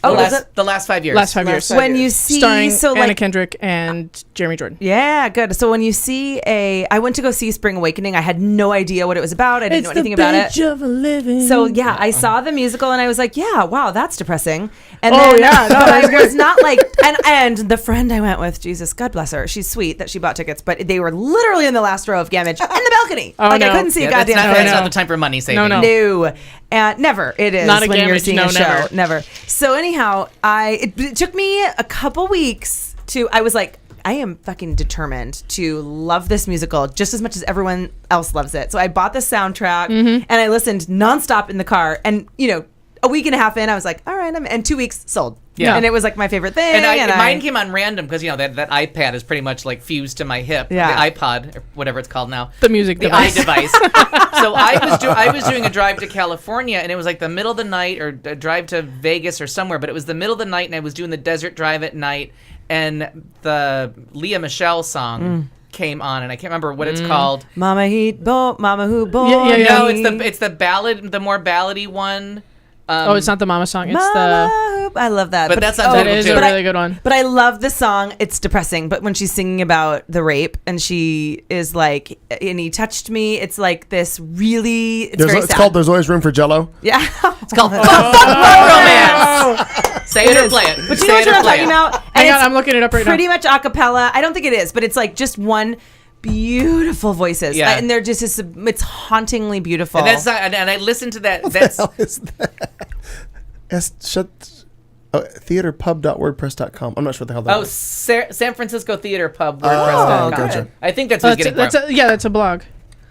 The last 5 years. Last 5 years. When you see starring Anna Kendrick and Jeremy Jordan. Yeah, good. So when you see I went to go see Spring Awakening. I had no idea what it was about. I didn't know anything about it. Of a living. So yeah, I saw the musical and I was like, yeah, wow, that's depressing. And but I was not like, and the friend I went with, Jesus, God bless her, she's sweet that she bought tickets, but they were literally in the last row of Gammage in the balcony. I couldn't see a goddamn thing. That's not the time for money saving. No. Never. It is not when you're seeing a show. Never. Never. So anyhow, it took me a couple weeks I was like, I am fucking determined to love this musical just as much as everyone else loves it. So I bought the soundtrack and I listened nonstop in the car. And, a week and a half in, I was like, all right, and 2 weeks sold. Yeah. And it was like my favorite thing. And mine came on random because, that iPad is pretty much like fused to my hip. Yeah. The iPod, or whatever it's called now. The music device. The iDevice. So I was doing a drive to California, and it was like the middle of the night, or a drive to Vegas or somewhere, but it was the middle of the night, and I was doing the desert drive at night, and the Leah Michelle song came on, and I can't remember what it's called. Mama Heat Bo, Mama Who Bo. Yeah. No, it's the ballad, the more ballady one. It's not the Mama song. It's Mama, I love that. But that's that is a really good one. But I love the song. It's depressing. But when she's singing about the rape and she is like, and he touched me, it's like this really. It's called "There's Always Room for Jello." Yeah, it's called "Fuck Romance." Say it or play it. But you know what I'm talking about? Hang on, I'm looking it up right now. Pretty much a cappella. I don't think it is, but it's like just one. Beautiful voices, and they're just it's hauntingly beautiful. And and I listened to that. That's what the hell is that? theaterpub.wordpress.com. I'm not sure what the hell that is. San Francisco Theater Pub WordPress.com. Gotcha. I think that's what he's getting from. That's a blog.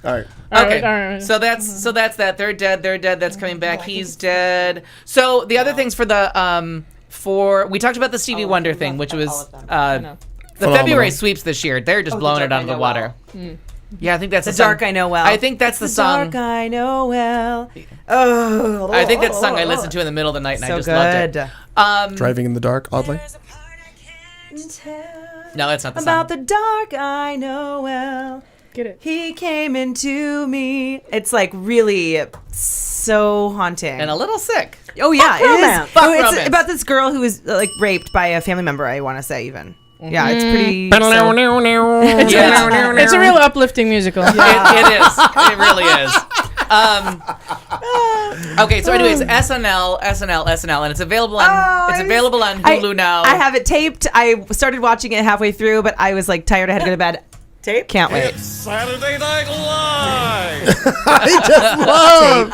All right. Okay. All right. So that's that. They're dead. That's coming back. He's dead. So the other things for the we talked about the Stevie Wonder thing, which was the February sweeps this year. They're just blowing it out of the water. Well. Yeah, I think that's the Dark I Know Well. I think that's the song. Dark I Know Well. Oh, I think that's the song I listened to in the middle of the night, and I just loved it. Driving in the Dark, oddly. No, that's not the song. About the dark I know well. Get it? He came into me. It's like really so haunting and a little sick. Oh yeah, it is. It's about this girl who was like raped by a family member. I want to say even. Yeah, it's pretty. It's a real uplifting musical. It is. It really is. Okay, so anyways, SNL, and it's available on Hulu now. I have it taped. I started watching it halfway through, but I was like tired. I had to go to bed. Tape? Can't wait. It's Saturday Night Live. I just love.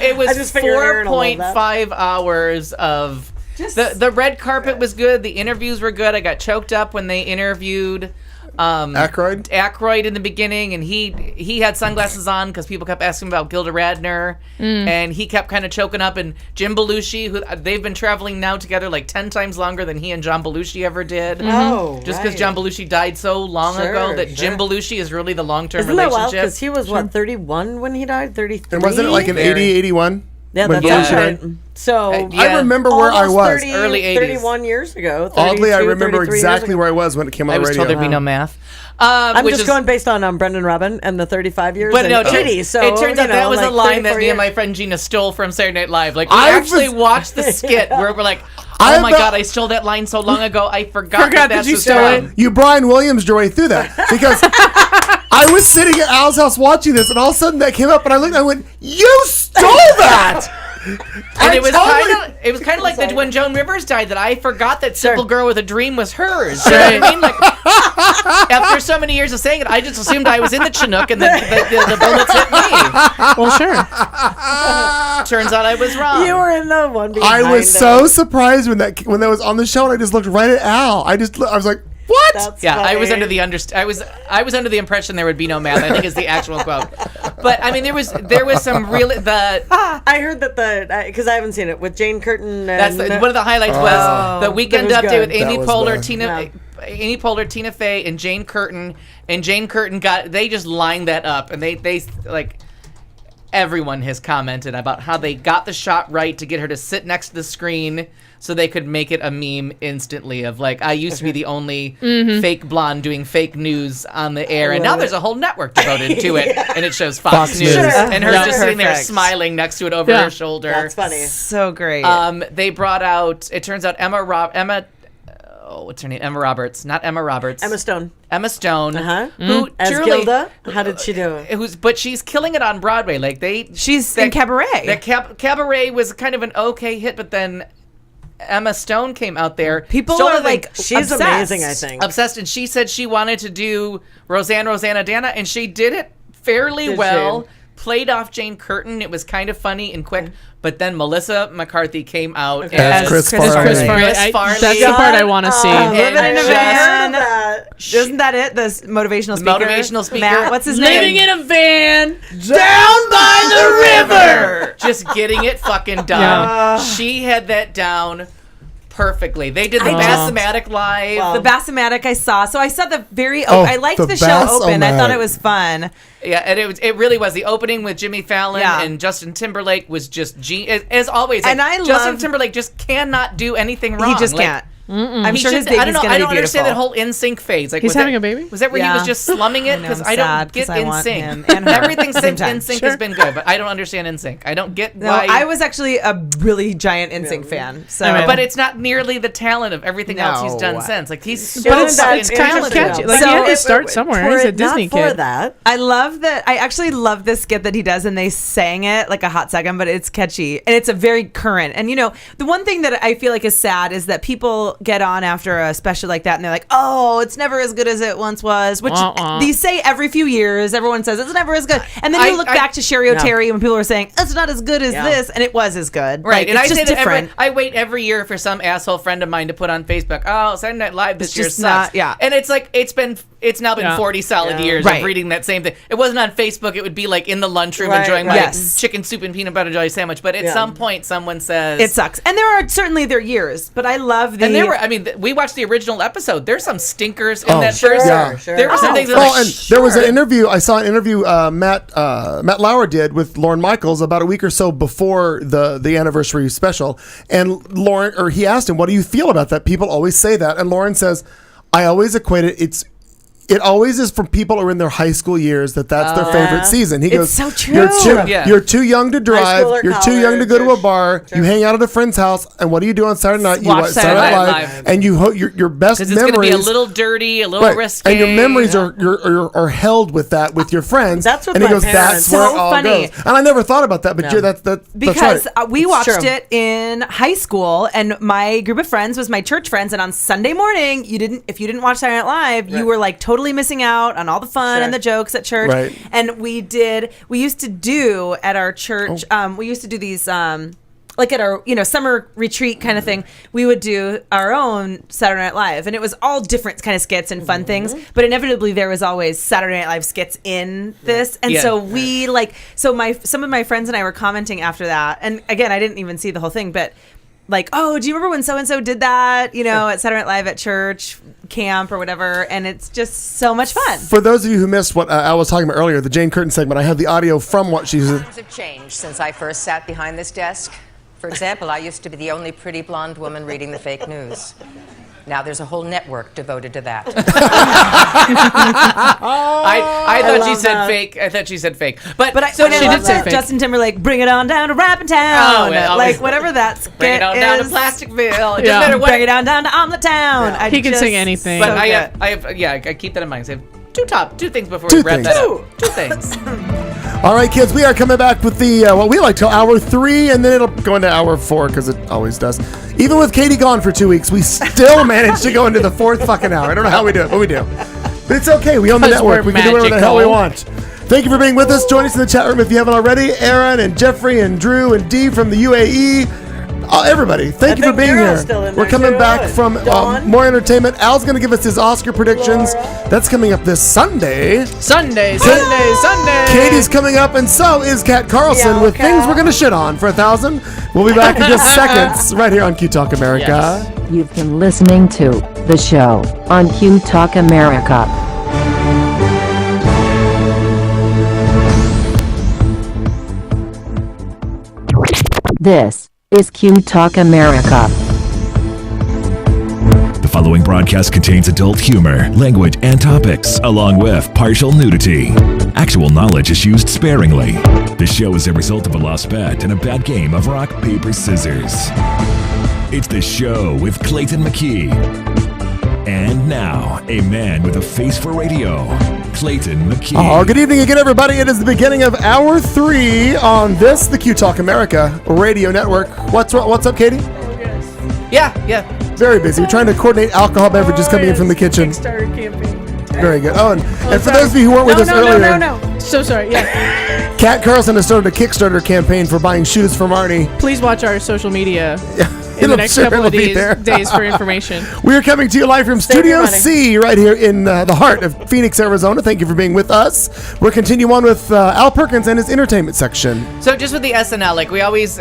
It was 4.5 hours of. The red carpet was good. The interviews were good. I got choked up when they interviewed Aykroyd in the beginning, and he had sunglasses on because people kept asking about Gilda Radner, and he kept kind of choking up. And Jim Belushi, who they've been traveling now together like 10 times longer than he and John Belushi ever did. Oh, just because John Belushi died so long ago that Jim Belushi is really the long-term Isn't that wild? relationship. Because he was, 31 when he died? 33? And wasn't it like in 80, 81? Yeah, when that's Belushi right. died? So I remember where I was. 30, early 80s. 31 years ago. Oddly, I remember 33 exactly years ago. where I was when it came on I the was radio. told there'd be no math. I'm which just is- going based on Brendan Robin and the 35 years But and no, 80. So it turns out that was a line that me and my friend friend Gina stole from Saturday Night Live. Like, we actually watched the skit where we're like, oh my God, I stole that line so long ago, I forgot that you stole it. You Brian Williams your way through that. Because I was sitting at Al's house watching this, and all of a sudden that came up, and I looked and I went, you stole that! And it was kind of like that when Joan Rivers died, that I forgot that Simple Girl with a Dream was hers. You know what I mean? Like, after so many years of saying it, I just assumed I was in the Chinook and the bullets hit me. Well, sure. Turns out I was wrong. You were in the one behind I was so surprised when that was on the show, and I just looked right at Al. I was like, what? That's yeah, funny. I was under the I was under the impression there would be no math. I think is the actual quote. But I mean, there was some really I heard that because I haven't seen it with Jane Curtin. And one of the highlights was the Weekend that was Update with good. Amy That was Poehler, the- Amy Poehler, Tina Fey, and Jane Curtin. And Jane Curtin they just lined that up, and they like. Everyone has commented about how they got the shot right to get her to sit next to the screen so they could make it a meme instantly of like, I used to be the only fake blonde doing fake news on the air, and now there's a whole network devoted to it, and it shows Fox News, News. and her Yeah. just sitting there Perfect. smiling next to it over her shoulder. That's funny. So great. They brought out, it turns out what's her name? Emma Roberts. Not Emma Roberts. Emma Stone. Emma Stone. Mm-hmm. As truly, Gilda, how did she do? But she's killing it on Broadway. Like She's in Cabaret. That Cabaret was kind of an okay hit, but then Emma Stone came out there. People Stole are the thing. like, She's obsessed. amazing, I think. Obsessed, and she said she wanted to do Rosanna Dana, and she did it fairly Did well. she? Played off Jane Curtin. It was kind of funny and quick. But then Melissa McCarthy came out As Chris Farley. Chris Farley. Chris Farley. That's the part I want to see. Living in a just- van. That. Isn't that it? The motivational speaker. Motivational speaker. Matt, what's his Living name? in a van. Down by the river. Just getting it fucking done. Yeah. She had that down perfectly. They did the Bassomatic live. Wow. The Bassomatic I saw. So I saw the very. Oh, I liked the the show open. I thought Bassomatic. it was fun. Yeah, and it really was. The opening with Jimmy Fallon Yeah. and Justin Timberlake was just as always. And like, I Justin love- Timberlake just cannot do anything wrong. He just Like, can't. I'm sure his I baby's don't know. gonna I be don't understand beautiful. that whole NSYNC phase. Like, He's was having that, a baby? Was that where he was Yeah. just slumming it? I know, Because I'm I don't sad get 'cause I want him NSYNC. and her Everything at the since same time. NSYNC has been good, but I don't understand NSYNC. I don't get No, why. I was actually a really giant NSYNC fan. So, But it's not nearly the talent of everything else he's done No. since. Like he's so But it's fucking kind of talented. catchy. Like, So he had to if- start somewhere. For He's a it, Disney not for kid. that. I love that. I actually love this skit that he does, and they sang it like a hot second, but it's catchy and it's a very current. And you know, the one thing that I feel like is sad is that people get on after a special like that, and they're like, "Oh, it's never as good as it once was," which these say every few years. Everyone says it's never as good, and then you look back to Sherry O'Terry when people are saying it's not as good as this, and it was as good. Right, Like, and it's I just say that different. I wait every year for some asshole friend of mine to put on Facebook, "Oh, Saturday Night Live this It's year just sucks." not- yeah. And it's like it's now been 40 solid years Right. of reading that same thing. It wasn't on Facebook; it would be like in the lunchroom Right, enjoying right. my Yes. chicken soup and peanut butter jelly sandwich. But at some point, someone says It sucks, and there are certainly their years, but I love the. And there were, I mean, we watched the original episode. There's some stinkers in that sure, first. yeah. There were some things that Oh, and there was an interview. I saw an interview Matt Lauer did with Lorne Michaels about a week or so before the anniversary special, and he asked him, "What do you feel about that? People always say that," and Lauren says, "I always equate it. It always is from people who are in their high school years that's their favorite season." He goes, so true. You're too young to drive. school or You're too young to go to a college. bar. You hang out at a friend's house, and what do you do on Saturday night? You Watch watch Saturday Saturday Night Night Live, Live. and your best because it's going to memories. be a little dirty, a little risky, And your memories are held with that with your friends. That's what and he my goes, parents- that's where So all funny. goes. And I never thought about that, but that's Because right. we watched true. it in high school, and my group of friends was my church friends. And on Sunday morning, if you didn't watch Saturday Night Live, you were like totally missing out on all the fun and the jokes at church. Right. And we used to do at our church. We used to do these. like at our, summer retreat kind of thing, we would do our own Saturday Night Live, and it was all different kind of skits and fun things, but inevitably there was always Saturday Night Live skits in this, and so we some of my friends and I were commenting after that, and again, I didn't even see the whole thing, but like, oh, do you remember when so-and-so did that, at Saturday Night Live at church, camp, or whatever, and it's just so much fun. For those of you who missed what I was talking about earlier, the Jane Curtin segment, I have the audio from what she's... Things have changed since I first sat behind this desk. For example, I used to be the only pretty blonde woman reading the fake news. Now there's a whole network devoted to that. I thought she said fake. I thought she said fake. But she did say fake. Justin Timberlake, bring it on down to Rappin' Town. Whatever that skit bring it on down to Plasticville. It doesn't matter what. Bring it on down to Omelet Town. Yeah. He can sing anything. But I keep that in mind. I have two things before we wrap that up. Two things. All right, kids, we are coming back with the, what we like till hour 3, and then it'll go into hour 4, because it always does. Even with Katie gone for 2 weeks, we still manage to go into the 4th fucking hour. I don't know how we do it, but we do. But it's okay. We own the network. We can do whatever the hell we want. Thank you for being with us. Join us in the chat room if you haven't already. Aaron and Jeffrey and Drew and Dee from the UAE. Everybody, thank you for being here. We're coming back from more entertainment. Al's going to give us his Oscar predictions. That's coming up this Sunday. Sunday. Katie's coming up, and so is Kat Carlson with things we're going to shit on for 1,000. We'll be back in just seconds right here on Q Talk America. Yes. You've been listening to the show on Q Talk America. This is Q Talk America. The following broadcast contains adult humor, language, and topics, along with partial nudity. Actual knowledge is used sparingly. The show is a result of a lost bet and a bad game of rock, paper, scissors. It's The Show with Clayton McKee. And now, a man with a face for radio, Clayton McKee. Oh, good evening again, everybody. It is the beginning of hour 3 on this, the Q Talk America radio network. What's up, Katie? Yeah. Very busy. We're trying to coordinate alcohol beverages coming in from the kitchen. Kickstarter campaign. Very good. Oh, and for those of you who weren't with us earlier. No. So sorry. Yeah. Kat Carlson has started a Kickstarter campaign for buying shoes from Arnie. Please watch our social media. Yeah. In the next couple of days for information. We are coming to you live from Studio C right here in the heart of Phoenix, Arizona. Thank you for being with us. We'll continue on with Al Perkins and his entertainment section. So just with the SNL, we always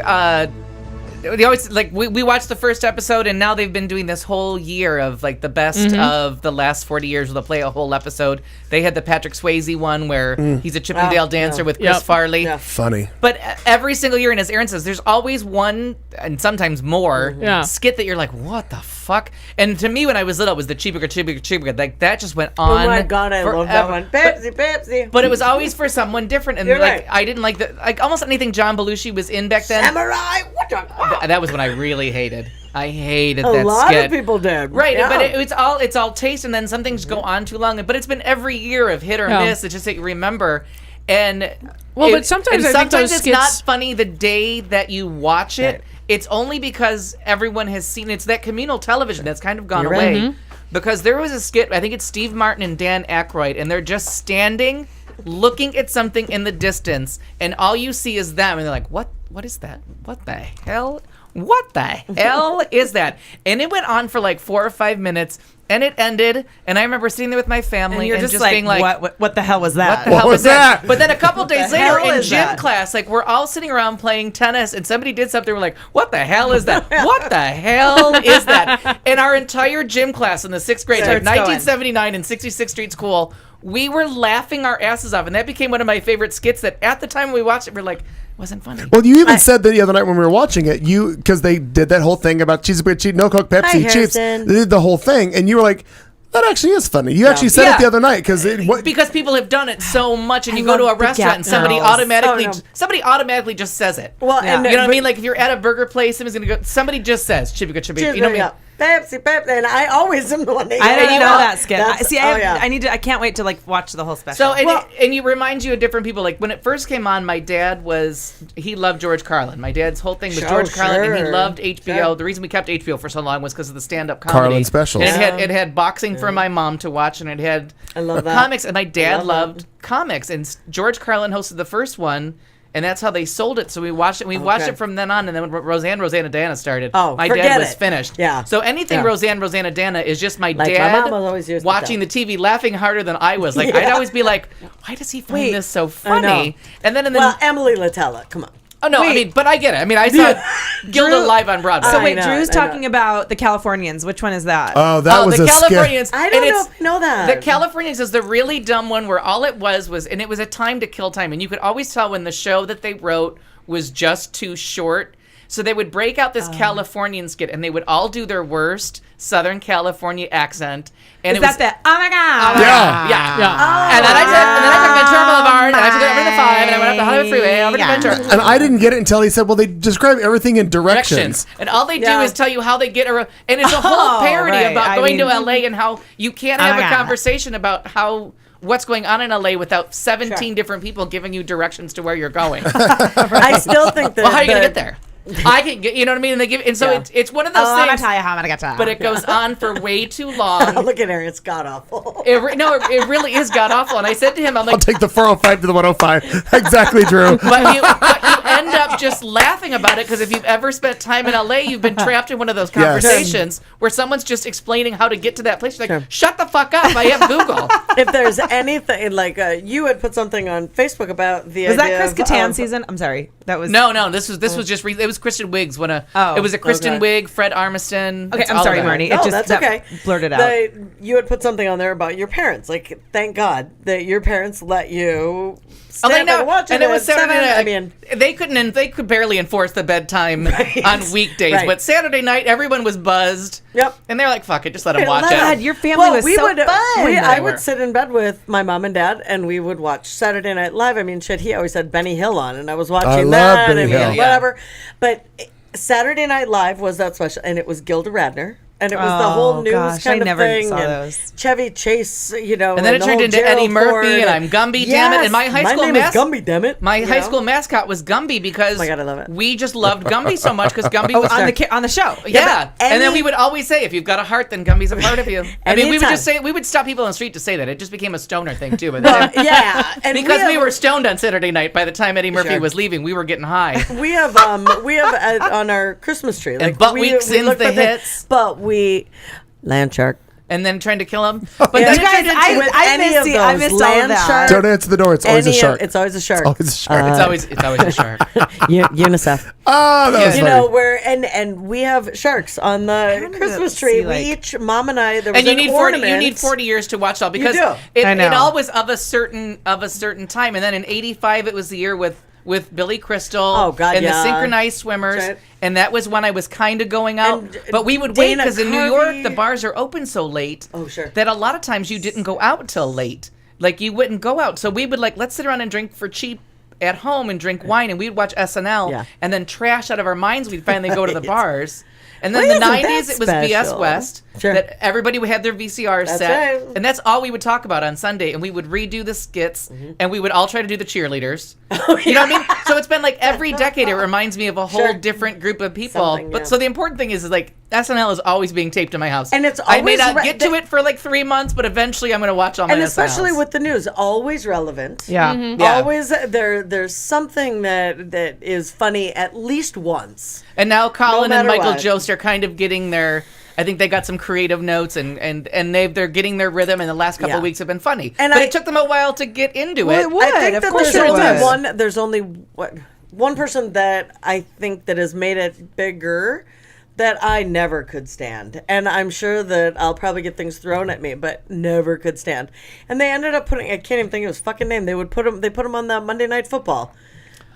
we watched the first episode, and now they've been doing this whole year of the best of the last 40 years. They'll play a whole episode. They had the Patrick Swayze one where he's a Chippendale dancer with Chris Farley. Yeah. Funny. But every single year, and as Aaron says, there's always one, and sometimes more, skit that you're like, what the fuck? And to me, when I was little, it was the Chibiga. That just went on. Oh my God, I love that one. Pepsi. But it was always for someone different. And right. I didn't like almost anything John Belushi was in back then. Samurai, what the fuck? That was when I really hated. I hated that skit. A lot of people did. Right, but it's all taste, and then some things go on too long. But it's been every year of hit or miss. It's just that you remember. And but sometimes it's skits... not funny the day that you watch it. Right. It's only because everyone has seen it's that communal television that's kind of gone away. Mm-hmm. Because there was a skit, I think it's Steve Martin and Dan Aykroyd, and they're just standing, looking at something in the distance, and all you see is them, and they're like, "What is that? What the hell? What the hell is that?" And it went on for 4 or 5 minutes, and it ended, and I remember sitting there with my family and you're just being like, what the hell was that? What was that? But then a couple days later in gym class, we're all sitting around playing tennis, and somebody did something, we're like, what the hell is that? What the hell is that? And our entire gym class in the 6th grade, 1979 in 66th Street School, we were laughing our asses off, and that became one of my favorite skits that at the time we watched it, we're like, wasn't funny. Well, you even said that the other night when we were watching it, because they did that whole thing about cheese, no Coke, Pepsi, Chiefs. They did the whole thing, and you were like, that actually is funny. You actually said it the other night because people have done it so much, and you go to a restaurant and somebody automatically just says it. Well, you know what I mean? If you're at a burger place, somebody just says Chibiga. You know what I mean? Pepsi, and I always am the one that I didn't know that skit. I can't wait to watch the whole special. So and it reminds you of different people. When it first came on, my dad he loved George Carlin. My dad's whole thing was George Carlin, and he loved HBO. Sure. The reason we kept HBO for so long was because of the stand-up comedy. Carlin specials. And it had boxing for my mom to watch, and it had comics, and my dad loved comics. And George Carlin hosted the first one. And that's how they sold it. So we watched it. We watched it from then on. And then when Roseanna started, Oh, my forget dad was it. finished. Yeah. So anything Yeah. Roseanna is just my Like, my dad mom was always used to watching the tell. TV, laughing harder than I was. Like, I'd always be like, why does he find this so I know. funny? And then Well, Emily Latella, come on. oh, no, I mean, but I get it. I mean, I saw Gilda live on Broadway. So wait, I know, Drew's I know. talking about the Californians. Which one is that? Oh, that was the a Californians. I and don't know it's- if I know that. The Californians is the really dumb one where all it was, and it was a time to kill time. And you could always tell when the show that they wrote was just too short. So they would break out this Californian skit, and they would all do their worst Southern California accent. And is it was, that the, oh my God. Yeah. And then I took Ventura Boulevard, and I took it over the 5, and I went up the Hollywood Freeway over to Ventura. And I didn't get it until he said, well, they describe everything in directions. And all they do is tell you how they get around. And it's a whole parody right. about I going mean- to LA and how you can't have a conversation about what's going on in LA without 17 different people giving you directions to where you're going. I still think that. Well, how are you going to get there? I can get, you know what I mean? And they give, and so it's one of those I'm gonna things. tell you how I'm gonna get to. But it goes on for way too long. Look at her, it's god awful. It really is god awful. And I said to him, I'm like, I'll take the 405 to the 105. Exactly, Drew. but you end up just laughing about it because if you've ever spent time in LA, you've been trapped in one of those conversations where someone's just explaining how to get to that place. You're like, shut the fuck up! I have Google. If there's anything like you had put something on Facebook about the Was idea that Chris of, Kattan season? I'm sorry. That was No. This was just it was Kristen Wiig's when it was a Kristen Wiig, Fred Armisen. Okay, it's I'm all sorry, of that. Marnie. No, It just that's that okay. blurted out. You had put something on there about your parents. Like, thank God that your parents let you Oh, they stand know, and watch it. and it was at Saturday 7. night. I mean, they could barely enforce the bedtime on weekdays, Right. but Saturday night everyone was buzzed. Yep. And they're like, "Fuck it, just let them Hey, watch God, it." your family was so fun. I They were. would sit in bed with my mom and dad, and we would watch Saturday Night Live. I mean, shit, he always had Benny Hill on, and I was watching love that. Benny I mean, Hill. whatever. But Saturday Night Live was that special, and it was Gilda Radner. And it was the whole news gosh, kind I of never thing. saw and those. Chevy Chase, And then it the turned whole into Gerald Eddie Murphy, Ford, and I'm Gumby, damn it. And my high school name is Gumby, damn it. My You high know? school mascot was Gumby because Oh my God, I love it. we just loved Gumby so much because Gumby was on the show. Yeah, but and then any- we would always say, if you've got a heart, then Gumby's a part of you. I mean, we would Anytime. just say, we would stop people on the street to say that. It just became a stoner thing too. But Well, yeah, and because we have- were stoned on Saturday night. By the time Eddie Murphy Sure. was leaving, we were getting high. We have on our Christmas tree. Like, Butt we Weeks sings look the for hits. But we land shark. And then trying to kill him. But Yeah. then You it guys, turned into, With I any missed of the- I those missed all of land that. shark. Don't answer the door. It's always a shark. It's always a shark. Always a shark. it's always a shark. UNICEF. Oh, that was You funny. know where and we have sharks on the Christmas tree. see, like- We each mom and I there was And you an need 40. ornament. You need 40 years to watch it all because do. it, I know. it all was of a certain time. And then in '85, it was the year with Billy Crystal. Oh, God, and yeah. the synchronized swimmers. That's right. And that was when I was kind of going out. And, but we would wait Dana because in New Carvey- York the bars are open so late. Oh, sure. That a lot of times you didn't go out till late. Like you wouldn't go out. So we would let's sit around and drink for cheap at home and drink wine, and we'd watch SNL Yeah. and then trash out of our minds. We'd finally go to the bars. And then Why the isn't that 90s, it was BS special? West. Sure. That everybody would have their VCRs That's set. right. And that's all we would talk about on Sunday. And we would redo the skits, and we would all try to do the cheerleaders. You know what I mean? So it's been like every decade, it reminds me of a whole Sure. different group of people. Something, But yeah. so the important thing is like SNL is always being taped in my house. And it's I may always not get to it for like 3 months, but eventually I'm going to watch all my And especially SNLs. with the news, always relevant. Yeah. Yeah. Always there's something that is funny at least once. And now Colin and matter Michael what. Jost are kind of getting their. I think they got some creative notes and they're getting their rhythm. And the last couple Yeah. of weeks have been funny. And but I- it took them a while to get into Well, it. it would. I think Of that course there's it only would. There's only one person that I think that has made it bigger that I never could stand, and I'm sure that I'll probably get things thrown at me, but never could stand. And they ended up putting—I can't even think of his fucking name. They put him on the Monday Night Football.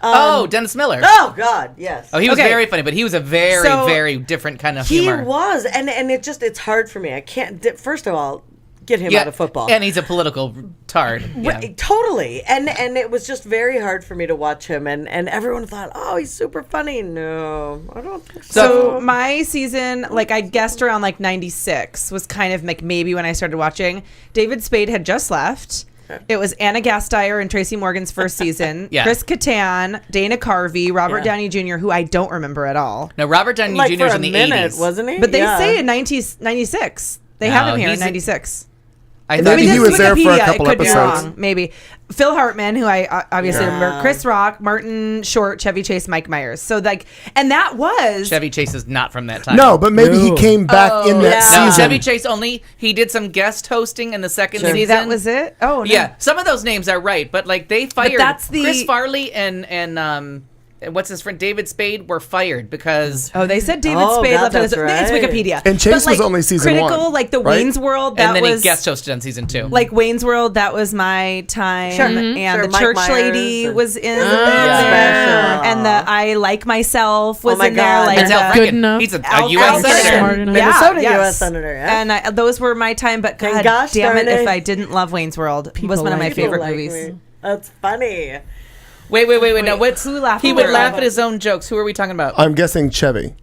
Dennis Miller. Oh God, yes. Oh, he was Okay. very funny, but he was a very, So, very different kind of He humor. was, and it's hard for me. I can't. First of all, get him out of football. And he's a political tard. Yeah. Right, totally, and it was just very hard for me to watch him, and everyone thought, oh, he's super funny. No, I don't think so. So my season, like I guessed around like 96 was kind of like maybe when I started watching. David Spade had just left. It was Anna Gasteyer and Tracy Morgan's first season. Yeah. Chris Kattan, Dana Carvey, Robert Yeah. Downey Jr., who I don't remember at all. Now, Robert Downey like Jr. for is a in the minute, 80s. wasn't he? But they Yeah. say in 96. They No, have him here in he's- 96. I Maybe thought he was there for a Wikipedia, couple it could be episodes. wrong, maybe. Phil Hartman, who I obviously remember, Chris Rock, Martin Short, Chevy Chase, Mike Myers. So and that was Chevy Chase is not from that time. No, but maybe he came back in that No, season. Chevy Chase only. He did some guest hosting in the second season. See, that was it. Oh, no. Yeah, some of those names are right, but like they fired that's the- Chris Farley and what's his friend David Spade were fired because they said David Spade left. that's It's Wikipedia. And Chase But, was only season critical, 1, like the right? Wayne's World. That and then was he guest hosted on season 2. like Wayne's World. That was my time. Sure. And the Mike church Myers lady and- was in Yeah. there, and the I Like Myself was my in there. God. Like Denzel the- Good Fricken. enough. He's a Al U.S. Franken. senator. Smart enough. Minnesota yes. U.S. senator, yeah. And those were my time. But And God gosh damn it, darn it. if I didn't love Wayne's World, it was one of my like favorite Like movies. me. That's funny. Wait. Now what's who laughed He at would her? laugh at his own jokes. Who are we talking about? I'm guessing Chevy.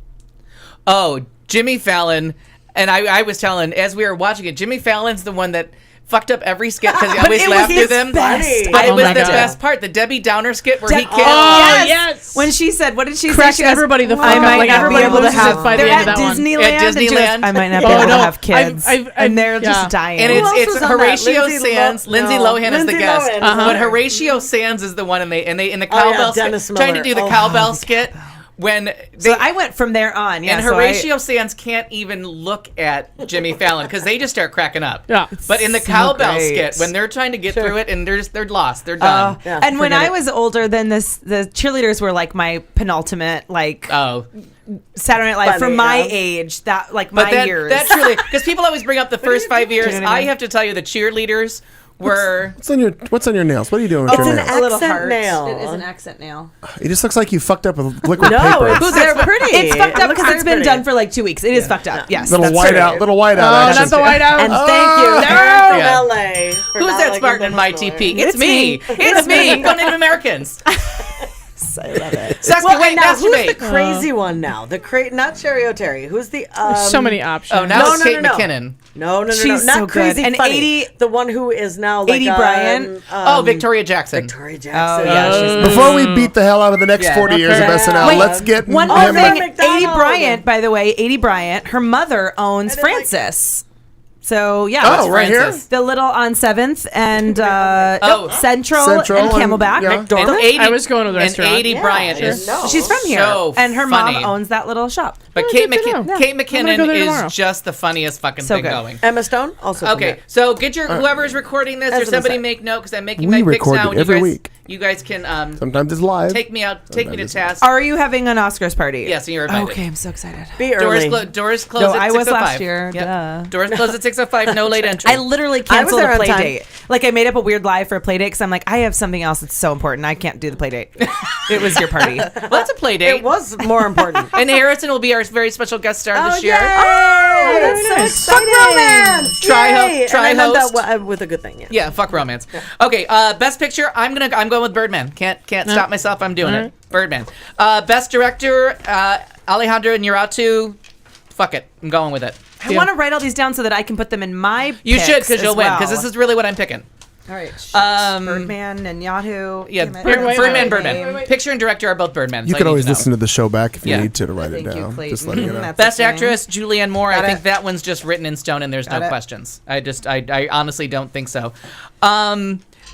Oh, Jimmy Fallon. And I was telling, as we were watching it, Jimmy Fallon's the one that fucked up every skit because he But always it was laughed his through them. best. But it Oh was my the God. best part, the Debbie Downer skit where he Oh, killed. yes. When she said, "What did she Cracks say?" She goes, everybody the fuck I up. might Like, not everybody be able to loses have. it by the They're end of at that one. Disneyland. At and she goes, Disneyland. I might not be Oh, able to no. have kids, and they're just dying. And Who it's else was on that? Horatio Lindsay Sands. Lindsay no. Lohan is the Lindsay guest, Lohan is but on Horatio Sands is the one in the Oh, cowbell yeah, Dennis skit, trying to Miller. do the Oh, cowbell the skit when So they, I went from there on. Yeah, and so Horatio Sands can't even look at Jimmy Fallon because they just start cracking up. Yeah. But in the So cowbell great. skit, when they're trying to get through it and they're lost, they're done. Yeah, and when forget I it. was older, then the cheerleaders were like my penultimate, like Oh, Saturday Night Live for Funny, my yeah. age. That like but my then years. that's really because people always bring up the first 5 years. Do you know what I I mean? have to tell you, the cheerleaders were. What's on your nails? What are you doing with It's your an nails? a little accent heart. nail. It is an accent nail. It just looks like you fucked up with liquid No, paper. it's they're pretty. It's fucked up It looks because it's been very done pretty. for like 2 weeks. It is fucked up. Yes. Little that's whiteout. true. Little whiteout. Oh, action. not the whiteout. And thank you, No. Aaron from Yeah. LA. for Who's not that liking Spartan in my Dennis Miller. TP? It's me. It's me. Fun of Americans. I love it. Saskia, Well, wait, and now, who's the masturbate. crazy one now? Not Sherry O'Terry. Who's the So many options. Oh, now No, it's no, Kate no, no. McKinnon. No, She's not so crazy good. And funny. 80 the one who is now like 80 Bryant. Victoria Jackson. Victoria Jackson. Oh, yeah, she's Before we beat the hell out of the next Yeah. 40 years of SNL, Wait, let's get one him more in- thing. McDonald. 80 Bryant, by the way, 80 Bryant, her mother owns Francis. So yeah, Oh, right here? Francis. the little on 7th and Oh. Central Central and Camelback. yeah. And 80, I was going to the and restaurant. 80 Bryant is No. She's from here, so and her funny. mom owns that little shop. But Oh, Kate, good to know. Kate I'm gonna McKinnon go there tomorrow. is just the funniest fucking So thing good. going. Emma Stone also. from Okay, there. so get your whoever's recording this or As an somebody aside. make note because I'm making We my picks record now. it and every you guys, week. you guys can Sometimes it's live. take me to task. Are you having an Oscars party? Yes, you're invited. Okay, I'm so excited. Be Doors, early. doors close No, at I 6:05. was last year. Yep. Duh. Doors close at 6:05. No late entry. I literally I was canceled there a on play time. date. Like I made up a weird lie for a play date because I'm like, I have something else that's so important. I can't do the play date. It was your party. Well, that's a play date. It was more important. And Harrison will be our very special guest star this year. Oh, that's so nice. exciting! Romance. Try Yay. try and I meant host. that with a good thing. Yeah. Yeah, fuck romance. Okay, best picture. I'm going with Birdman. Can't stop myself. I'm doing it. Birdman. Best director. Alejandro Inarritu. Fuck it. I'm going with it. I want to write all these down so that I can put them in my. You should picks because you'll as win well. because this is really what I'm picking. All right. Birdman and Yahoo. Yeah, Damn it. Birdman. Picture and director are both Birdman. You so could I need always to know. listen to the show back if you Yeah. need to write it Thank you, down. Clayton. Just letting you know. That's Best okay. actress, Julianne Moore. Got I think it. that one's just written in stone and there's no Got it. questions. I honestly don't think so.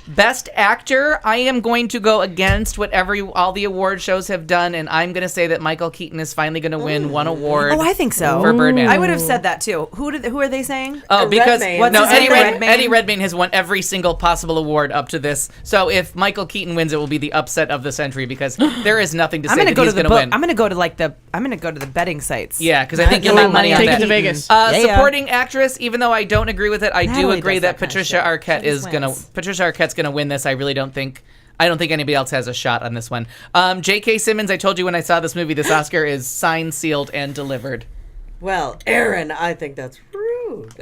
Best actor, I am going to go against what all the award shows have done, and I'm going to say that Michael Keaton is finally going to win one award. Oh, I think so. For Birdman. I would have said that too. Who are they saying? Oh, because Redmayne. What's no, his name? Redmayne? Eddie Redmayne has won every single possible award up to this. So if Michael Keaton wins, it will be the upset of the century because there is nothing to say I'm gonna that go he's to the going to book. win. I'm gonna go to the betting sites. Yeah, because I think you'll make money on Take that. it to Vegas. Yeah. Supporting actress, even though I don't agree with it, I do Natalie agree does that that kind of Patricia shit. Arquette She is just gonna. wins. Patricia Arquette's gonna win this. I don't think anybody else has a shot on this one. J.K. Simmons, I told you when I saw this movie, this Oscar is signed, sealed, and delivered. Well, Aaron, I think that's rude.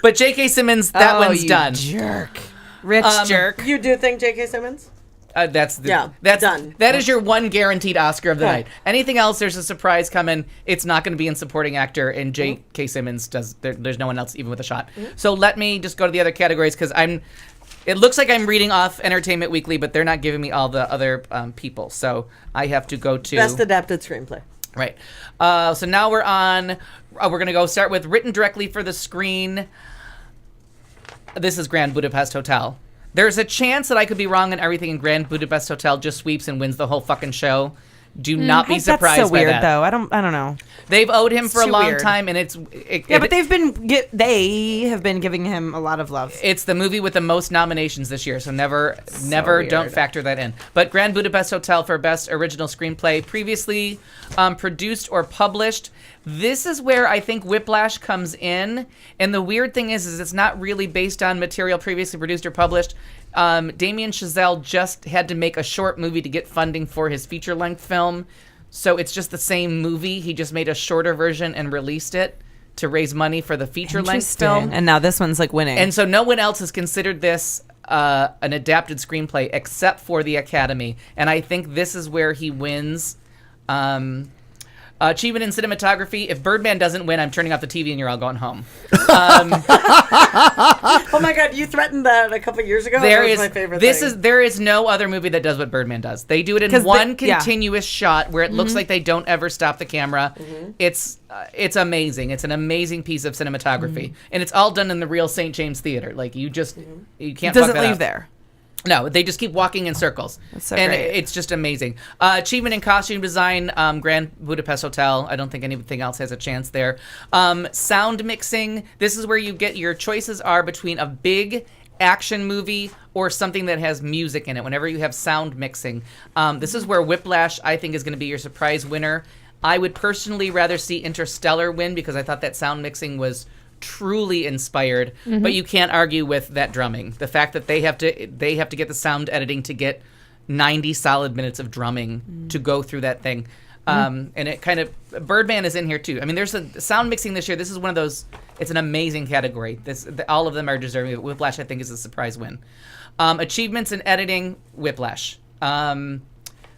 But J.K. Simmons, that one's done. Jerk. Rich jerk. You do think J.K. Simmons? That's Yeah, that's done. That is your one guaranteed Oscar of the Okay. night. Anything else, there's a surprise coming. It's not going to be in supporting actor, and J.K. Simmons does. There's no one else even with a shot. So let me just go to the other categories because It looks like I'm reading off Entertainment Weekly, but they're not giving me all the other people, so I have to go to Best adapted screenplay. right. So now we're on. We're gonna go start with written directly for the screen. this is Grand Budapest Hotel. There's a chance that I could be wrong and everything in Grand Budapest Hotel just sweeps and wins the whole fucking show. Do not be surprised that's so by weird, that. though. I don't know. They've owed him for a too long weird. time, and but they have been giving him a lot of love. It's the movie with the most nominations this year, so never weird. don't factor that in. But Grand Budapest Hotel for Best Original Screenplay, previously produced or published. This is where I think Whiplash comes in, and the weird thing is it's not really based on material previously produced or published. Damien Chazelle just had to make a short movie to get funding for his feature-length film, so it's just the same movie. He just made a shorter version and released it to raise money for the feature-length film. And now this one's like winning. And so no one else has considered this an adapted screenplay except for the Academy, and I think this is where he wins. Achievement in cinematography. If Birdman doesn't win, I'm turning off the TV and you're all going home. Oh my God, you threatened that a couple years ago. That was my favorite thing. There is no other movie that does what Birdman does. They do it in one continuous shot where it looks like they don't ever stop the camera. It's amazing. It's an amazing piece of cinematography, and it's all done in the real St. James Theater. Like you can't. It doesn't fuck that leave up. there. No, they just keep walking in circles. That's so and great. It's just amazing. Achievement in costume design, Grand Budapest Hotel. I don't think anything else has a chance there. Sound mixing. This is where you get your choices are between a big action movie or something that has music in it. Whenever you have sound mixing, this is where Whiplash, I think, is going to be your surprise winner. I would personally rather see Interstellar win because I thought that sound mixing was truly inspired, but you can't argue with that drumming. The fact that they have to get the sound editing to get 90 solid minutes of drumming to go through that thing. And it kind of Birdman is in here too. I mean, there's a sound mixing this year. This is one of those. It's an amazing category. All of them are deserving. Whiplash, I think, is a surprise win. Achievements in editing, Whiplash.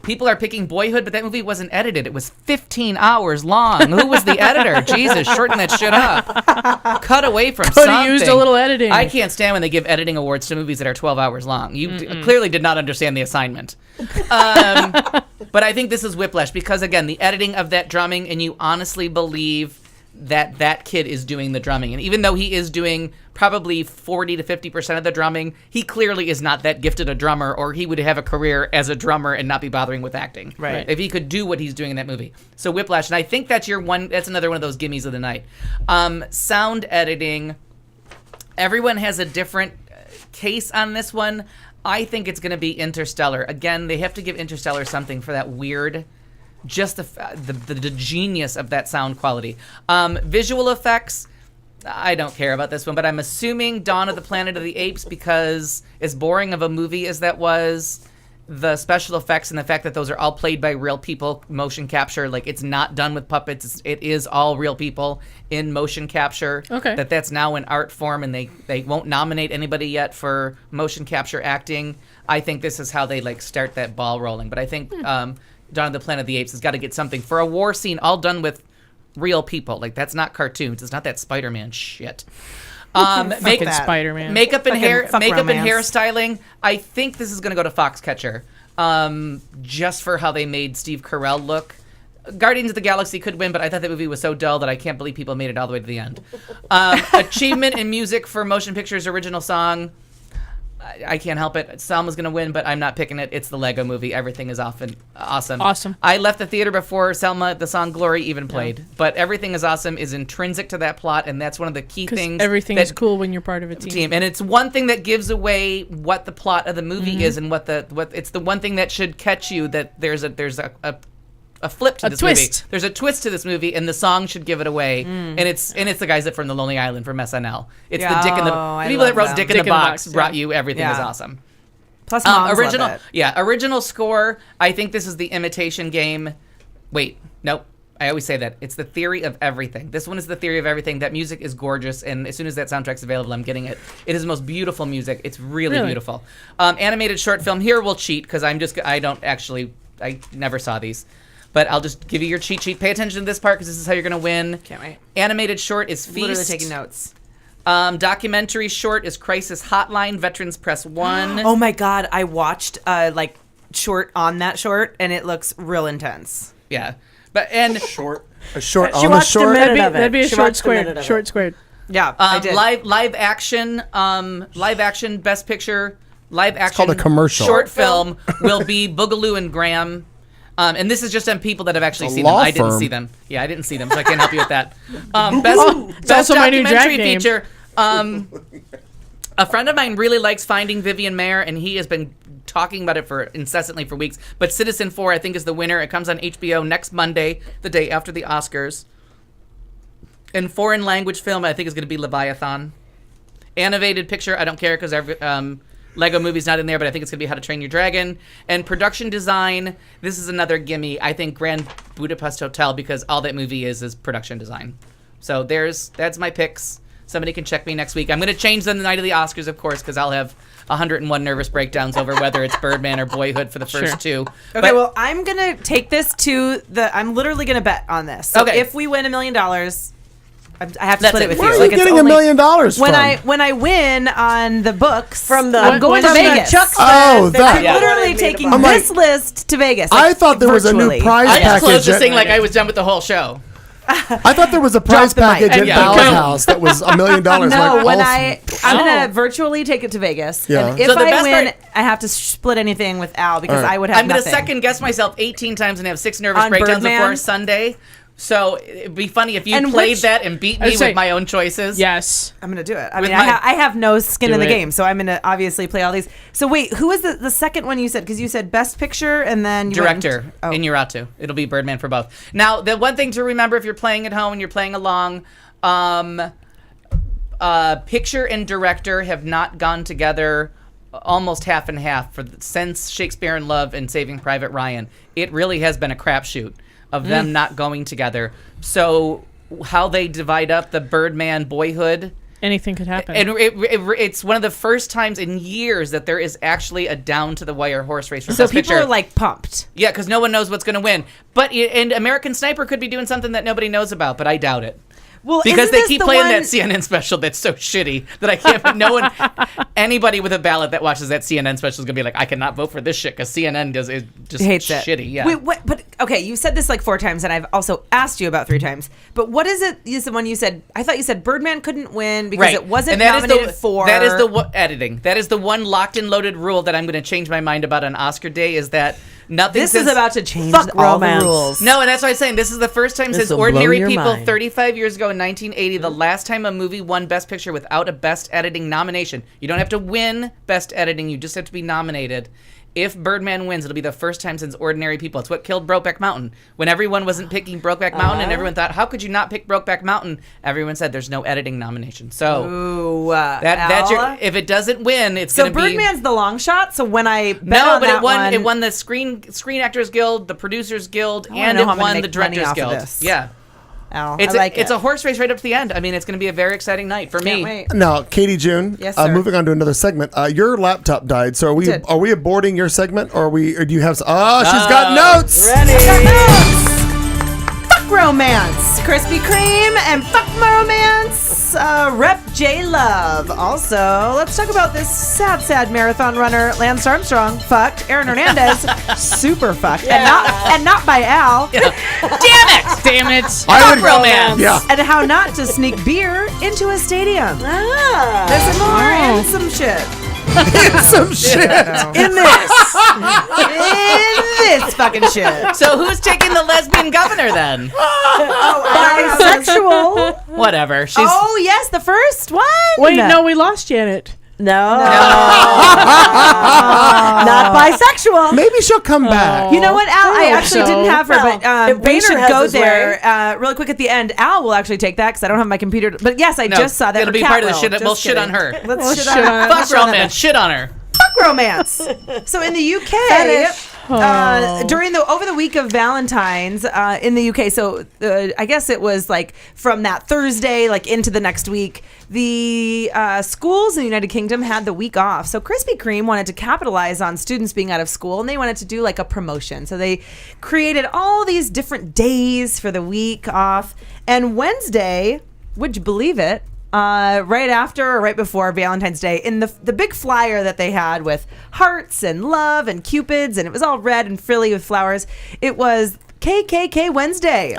People are picking Boyhood, but that movie wasn't edited. It was 15 hours long. Who was the editor? Jesus, shorten that shit up. Cut away from something. Could have used a little editing. I can't stand when they give editing awards to movies that are 12 hours long. You clearly did not understand the assignment. But I think this is Whiplash because, again, the editing of that drumming, and you honestly believe that kid is doing the drumming. And even though he is doing probably 40 to 50% of the drumming, he clearly is not that gifted a drummer, or he would have a career as a drummer and not be bothering with acting. Right. If he could do what he's doing in that movie. So Whiplash, and I think that's another one of those gimmies of the night. Sound editing, everyone has a different case on this one. I think it's going to be Interstellar. Again, they have to give Interstellar something for that weird, just the genius of that sound quality. Visual effects, I don't care about this one, but I'm assuming Dawn of the Planet of the Apes, because as boring of a movie as that was, the special effects and the fact that those are all played by real people, motion capture, like it's not done with puppets, it is all real people in motion capture. Okay. That's now an art form, and they won't nominate anybody yet for motion capture acting. I think this is how they start that ball rolling. But I think Dawn of the Planet of the Apes has got to get something for a war scene all done with real people. That's not cartoons. It's not that Spider-Man shit. Spider-Man. Makeup and romance. hairstyling. I think this is going to go to Foxcatcher, just for how they made Steve Carell look. Guardians of the Galaxy could win, but I thought that movie was so dull that I can't believe people made it all the way to the end. Achievement in music for motion pictures original song. I can't help it. Selma's going to win, but I'm not picking it. It's the Lego movie. Everything is awesome. Awesome. I left the theater before Selma, the song Glory, even played. But Everything is Awesome is intrinsic to that plot, and that's one of the key things. Everything is cool when you're part of a team. And it's one thing that gives away what the plot of the movie is, and what it's the one thing that should catch you, that there's a flip to this twist. movie. There's a twist to this movie, and the song should give it away. And it's the guys that from the Lonely Island from SNL. It's the Dick in the people that wrote Dick in the Box brought you Everything is Awesome. Plus, moms original, love it. Original score. I think this is the Imitation Game. Wait, nope. I always say that. It's the Theory of Everything. This one is the Theory of Everything. That music is gorgeous, and as soon as that soundtrack's available, I'm getting it. It is the most beautiful music. It's really beautiful. Animated short film. Here we'll cheat because I never saw these. But I'll just give you your cheat sheet. Pay attention to this part because this is how you're going to win. Can't wait. Animated short is Feast. Literally taking notes. Documentary short is Crisis Hotline. Veterans Press 1. Oh my God, I watched short on that short, and it looks real intense. Yeah. A short A short She on a watched a short. minute of it. That'd be a She short watched a minute squared. of Short it. squared. Yeah, I did. Live action Best Picture. Live action. It's called a commercial. Short film will be Boogaloo and Graham. And this is just on people that have actually seen them. law I didn't firm. see them. Yeah, I didn't see them, so I can't help you with that. It's Best also my new drag documentary name. feature. A friend of mine really likes Finding Vivian Maier, and he has been talking about it incessantly for weeks. But Citizen 4, I think, is the winner. It comes on HBO next Monday, the day after the Oscars. And foreign language film, I think, is going to be Leviathan. Animated picture, I don't care because Lego Movie's not in there, but I think it's going to be How to Train Your Dragon. And production design, this is another gimme. I think Grand Budapest Hotel, because all that movie is production design. So that's my picks. Somebody can check me next week. I'm going to change them the night of the Oscars, of course, because I'll have 101 nervous breakdowns over whether it's Birdman or Boyhood for the first two. Okay, well, I'm going to take this to I'm literally going to bet on this. So Okay. if we win $1 million, I have to split it with Where you. are you getting $1 million from? When I win on the books From the I'm going to from the Vegas. Chuck's Oh, event that- people Yeah. Literally already made taking about. I'm this list to Vegas. I thought there was a new virtually. prize I just closed package. this thing like I was done with the whole show. I thought there was a prize Drop the mic. package at Yeah. Ballard Okay. House that was $1 million. No, like, when awesome. I'm gonna virtually take it to Vegas. Yeah. And if So the I best win, part- I have to split anything with Al because All right. I would have I'm going to nothing. second guess myself 18 times and have 6 nervous On breakdowns Birdman? before Sunday. So it'd be funny if you And played which- that and beat I'd me say- with my own choices. Yes. I'm gonna do it. I With mean, my- I have no skin Do in the it. game, so I'm gonna obviously play all these. So wait, who was the second one you said? Because you said Best Picture and then you Director went, in Uratu. It'll be Birdman for both. Now, the one thing to remember if you're playing at home and you're playing along, picture and director have not gone together almost half and half since Shakespeare in Love and Saving Private Ryan. It really has been a crapshoot of them not going together. So how they divide up the Birdman Boyhood. Anything could happen. And it's one of the first times in years that there is actually a down-to-the-wire horse race for So Best people Picture. are like pumped. Yeah, because no one knows what's going to win. But and American Sniper could be doing something that nobody knows about, but I doubt it. Well, Because isn't they this keep the playing one- that CNN special that's so shitty that I can't. No one, anybody with a ballot that watches that CNN special is gonna be like, I cannot vote for this shit because CNN is just Hates it. shitty. Yeah. Wait, what? But okay, you said this like 4 times, and I've also asked you about 3 times. But what is it? Is the one you said? I thought you said Birdman couldn't win because it wasn't And that is nominated for. That is the editing. That is the one locked and loaded rule that I'm going to change my mind about on Oscar Day. Is that nothing? This is about to change Fuck all romance. the rules. No, and that's why I'm saying this is the first time since will blow Ordinary your People mind. 35 years ago in 1980, the last time a movie won Best Picture without a Best Editing nomination. You don't have to win Best Editing, you just have to be nominated. If Birdman wins, it'll be the first time since Ordinary People. It's what killed Brokeback Mountain. When everyone wasn't picking Brokeback Mountain and everyone thought, how could you not pick Brokeback Mountain? Everyone said there's no editing nomination. So Ooh, that's Al? if it doesn't win, it's So going to be... Birdman's the long shot. So when I bet No, on but that it won. one, It won the Screen Actors Guild, the Producers Guild, I wanna and know it how I'm gonna won make the Directors money off of Guild. this. Yeah, Al, it's I like it's it. a horse race right up to the end. I mean, it's going to be a very exciting night for Can't me. wait. Now, Katie June. Yes, sir. Moving on to another segment. Your laptop died, so did. are we aborting your segment, or do you have? Oh, she's got notes. Fuck romance, Krispy Kreme, and fuck romance, Rep J Love. Also, let's talk about this sad marathon runner, Lance Armstrong. Fucked Aaron Hernandez, super fucked, and not by Al. Damn it! Damn it. I would romance. Yeah. And how not to sneak beer into a stadium. There's some more and some shit. Some shit. In this fucking shit. So who's taking the lesbian governor then? Bisexual. Whatever. She's Oh yes, the first one. Wait, no, we lost Janet. No. Not bisexual. Maybe she'll come back. You know what, Al? I hope actually so. didn't have her, Well, but if we Wiener should has go his there really quick at the end. Al will actually take that because I don't have my computer. But yes, I no, just saw that. It'll or be Kat part of the will. shit. Just We'll shit on kidding. her. Let's We'll shit shit on on her. her. Fuck Let's run that romance. Shit on her. Fuck romance. So in the UK, over the week of Valentine's in the UK, so I guess it was like from that Thursday like into the next week, the schools in the United Kingdom had the week off. So Krispy Kreme wanted to capitalize on students being out of school, and they wanted to do like a promotion. So they created all these different days for the week off. And Wednesday, would you believe it? Right after or right before Valentine's Day, in the big flyer that they had with hearts and love and cupids, and it was all red and frilly with flowers, it was KKK Wednesday.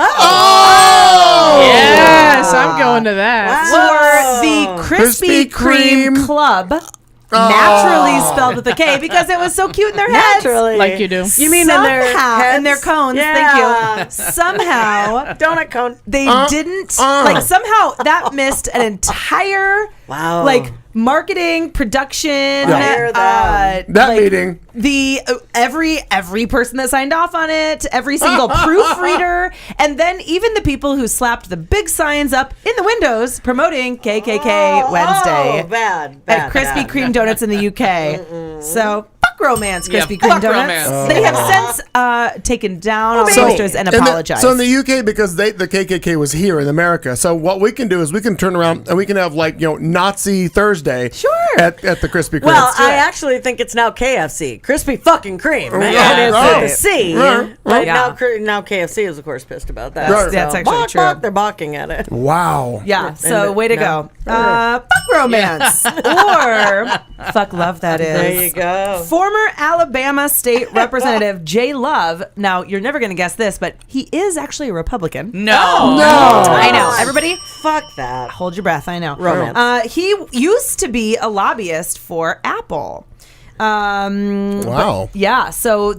Yes, I'm going to that. Or the Krispy Kreme Club. Naturally spelled with a K because it was so cute in their heads. Naturally. Like you do. You mean somehow, in their heads? in their cones. Yeah. Thank you. Somehow, donut cone. they didn't like. Somehow that missed an entire marketing production. That meeting. The every person that signed off on it, every single proofreader, and then even the people who slapped the big signs up in the windows promoting KKK Wednesday. Bad. At Krispy Kreme donuts in the UK. So fuck romance, Krispy Kreme fuck donuts. romance. They have since taken down all the posters and apologized. So in the UK, because the KKK was here in America, so what we can do is we can turn around and we can have Nazi Thursday at the Krispy Kreme. Well, I actually think it's now KFC. Krispy fucking Kreme. Yeah. With the C. Right. Right Yeah. now KFC is, of course, pissed about that. That's actually true. They're balking at it. Wow. Yeah, so way to go. Fuck romance. Or fuck love, that is. There you go. Former Alabama State Representative Jay Love. Now, you're never going to guess this, but he is actually a Republican. No. I know. Everybody, fuck that. hold your breath. I know. Romance. He used to be a lobbyist for Apple. Wow. Yeah, so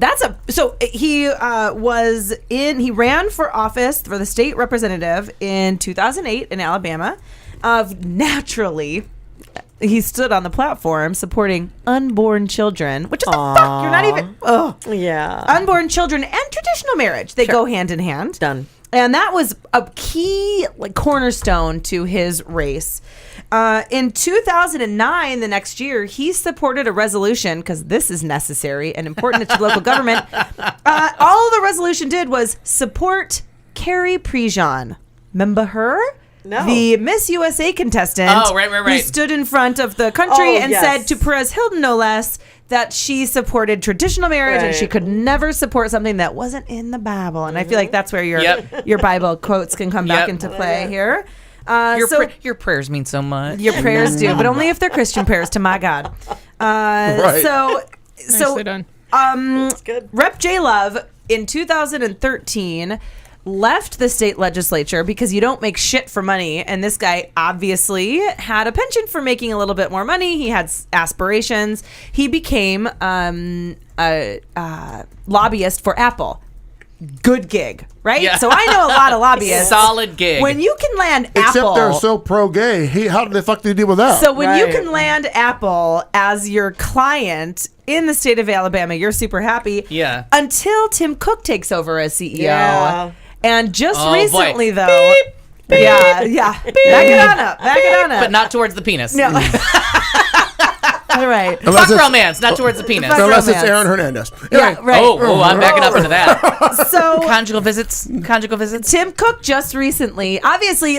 he he ran for office for the state representative in 2008 in Alabama. Naturally, he stood on the platform supporting unborn children, which is the fuck. You're not even. Yeah. Unborn children and traditional marriage. They go hand in hand. Done. And that was a key cornerstone to his race. In 2009, the next year, he supported a resolution, because this is necessary and important to local government. All the resolution did was support Carrie Prejean. Remember her? No. The Miss USA contestant. Oh, right. Who stood in front of the country and yes. said to Perez Hilton, no less, that she supported traditional marriage and she could never support something that wasn't in the Bible. And I feel like that's where your Bible quotes can come back into play here. Your prayers mean so much. Your prayers do, but only if they're Christian prayers to my God. Right. So Nicely done. That's good. Rep. J. Love in 2013 left the state legislature because you don't make shit for money. And this guy obviously had a penchant for making a little bit more money. He had aspirations. He became a lobbyist for Apple. Good gig, right? Yeah. So I know a lot of lobbyists. Solid gig. When you can land Except Apple. they're so pro-gay. How the fuck do you deal with that? So when you can land Apple as your client in the state of Alabama, you're super happy. Yeah. Until Tim Cook takes over as CEO. Yeah. And just Oh, recently, boy. though. Yeah. Back it on up. But not towards the penis. No. All right. Unless Fuck it's- romance, not towards the penis. Fuck Unless it's romance. Aaron Hernandez. Yeah, Anyway, right. Oh, I'm backing up into that. So Conjugal visits. Tim Cook just recently, obviously,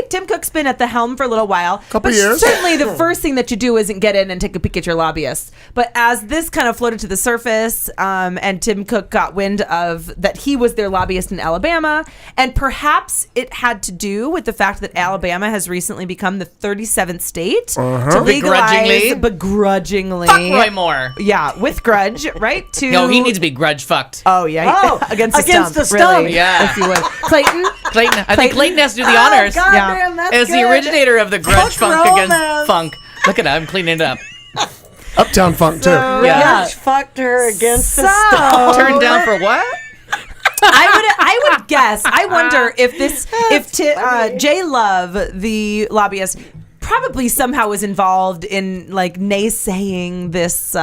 Tim Cook's been at the helm for a little while. Couple but years. Certainly the first thing that you do isn't get in and take a peek at your lobbyists. But as this kind of floated to the surface, and Tim Cook got wind of that he was their lobbyist in Alabama, and perhaps it had to do with the fact that Alabama has recently become the 37th state to legalize begrudgingly. Fuck Roy Moore. Yeah, with grudge, right? No, he needs to be grudge fucked. Oh yeah, against the stump, stump. really, Yeah. if you would. Clayton. I think Clayton has to do the honors. God Yeah. damn, that's As the good. originator of the grudge Fuck funk against romance. funk. Look at him cleaning it up. Uptown Funk, too. Yeah. Rich fucked her against the So- stump. Turned down for what? I would guess. I wonder if Jay Love, the lobbyist, probably somehow was involved in naysaying this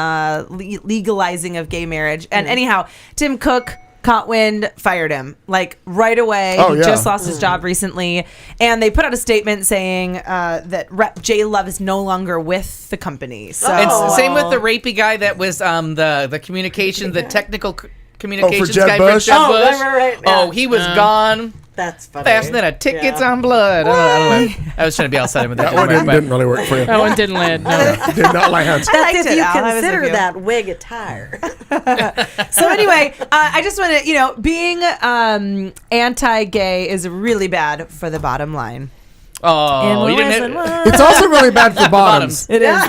legalizing of gay marriage. And anyhow, Tim Cook caught wind, fired him right away. Oh, He yeah. just lost his job recently, and they put out a statement saying that Rep. Jay Love is no longer with the company. So And same with the rapey guy that was the communication, the technical communications Jeb guy Bush? for Jeb Oh, Bush. right. Yeah. Oh, he was gone. That's funny. Faster than a tickets on blood. I don't know. I was trying to be outside with that. That one didn't really work for you. That one didn't land. No. Did not land. I That's liked if it, you Al. I was consider with you. that wig attire. So anyway, I just want to, being anti-gay is really bad for the bottom line. Oh, you Lewis didn't. and West. It's also really bad for bottoms. It is.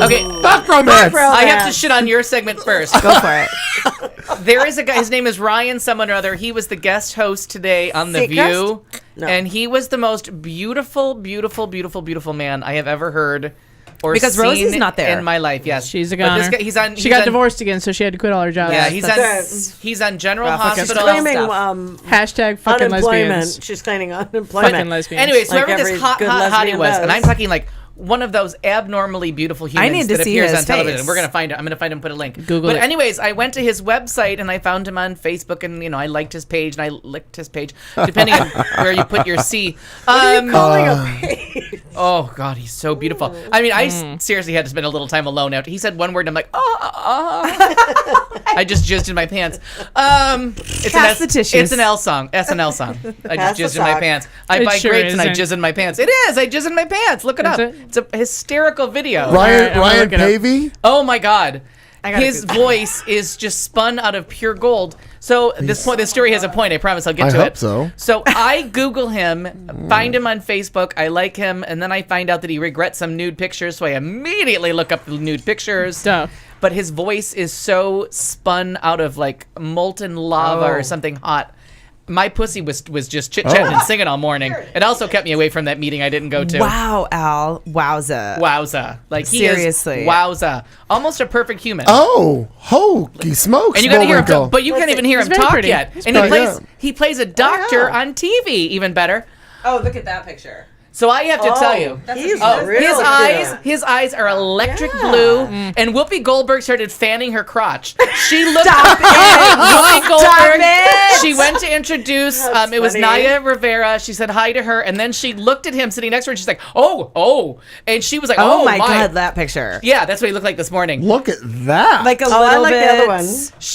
Okay, Fuck romance. I have to shit on your segment first. Go for it. There is a guy. His name is Ryan someone or other. He was the guest host today on The View, and he was the most beautiful, beautiful, beautiful, beautiful man I have ever heard or Because seen Rosie's not there. in my life. Yes, She's a But this goner. guy, he's on. She got divorced again, so she had to quit all her jobs. Yeah, he's on General Hospital. Claiming Hashtag fucking unemployment. lesbians. She's claiming unemployment. Fucking lesbians. Anyways, Like whoever this every hot good hottie lesbian was, does. and I'm talking like one of those abnormally beautiful humans need to that see appears his on television. face. We're gonna find it. I'm gonna find him. Put a link. Google But it. anyways, I went to his website and I found him on Facebook, and I liked his page and I licked his page, depending on where you put your C. Calling a page. Oh God, he's so beautiful. I mean, I seriously had to spend a little time alone after he said one word, and I'm like, I just jizzed in my pants. It's Pass the tissues. It's an SNL song. I Pass just jizzed the in my sock. pants. I It buy sure grapes and I isn't. jizz in my pants. It is. I jizz in my pants. Look it Is up. it? It's a hysterical video. Alright, I'm gonna Ryan look it up. Pavey. Oh my God. gotta His Google. voice is just spun out of pure gold. So this story has a point. I promise I'll get I to hope it. so. So I Google him, find him on Facebook. I like him, and then I find out that he regrets some nude pictures. So I immediately look up the nude pictures. Duh. But his voice is so spun out of like molten lava or something hot. My pussy was just chit chatting and singing all morning. It also kept me away from that meeting I didn't go to. Wow, Al. Wowza. Wowza. Like he Seriously. is wowza. Almost a perfect human. Oh, holy smokes! And you got to hear him Bullwinkle. talk, but you can't even hear him He's very talk pretty. yet. He's And he pretty. plays he plays a doctor on TV, even better. Oh, look at that picture. So I have to tell you, He's his really his eyes are electric blue, and Whoopi Goldberg started fanning her crotch. She looked Stop Whoopi Goldberg. it! She went to introduce. It was funny. Naya Rivera. She said hi to her, and then she looked at him sitting next to her. and She's like, "Oh," and she was like, Oh, "Oh my God, that picture. Yeah, that's what he looked like this morning. Look at that! Like a Oh, I little like bit. the other one.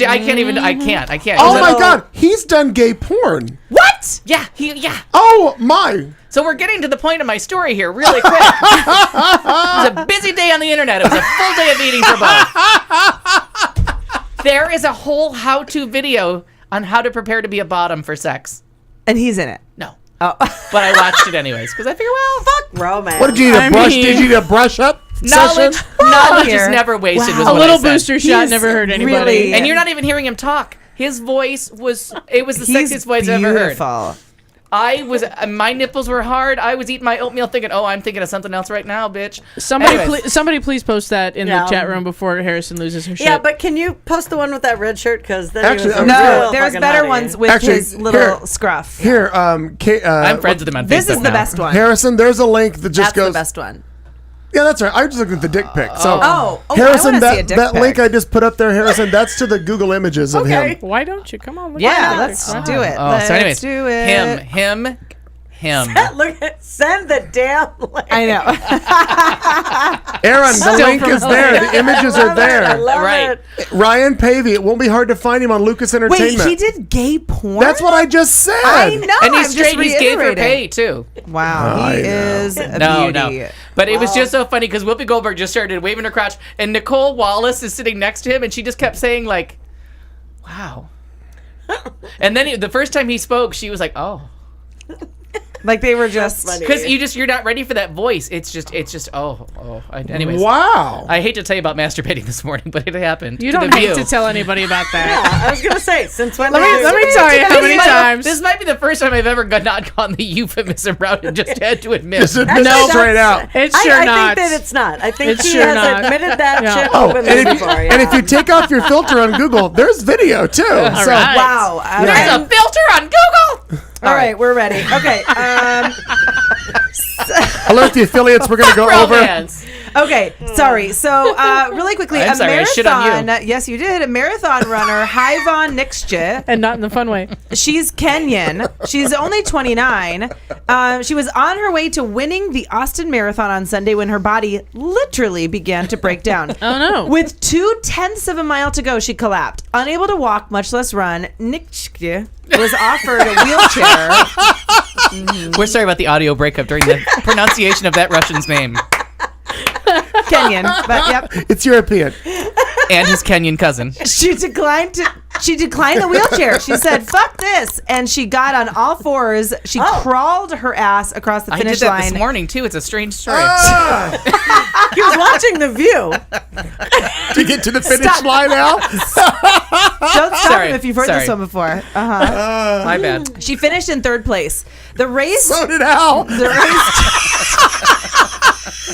I can't even. I can't. oh my God, he's done gay porn. What? Yeah. Yeah. Oh my! So we're getting to the point of my story here really quick. It was a busy day on the internet. It was a full day of eating for both. There is a whole how-to video on how to prepare to be a bottom for sex. And he's in it. No. Oh. But I watched it anyways because I figured, well, fuck. Romance. What did you need a brush? mean- Did you need a brush up Knowledge, session? knowledge Here. is never wasted. Wow. Was A what little I said. booster shot He's never hurt anybody. really- And you're not even hearing him talk. His voice was the sexiest voice I've ever heard. beautiful. My nipples were hard. I was eating my oatmeal thinking, I'm thinking of something else right now, bitch. Somebody, Anyways. somebody, please post that in Yeah. the chat room before Harrison loses her shit. Yeah, but can you post the one with that red shirt? Because then Actually, he was I'm a No, real there's fucking better hottie. ones with Actually, his little here- scruff. Here, I'm friends with him on Facebook This is the now. best one. Harrison, there's a link that just That's goes. the best one. Yeah, that's right. I was just looking at the dick pic. So, Oh, I Harrison, wanna see a dick that pic. link I just put up there, Harrison, that's to the Google images of him. Why don't you? Come on. Look Yeah, at let's that. do it. Oh, Let's so anyways, do it. him. Look at send the damn link. I know. Aaron, the Still link from is there. The images are I there. love Right. it. Ryan Pavey. It won't be hard to find him on Lucas Wait, Entertainment. he did gay porn? That's what I just said. I know. And he's I'm just straight. He's gay for reiterating. pay too. Wow, I he know. is a No. beauty. But it was just so funny because Whoopi Goldberg just started waving her crotch, and Nicole Wallace is sitting next to him, and she just kept saying like, "Wow." And then the first time he spoke, she was like, "Oh." Like they were just. funny. Because you're not ready for that voice. It's just anyways. Wow. I hate to tell you about masturbating this morning, but it happened. You to don't the hate View. to tell anybody about that. Yeah, I was gonna say since when? Let me tell you how many times. This might be the first time I've ever not gone the euphemism route and just had to admit. Just admit it straight out. It's sure I not. think that it's not. I think It's he sure has not. admitted that Yeah. shit Oh, openly and if, before. and if you take off your filter on Google, there's video too. So, right. Wow. There's a filter on Google. all right, we're ready. Okay. alert the affiliates. We're gonna go over. Romance. Okay, sorry. So, really quickly, I'm a sorry, I shit on you. marathon. Yes, you did. A marathon runner, Hyvon Nixje. And not in the fun way. She's Kenyan. She's only 29. She was on her way to winning the Austin Marathon on Sunday when her body literally began to break down. Oh, no. With 0.2 of a mile to go, she collapsed. Unable to walk, much less run, Nixje was offered a wheelchair. We're sorry about the audio breakup during the pronunciation of that Russian's name. Kenyan, but yep. It's European. and his Kenyan cousin. She declined the wheelchair. She said, "Fuck this," and she got on all fours. She crawled her ass across the I finish did that line. this morning too. It's a strange story. He was watching The View. To get to the finish line now? Don't stop Sorry, him if you've heard sorry. this one before. My bad. She finished in third place. The race. So did Al. The race.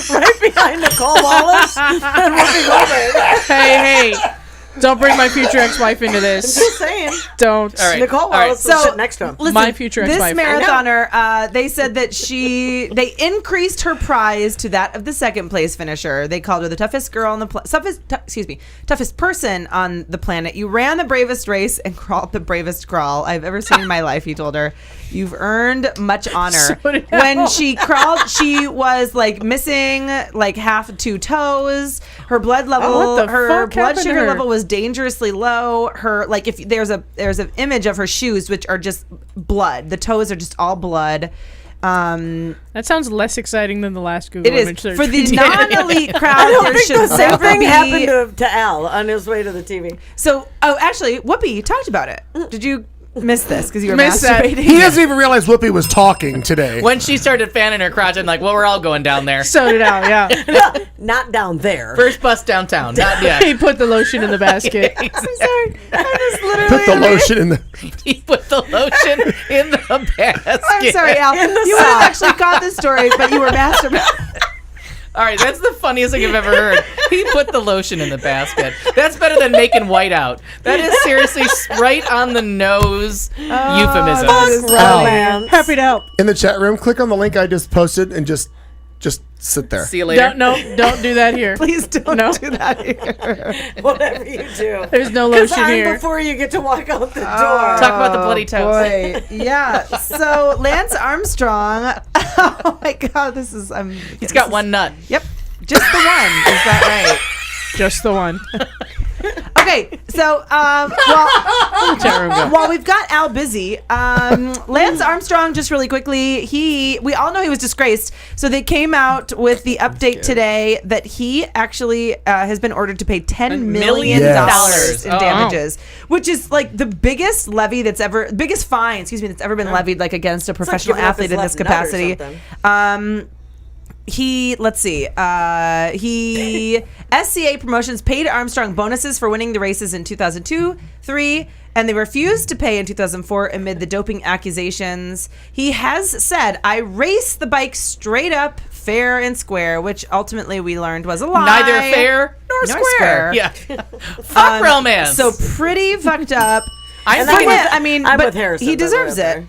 Right behind Nicole Wallace and Whoopi Goldberg. Hey, don't bring my future ex-wife into I'm this. just saying. Don't. All right. Nicole Wallace was sitting next to him. Listen, My future this ex-wife. marathoner, they said that they increased her prize to that of the second place finisher. They called her the toughest girl on the toughest person on the planet. You ran the bravest race and crawled the bravest crawl I've ever seen in my life. He told her, "You've earned much honor." So did When Al. she crawled, she was like missing like half 2 toes. Her blood level, what the her fuck blood happened to sugar her? level was dangerously low. Her like if there's an image of her shoes which are just blood. The toes are just all blood. That sounds less exciting than the last Google It image is search. for the we did. non-elite crowd. I don't There think should the same never thing be. happened to Al on his way to the TV. So, actually, Whoopi, you talked about it. Did you miss this because you were Missed that. masturbating? He doesn't even realize Whoopi was talking today. When she started fanning her crotch, I'm like, well, we're all going down there. So did Al, yeah. Not down there. First bus downtown. Not yet. He put the lotion in the basket. I'm sorry. I just literally. Put the lotion in the. He put the lotion in the basket. I'm sorry, Al. You would have actually caught this story, but you were masturbating. All right, that's the funniest thing I've ever heard. He put the lotion in the basket. That's better than making white out. That is seriously right on the nose euphemism. Romance. Happy to help. In the chat room, click on the link I just posted and just sit there. See you later. Don't do that here. Please don't do that here. Whatever you do. There's no Because lotion I'm here. before you get to walk out the door. Talk about the bloody toes. Boy, yeah. So Lance Armstrong. Oh my God, this is. He's got one nut. Yep, just the one. Is that right? Just the one. Okay, so while we've got Al busy, Lance Armstrong, just really quickly, we all know he was disgraced. So they came out with the update today that he actually has been ordered to pay $10 million Yes. in damages, which is like the biggest levy that's ever been levied like against a professional giving up athlete his in this left nut or capacity. SCA Promotions paid Armstrong bonuses for winning the races in 2002, 3, and they refused to pay in 2004 amid the doping accusations. He has said, "I raced the bike straight up, fair and square," which ultimately we learned was a lie. Neither fair nor square. Yeah. Fuck romance. So pretty fucked up. I'm For thinking- him, I mean, I'm but with Harrison, he by the way, deserves there. it.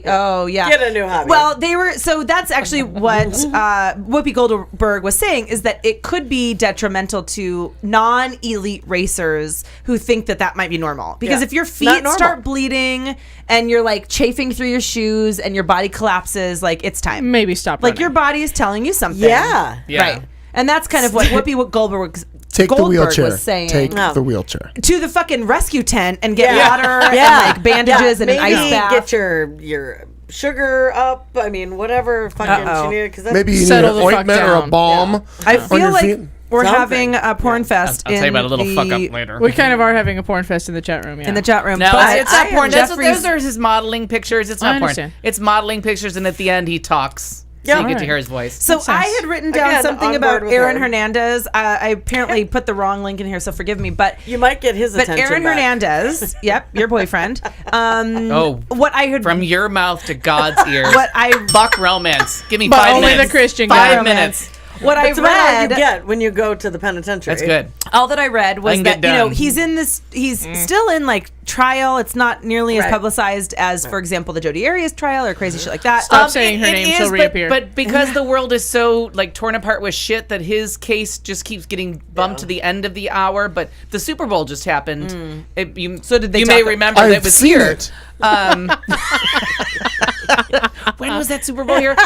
Oh yeah, Get a new hobby. Well, so that's actually what Whoopi Goldberg was saying, is that it could be detrimental to non-elite racers who think that might be normal, because if your feet start bleeding and you're like chafing through your shoes and your body collapses, like it's time. Maybe stop Like running. your body is telling you something. Yeah. Right. And that's kind of what Whoopi Goldberg Take the wheelchair. was saying. Take the wheelchair. To the fucking rescue tent and get Yeah. water and like bandages and an Maybe ice bath. get your sugar up. I mean, whatever fucking she needed. Because Maybe you need Settle an the fuck ointment or a down. balm. I on feel your like feet. we're Something. having a porn fest. I'll tell you about a little fuck up later. We kind of are having a porn fest in the chat room, yeah. In the chat room. No, But it's not I porn. am Those are his modeling pictures. It's I not porn. understand. It's modeling pictures, and at the end he talks. So you get to hear his voice. So I had written down Again, something on about board with Aaron her. Hernandez. I apparently put the wrong link in here, so forgive me. But you might get his attention. Aaron back. Hernandez, yep, your boyfriend. What I heard From your mouth to God's ears. What I fuck romance. Give me But 5 only minutes. the Christian 5 guy. minutes. What I It's about all you read. get when you go to the penitentiary. That's good. All that I read was can that get done. he's in this. He's still in like trial. It's not nearly as Right. publicized as, for example, the Jodi Arias trial or crazy shit like that. Stop saying her It name, is, she'll reappear. But because the world is so like torn apart with shit, that his case just keeps getting bumped to the end of the hour. But the Super Bowl just happened. So did they You talk may about- remember that I've was seen here. it. When was that Super Bowl here?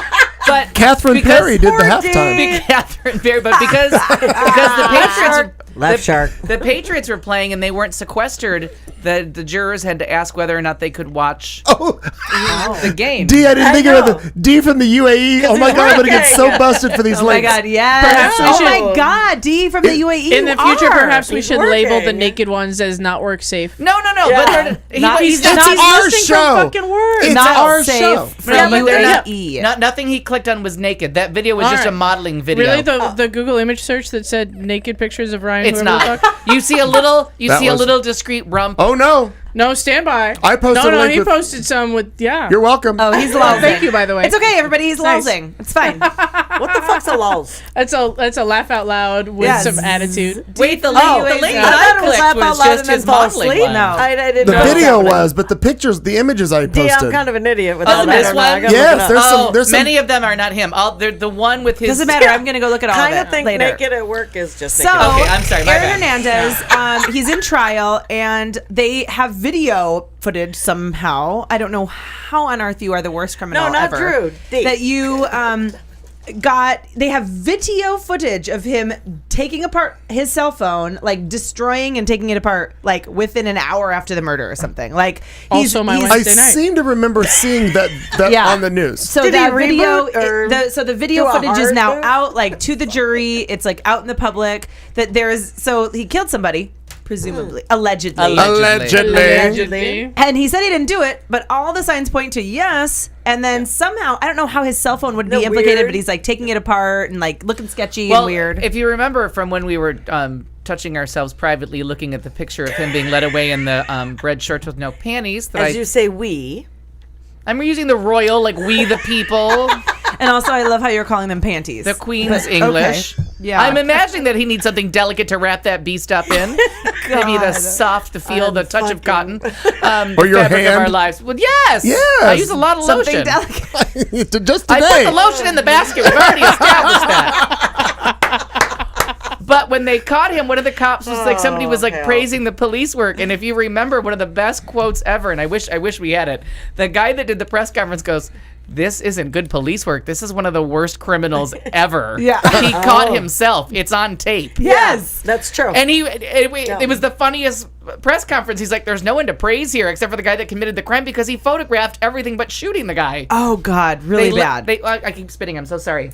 But Catherine because- Perry did the poor halftime. Dave. Catherine Perry, but because the Patriots Left shark. The Patriots were playing and they weren't sequestered. The jurors had to ask whether or not they could watch the game. D, I didn't think of it. D from the UAE. Oh my God, I'm gonna get so busted for these Oh my links. God, yes. Perhaps we Oh should- my God, D from the UAE. In the future, are. perhaps we He's should label the working. naked ones as not work safe. No. Yeah. But He's It's not our listening show. from fucking words. It's not our safe show. for No, but they're not- UAE. nothing he clicked on was naked. That video was All just a right. modeling video. Really, the Google image search that said naked pictures of Ryan? It's whoever the not. fuck? You see a little. You That see a was- little discreet rump. Oh no. No, stand by. I posted a No, link he with- posted some with You're welcome. Oh, he's lousing. Thank you, by the way. It's okay, everybody. He's Nice. lousing. It's fine. What the fuck's a lulz? That's a laugh out loud with Yes. some attitude. Wait, the Oh, lady I I thought it was clicked laugh was out loud just and then his fall modeling asleep. one. No. I didn't The know video happening. was, but the images I D, posted. I'm kind of an idiot with Oh, all that. this I don't know. I one? gotta look Yes, it up. there's some. Many of them are not him. They're the one with his. Doesn't matter. I'm going to go look at all Kind of of it think later. naked at work is just So, naked. Okay, I'm sorry, my Aaron bad. Hernandez, he's in trial, and they have video footage somehow. I don't know how on earth you are the worst criminal No, not ever. Drew. D. That you they have video footage of him taking apart his cell phone, like destroying and taking it apart, like within an hour after the murder or something. Like Also my I Wednesday night. seem to remember seeing that Yeah. on the news. So Did he that video, reboot or so the video do a footage is hard now move? out, like to the jury. It's like out in the public that there's. So he killed somebody, presumably, allegedly. Allegedly. And he said he didn't do it, but all the signs point to yes. And then somehow, I don't know how his cell phone would be Isn't that implicated, weird? but he's like taking it apart and like looking sketchy Well, and weird. If you remember from when we were touching ourselves privately, looking at the picture of him being led away in the red shorts with no panties. That As you say, we. I'm using the royal, like we the people, And also, I love how you're calling them panties. the Queen's But- English. okay. Yeah. I'm imagining that he needs something delicate to wrap that beast up in. Maybe the soft, the feel, the touch of cotton. Or The your fabric of hand. our lives. Well, yes. Yes. I use a lot of Something lotion. delicate. Just I put today. the lotion in the basket. We've already established that. But when they caught him, one of the cops was like, somebody was like hell. praising the police work. And if you remember, one of the best quotes ever, and I wish we had it. The guy that did the press conference goes, "This isn't good police work. This is one of the worst criminals ever." Yeah. He caught himself. It's on tape. Yes. That's true. And it was the funniest press conference. He's like, "There's no one to praise here except for the guy that committed the crime because he photographed everything but shooting the guy." Oh, God. Really bad. I keep spitting. I'm so sorry.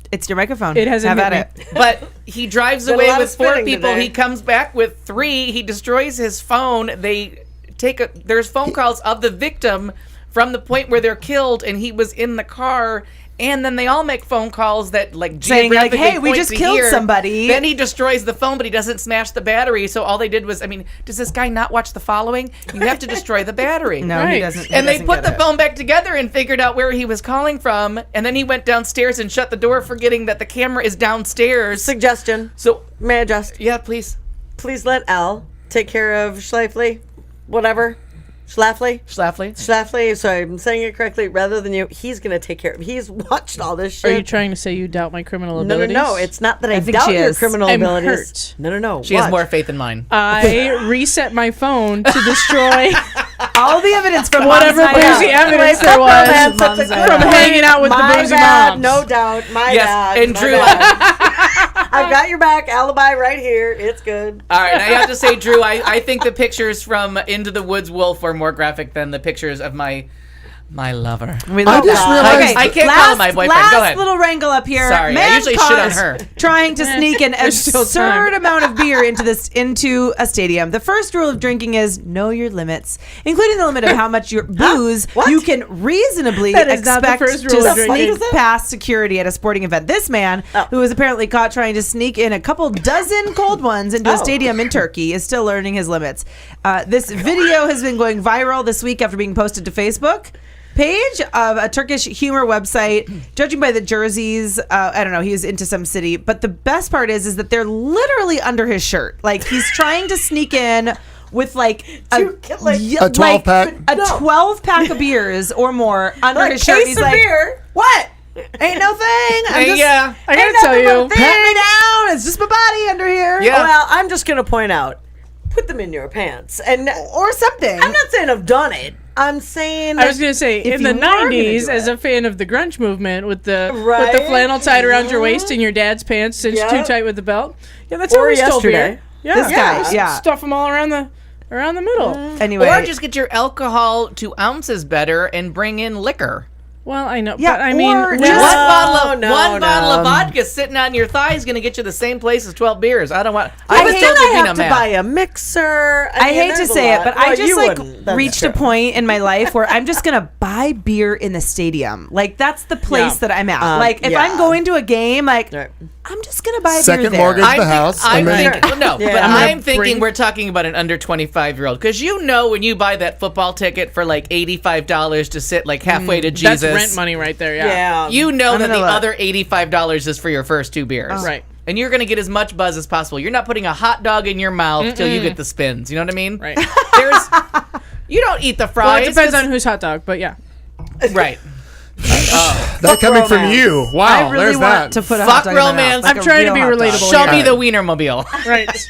It's your microphone. It hasn't Have hit at me. it. But he drives Been a away lot with of 4 spitting people. today. He comes back with 3. He destroys his phone. They there's phone calls of the victim from the point where they're killed, and he was in the car. And then they all make phone calls that like Saying, like, geographically "Hey, we point just to killed here." somebody. Then he destroys the phone, but he doesn't smash the battery. So all they did was, does this guy not watch The Following? You have to destroy the battery. No, he Right. doesn't. And he they doesn't put get the it. phone back together and figured out where he was calling from. And then he went downstairs and shut the door, forgetting that the camera is downstairs. Suggestion. So, May I just yeah, please. please let Al take care of Schleifly? Whatever. Schlafly? Schlafly. So I'm saying it correctly rather than you. He's going to take care of He's watched all this shit. Are you trying to say you doubt my criminal No, abilities? no. It's not that I think doubt she your is. criminal I'm abilities. hurt. No. She has Watch. more faith than mine. I reset my phone to destroy All the evidence from whatever Mom's night boozy out. evidence there was from hanging out with My the boozy bad, moms. no doubt. My Yes, bad. and my Drew- bad. I've got your back. Alibi right here. It's good. All right, and I have to say, Drew, I think the pictures from Into the Woods Wolf are more graphic than the pictures of my lover. We I love just that. realized- Okay, I can't call him my boyfriend. Last Go ahead. little wrangle up here. Sorry, I Man usually shit on caught her. Trying to sneak an There's still absurd time. amount of beer into a stadium. The first rule of drinking is know your limits, including the limit of how much your booze What? you can reasonably That is not the expect first rule to of drinking. sneak past security at a sporting event. This man, who was apparently caught trying to sneak in a couple dozen cold ones into a stadium in Turkey, is still learning his limits. This video has been going viral this week after being posted to Facebook page of a Turkish humor website. Judging by the jerseys, I don't know, he was into some city, but the best part is that they're literally under his shirt. Like, he's trying to sneak in with like a 12-pack? a 12-pack of beers or more under his shirt. Case He's of like, beer. what? Ain't no thing. I'm just, Yeah. I gotta ain't tell nothing you, but pat me down. It's just my body under here. Yeah. Well, I'm just going to point out, put them in your pants. And Or something. I'm not saying I've done it. I'm saying I was gonna say if in the you were gonna '90s, do as it. a fan of the grunge movement, with the Right. flannel tied around your waist and your dad's pants cinched Yeah. too tight with the belt. Yeah, that's how Or we stole yesterday. beer. Yeah, This guy, yeah. Stuff them all around the middle. Anyway, Or just get your alcohol to ounces better and bring in liquor. Well, I know, Yeah, but I mean, or we- just- One bottle of vodka sitting on your thigh is going to get you the same place as 12 beers. I don't want. I was then told I there'd be have no to math. buy a mixer. I mean, hate to there's a say it, lot. but I Well, just you like wouldn't. That's reached true. a point in my life where I'm just gonna buy beer in the stadium. Like that's the place that I'm at. Like if yeah. I'm going to a game, like Right. I'm just gonna buy a beer Second there. mortgage the house. I'm and then- thinking, no, Yeah. but I'm I'm thinking bring- we're talking about an under 25-year-old because you know when you buy that football ticket for like $85 to sit like halfway to Jesus, that's rent money right there. Yeah. Yeah. you know that don't the know that. other $85 is for your first 2 beers, Right. And you're gonna get as much buzz as possible. You're not putting a hot dog in your mouth till you get the spins. You know what I mean? Right. There's, you don't eat the Well, fries. it depends 'cause- on whose hot dog, but yeah. right. that coming from romance. you. Wow, I really there's want that. to put a Fuck hot dog in my mouth, romance. like I'm a trying to real be hot dog. relatable. Show Yeah. me the Wienermobile. Right.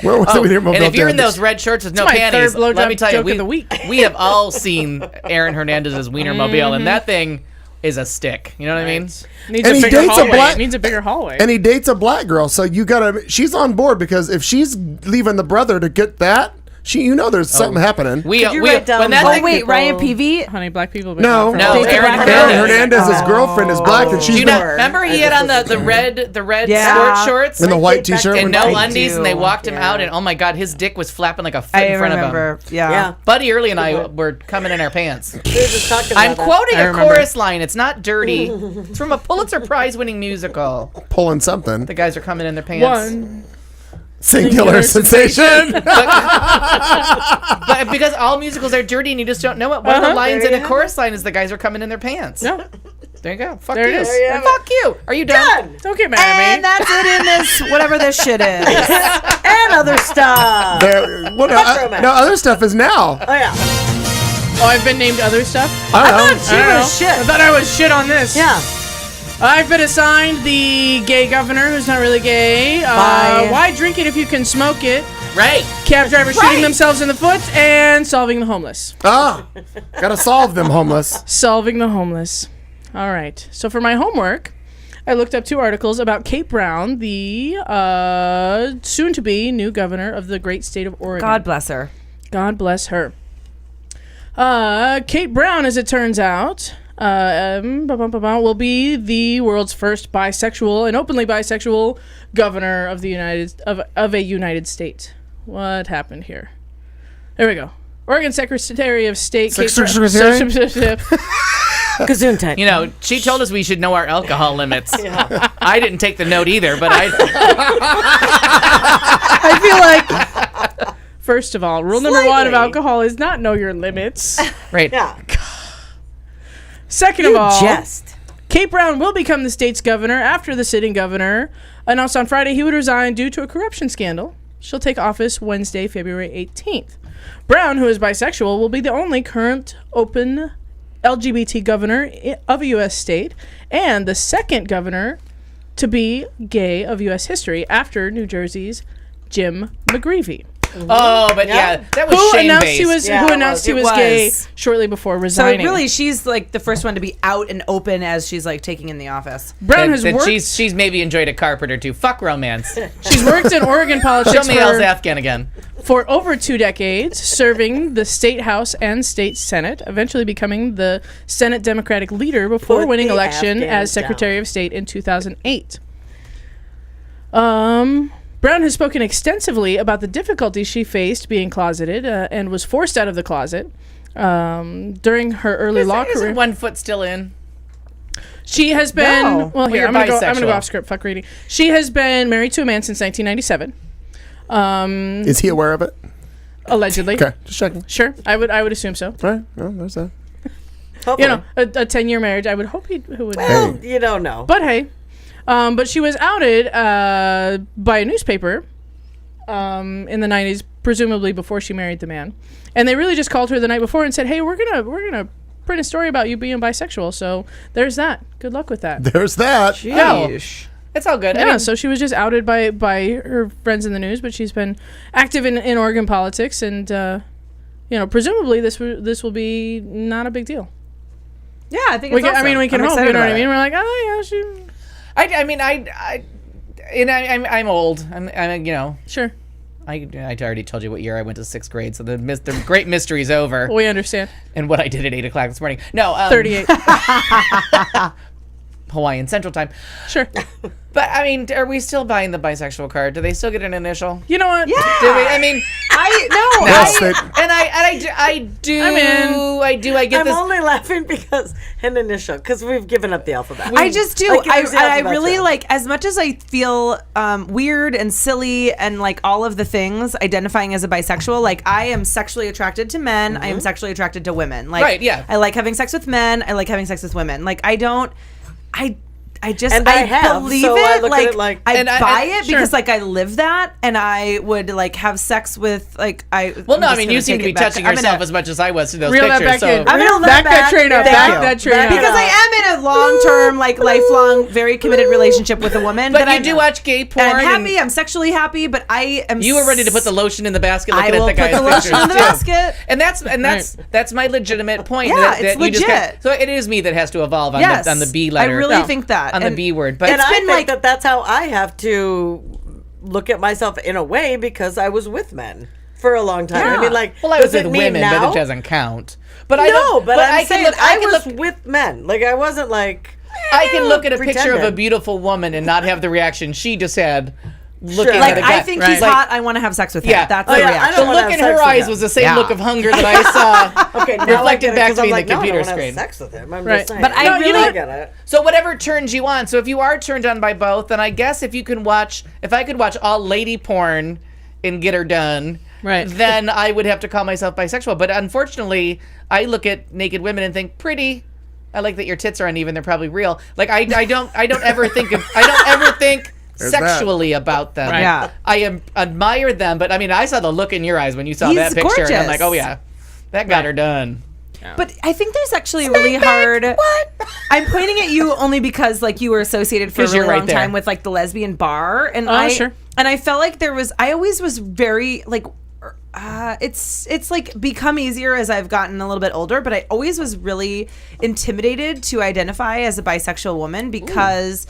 Where was it with your mobile? And if you're in dad? those red shirts with no my panties, third blowjob let me tell you, joke of the week. we have all seen Aaron Hernandez's Wienermobile, and that thing is a stick. You know what I mean? Needs And a he bigger dates a hallway. black- It needs a bigger hallway. And he dates a black girl, so you gotta. She's on board because if she's leaving the brother to get that, there's something happening. We you write down when that black thing, Oh wait, people- Ryan Peavy. Honey, black people. but No, not for No, all. Dates a Aaron black Aaron girl. Hernandez's girlfriend is black, and do she's you know? Remember he had on the red Yeah. sport shorts in the white Date back T-shirt. to and with- no I undies, do. and they walked him Yeah. out, and oh my god, his dick was flapping like a foot I in front remember. of him. Yeah. Buddy Early and I were coming in our pants. We were just talking about I'm that. quoting I a remember. chorus line. It's not dirty. It's from a Pulitzer Prize-winning musical. pulling something. The guys are coming in their pants. One. Singular sensation. But because all musicals are dirty and you just don't know it, one of the lines There in you a chorus line is the guys are coming in their pants. No. There you go. Fuck There it you. is. There you have Fuck you. Are you done? Don't get mad at And me. that's it in this whatever this shit is. And other stuff. No, other stuff is now. Oh yeah. Oh, I've been named other stuff. I don't know. I don't know. I thought I was shit on this. Yeah. I've been assigned the gay governor who's not really gay. Bye. Why drink it if you can smoke it? Right. Cab drivers shooting themselves in the foot and solving the homeless. Gotta solve them homeless. Solving the homeless. All right. So for my homework, I looked up 2 articles about Kate Brown, the soon-to-be new governor of the great state of Oregon. God bless her. God bless her. Kate Brown, as it turns out, will be the world's first bisexual and openly bisexual governor of the a United States. What happened here? There we go. Oregon Secretary of State. Secretary? Gesundheit. You know, she told us we should know our alcohol limits. I didn't take the note either, but I feel like, first of all, rule number 1 of alcohol is not know your limits. right. Yeah. Second of all, Jest. Kate Brown will become the state's governor after the sitting governor announced on Friday he would resign due to a corruption scandal. She'll take office Wednesday, February 18th. Brown, who is bisexual, will be the only current open LGBT governor of a U.S. state and the second governor to be gay of U.S. history after New Jersey's Jim McGreevey. Oh, but yeah, that was Who shame announced based. he was Yeah, who it announced was. he was It gay was. shortly before So resigning. really, she's like the first one to be out and open as she's like taking in the office. Brown has that worked. she's maybe enjoyed a carpet or two. Fuck romance. She's worked in Oregon Show politics me El's Afghan again. for over 2 decades, serving the state house and state senate, eventually becoming the Senate Democratic leader before Put winning the election Afghans as Secretary down. of State in 2008. Brown has spoken extensively about the difficulties she faced being closeted and was forced out of the closet during her early law career. Isn't one foot still in? She has been No. well. Here, you're I'm gonna go bisexual. off script. Fuck reading. She has been married to a man since 1997. Is he aware of it? Allegedly. Okay, just checking. Sure, I would assume so. Right, well, there's that. Hopefully. You know, a 10-year marriage. I would hope he would. Well, you don't know. But hey, but she was outed by a newspaper in the 90s, presumably before she married the man, and they really just called her the night before and said, "Hey, we're gonna print a story about you being bisexual." So there's that. Good luck with that. There's that. Yeah. It's all good. Yeah, I mean, so she was just outed by her friends in the news, but she's been active in Oregon politics, and presumably this will be not a big deal. Yeah, I think We it's can, I awesome. mean, we can I'm hope. You excited know what I about mean? it. We're like, oh yeah, she. I mean, and I'm old. I'm Sure. I already told you what year I went to 6th grade, so the great mystery's over. We understand. And what I did at 8 o'clock this morning. No, 38. Hawaiian Central Time. Sure. But I mean, are we still buying the bisexual card? Do they still get an initial? You know what? Yeah. Do we? I mean, I do. I get I'm this. only laughing because an initial, because we've given up the alphabet. I just do. Like, there's the I alphabet really too. like, as much as I feel weird and silly and like all of the things identifying as a bisexual, like I am sexually attracted to men. I am sexually attracted to women. Like, Right, yeah. I like having sex with men. I like having sex with women. Like I just And I have, believe so it. I look at like it like- I And buy it sure. because like I live that, and I would like have sex with like I. Well, no, I'm I just mean, gonna you seem take to be it back. touching I'm yourself gonna- as much as I was to those Reel that pictures. back in. I'm gonna Back let that train up. Thank Back you. that train up. Because I am in a long-term, like lifelong, very committed relationship with a woman. But you I do watch gay porn. And I'm and happy. I'm sexually happy, but I am. You were ready to put the lotion in the basket. I Looking will at the put guy's the lotion pictures, in the too. basket. And that's my legitimate point. Yeah, that it's you just legit. got, so it is me that has to evolve on, Yes, on the B letter. I really think that on the B word. But And I been think like- that's how I have to look at myself in a way, because I was with men for a long time. I mean, like, well, I was does it with mean women, now? but it doesn't count. But I No, don't. but I'm I saying can look. I can was look. with men. Like, I wasn't like. I can look at a picture of a pretending. beautiful woman and not have the reaction she just had. Looking Sure. at Like a guy. I think he's Like, hot. I want to have sex with him. Yeah. That's Oh, the yeah, I reaction. don't The wanna look have in her sex with eyes him. was the same Yeah. look of hunger that I saw Okay, now I reflected get it, back 'cause to me I'm in like, the no, I don't computer wanna have screen. sex with him. I'm Right. just saying. But I No, really- I get it. So whatever turns you on. So if you are turned on by both, then I guess if I could watch all lady porn and get her done, Right. then I would have to call myself bisexual. But unfortunately, I look at naked women and think, pretty. I like that your tits are uneven. They're probably real. Like I don't ever think There's sexually about them. Right. Yeah. I admire them, but I mean, I saw the look in your eyes when you saw He's that picture, and I'm gorgeous. like, oh yeah, that got her done. But I think there's actually really hard. What? I'm pointing at you only because like you were associated for a 'Cause really you're right long there. time with like the lesbian bar, and Sure. and I felt like I always was very like. It's like become easier as I've gotten a little bit older, but I always was really intimidated to identify as a bisexual woman because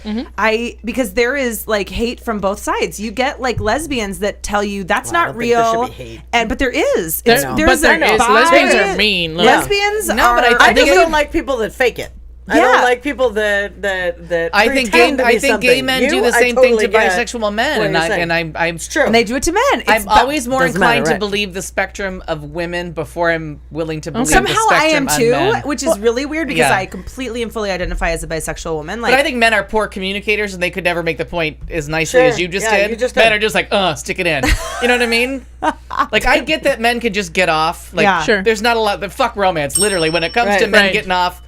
because there is like hate from both sides. You get like lesbians that tell you that's Well, I not don't think there real, should be hate. but there is. There- It's- but there's there a is. bi- Lesbians are mean. Look. Lesbians No, but are. I I just think don't like people that fake it. I Yeah. don't like people that I think pretend to be gay something. men You, do the I same totally thing to get bisexual men, what and you're I'm saying. It's true. and they do it to men. I'm always more doesn't inclined matter, to right. believe the spectrum of women before I'm willing to believe the Somehow spectrum I am on too, men. which is really weird because Yeah. I completely and fully identify as a bisexual woman. Like, But I think men are poor communicators, and they could never make the point as nicely Sure. as you just Yeah, did. you just Men did. are just like, stick it in. You know what I mean? Like, I get that men could just get off. Like, Yeah. Sure. there's not a lot. Fuck romance, literally. When it comes Right. to men Right. getting off,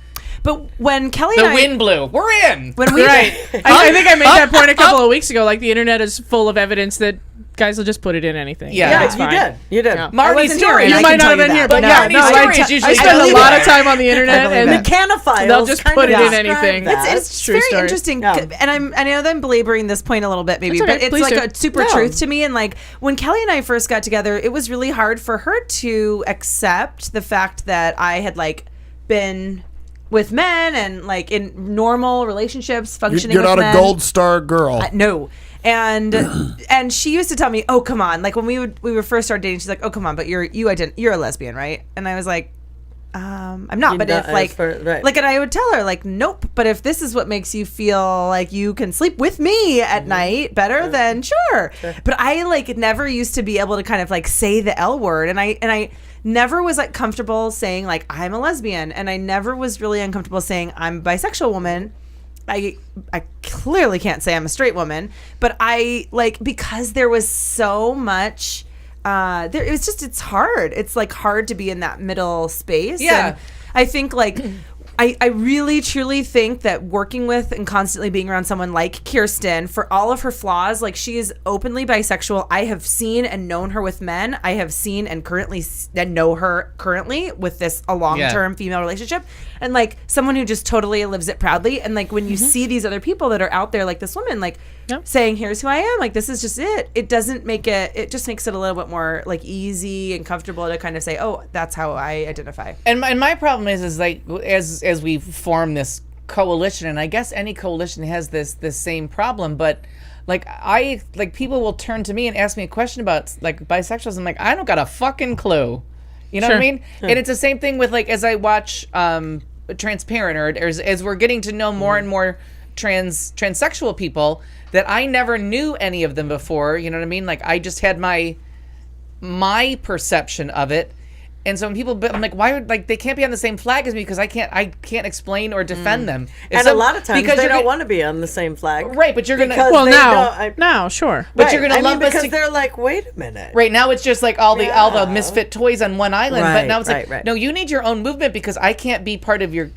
but when Kelly the and I, wind blew. We're in. when we Right. I think I made that point a couple of weeks ago. Like the internet is full of evidence that guys will just put it in anything. Yeah. Yeah, It's you fine. did. You did. Yeah. Marty's wasn't here, story. and You I might can not tell have you been that. here, but But yeah, Marty's no, story I is usually spend a everywhere. lot of time on the internet, The and canophiles. they'll just kind put of it in describe anything. that. it's True very story. interesting, Yeah. and I know that I'm belaboring this point a little bit, maybe, That's okay. but it's Please like do. a super No. truth to me. And like when Kelly and I first got together, it was really hard for her to accept the fact that I had like been with men and like in normal relationships, functioning. You're with not men. a gold star girl. No. And and she used to tell me, "Oh, come on!" Like when we were first started dating, she's like, "Oh, come on!" But you're a lesbian, right? And I was like, "I'm not." You're but not, if like, as for- right. like, and I would tell her like, "Nope." But if this is what makes you feel like you can sleep with me at Mm-hmm. night better, then sure. But I like never used to be able to kind of like say the L word, and I never was like comfortable saying like I'm a lesbian, and I never was really uncomfortable saying I'm a bisexual woman. I clearly can't say I'm a straight woman, but I like because there was so much it's hard. It's like hard to be in that middle space. Yeah. And I think like I really truly think that working with and constantly being around someone like Kirsten, for all of her flaws, like she is openly bisexual. I have seen and known her with men. I have seen and know her currently with a long-term female relationship, and like someone who just totally lives it proudly. And like when you see these other people that are out there, like this woman, like saying, "Here's who I am," like this is just it. It doesn't make it. It just makes it a little bit more like easy and comfortable to kind of say, "Oh, that's how I identify." And my problem is like as we form this coalition, and I guess any coalition has this same problem, but like people will turn to me and ask me a question about like bisexuals. I'm like, I don't got a fucking clue. You know what I mean? And it's the same thing with like as I watch Transparent or as we're getting to know more and more transsexual people that I never knew any of them before. You know what I mean? Like I just had my perception of it. And so when people, I'm like, why would they can't be on the same flag as me because I can't explain or defend them. And a lot of times they don't want to be on the same flag, right? But you're gonna now, sure. But right. you're gonna lump us because they're like, wait a minute. Right now it's just like all the misfit toys on one island. Right, but now it's like, no, you need your own movement because I can't be part of your.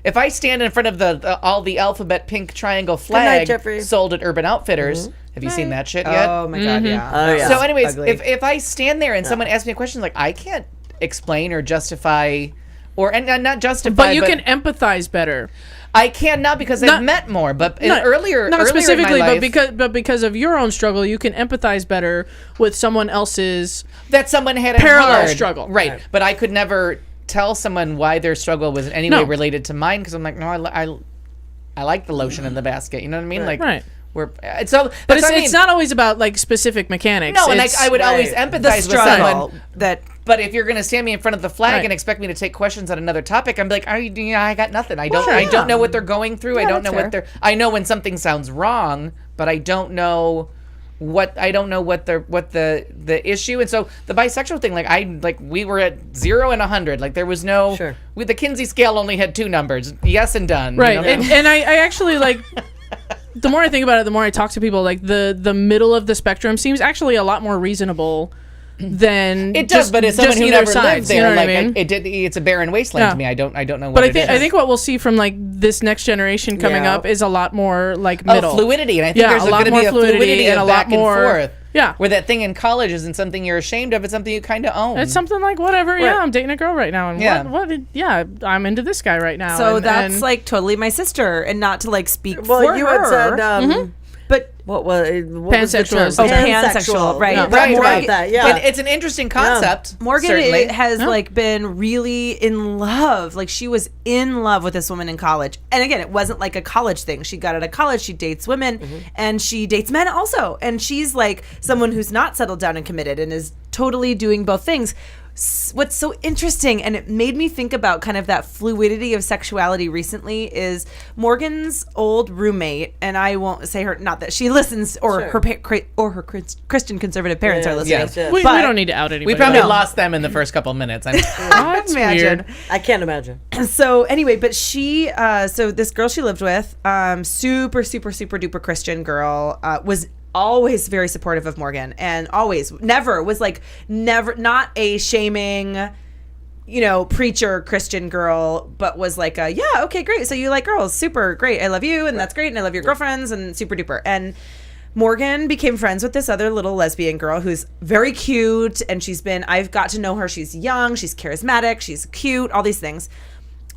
If I stand in front of all the alphabet pink triangle flag sold at Urban Outfitters. Have you seen that shit yet? Oh my god, yeah. Oh yeah. So, anyways, if I stand there and someone asks me a question, like I can't explain or justify and not justify, but you can empathize better. I can now because I've met more, but earlier specifically, in my life, but because of your own struggle, you can empathize better with someone else's that someone had parallel struggle, right? But I could never tell someone why their struggle was in any way related to mine because I'm like, no, I like the lotion in the basket. You know what I mean? Like, right. But it's not always about like specific mechanics. No, and I would always empathize with someone that. But if you're going to stand me in front of the flag and expect me to take questions on another topic, I'm like, I got nothing. I don't know what they're going through. I don't know what they're. I know when something sounds wrong, but I don't know what the issue. And so the bisexual thing, we were at 0 and 100. Like there was no. Sure. The Kinsey scale only had 2 numbers: yes and done. Right, you know? and I actually like. The more I think about it, the more I talk to people, like the middle of the spectrum seems actually a lot more reasonable than it does. But as someone who never lived there, you know what I mean? It's a barren wasteland to me. I don't know. But I think what we'll see from like this next generation coming up is a lot more like middle fluidity, and I think there's going to be a fluidity and a lot more forth. Yeah, where that thing in college isn't something you're ashamed of; it's something you kind of own. It's something like whatever. Right. Yeah, I'm dating a girl right now, and I'm into this guy right now. So that's like totally my sister, and not to like speak for her. You had said, but what was pansexual? Pansexual, right? No, right. About that. Yeah, it's an interesting concept. Yeah. Morgan has like been really in love. Like she was in love with this woman in college, and again, it wasn't like a college thing. She got out of college. She dates women, and she dates men also. And she's like someone who's not settled down and committed, and is totally doing both things. What's so interesting, and it made me think about kind of that fluidity of sexuality recently, is Morgan's old roommate, and I won't say her, not that she listens, or her Christian conservative parents are listening. Yes. We don't need to out anybody. We probably lost them in the first couple of minutes. That's weird. I can't imagine. So anyway, but she, so this girl she lived with, super duper Christian girl, was always very supportive of Morgan, and always never not a shaming, preacher Christian girl, but was like okay, great, so you like girls, super great, I love you, and that's great, and I love your girlfriends, and super duper. And Morgan became friends with this other little lesbian girl who's very cute, and I've got to know her. She's young, she's charismatic, she's cute, all these things.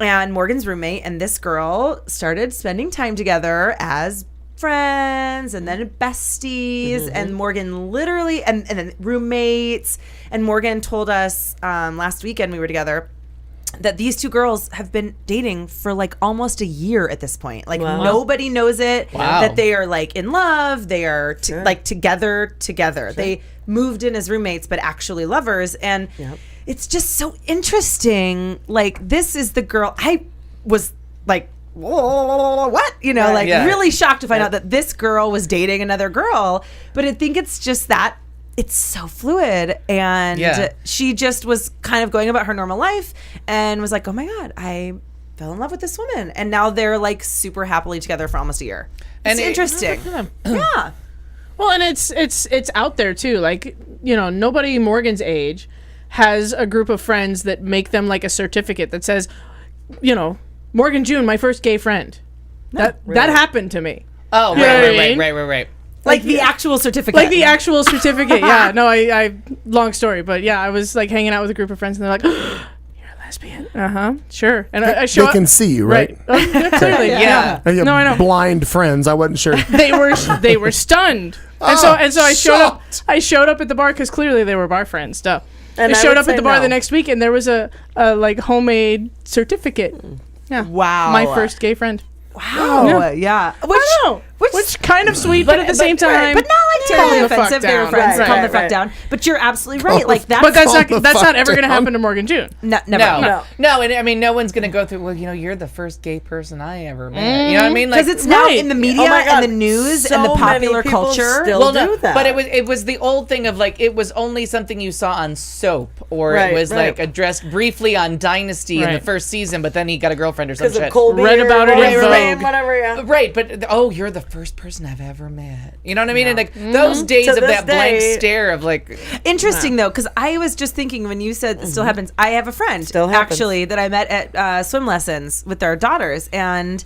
And Morgan's roommate and this girl started spending time together as friends, and then besties, and Morgan literally, and then roommates. And Morgan told us last weekend we were together that these two girls have been dating for like almost a year at this point. Like nobody knows it. Wow. That they are like in love. They are like together. Sure. They moved in as roommates, but actually lovers. And it's just so interesting. Like this is the girl I was like, what? Really shocked to find out that this girl was dating another girl. But I think it's just that it's so fluid, and she just was kind of going about her normal life and was like, oh my god, I fell in love with this woman, and now they're like super happily together for almost a year. It's interesting. Yeah. Well, and it's out there too. Like, nobody Morgan's age has a group of friends that make them like a certificate that says, Morgan June, my first gay friend. That happened to me. Oh, right. Like the actual certificate. Like the actual certificate. Yeah. No, I long story, but yeah, I was like hanging out with a group of friends, and they're like, "You're a lesbian." Sure. And I show up. They can see you, right? Oh, yeah, clearly. Yeah. No, I know. Blind friends. I wasn't sure. They were stunned, and so I showed up. I showed up at the bar because clearly they were bar friends. Duh. And I showed up at the bar the next week, and there was a like homemade certificate. Yeah. Wow. My first gay friend. Wow. Yeah. Which kind of sweet, but at the same time, but not like calm terribly the fuck offensive. They were down. friends. Right, Calm the right, fuck right. down. But you're absolutely right. Like that's. But that's not ever going to happen to Morgan June. Never. No, and I mean, no one's gonna go through. Well, you're the first gay person I ever met. You know what I mean? Because it's now in the media and the news and the popular culture. Still do that. But it was the old thing of like it was only something you saw on soap, or it was like addressed briefly on Dynasty in the first season, but then he got a girlfriend or some shit. Read about it in Vogue. Whatever, yeah. Right, but you're the first person I've ever met. You know what I mean? And like those days of that blank stare of like. Interesting though, because I was just thinking when you said it still happens. I have a friend actually that I met at swim lessons with our daughters, and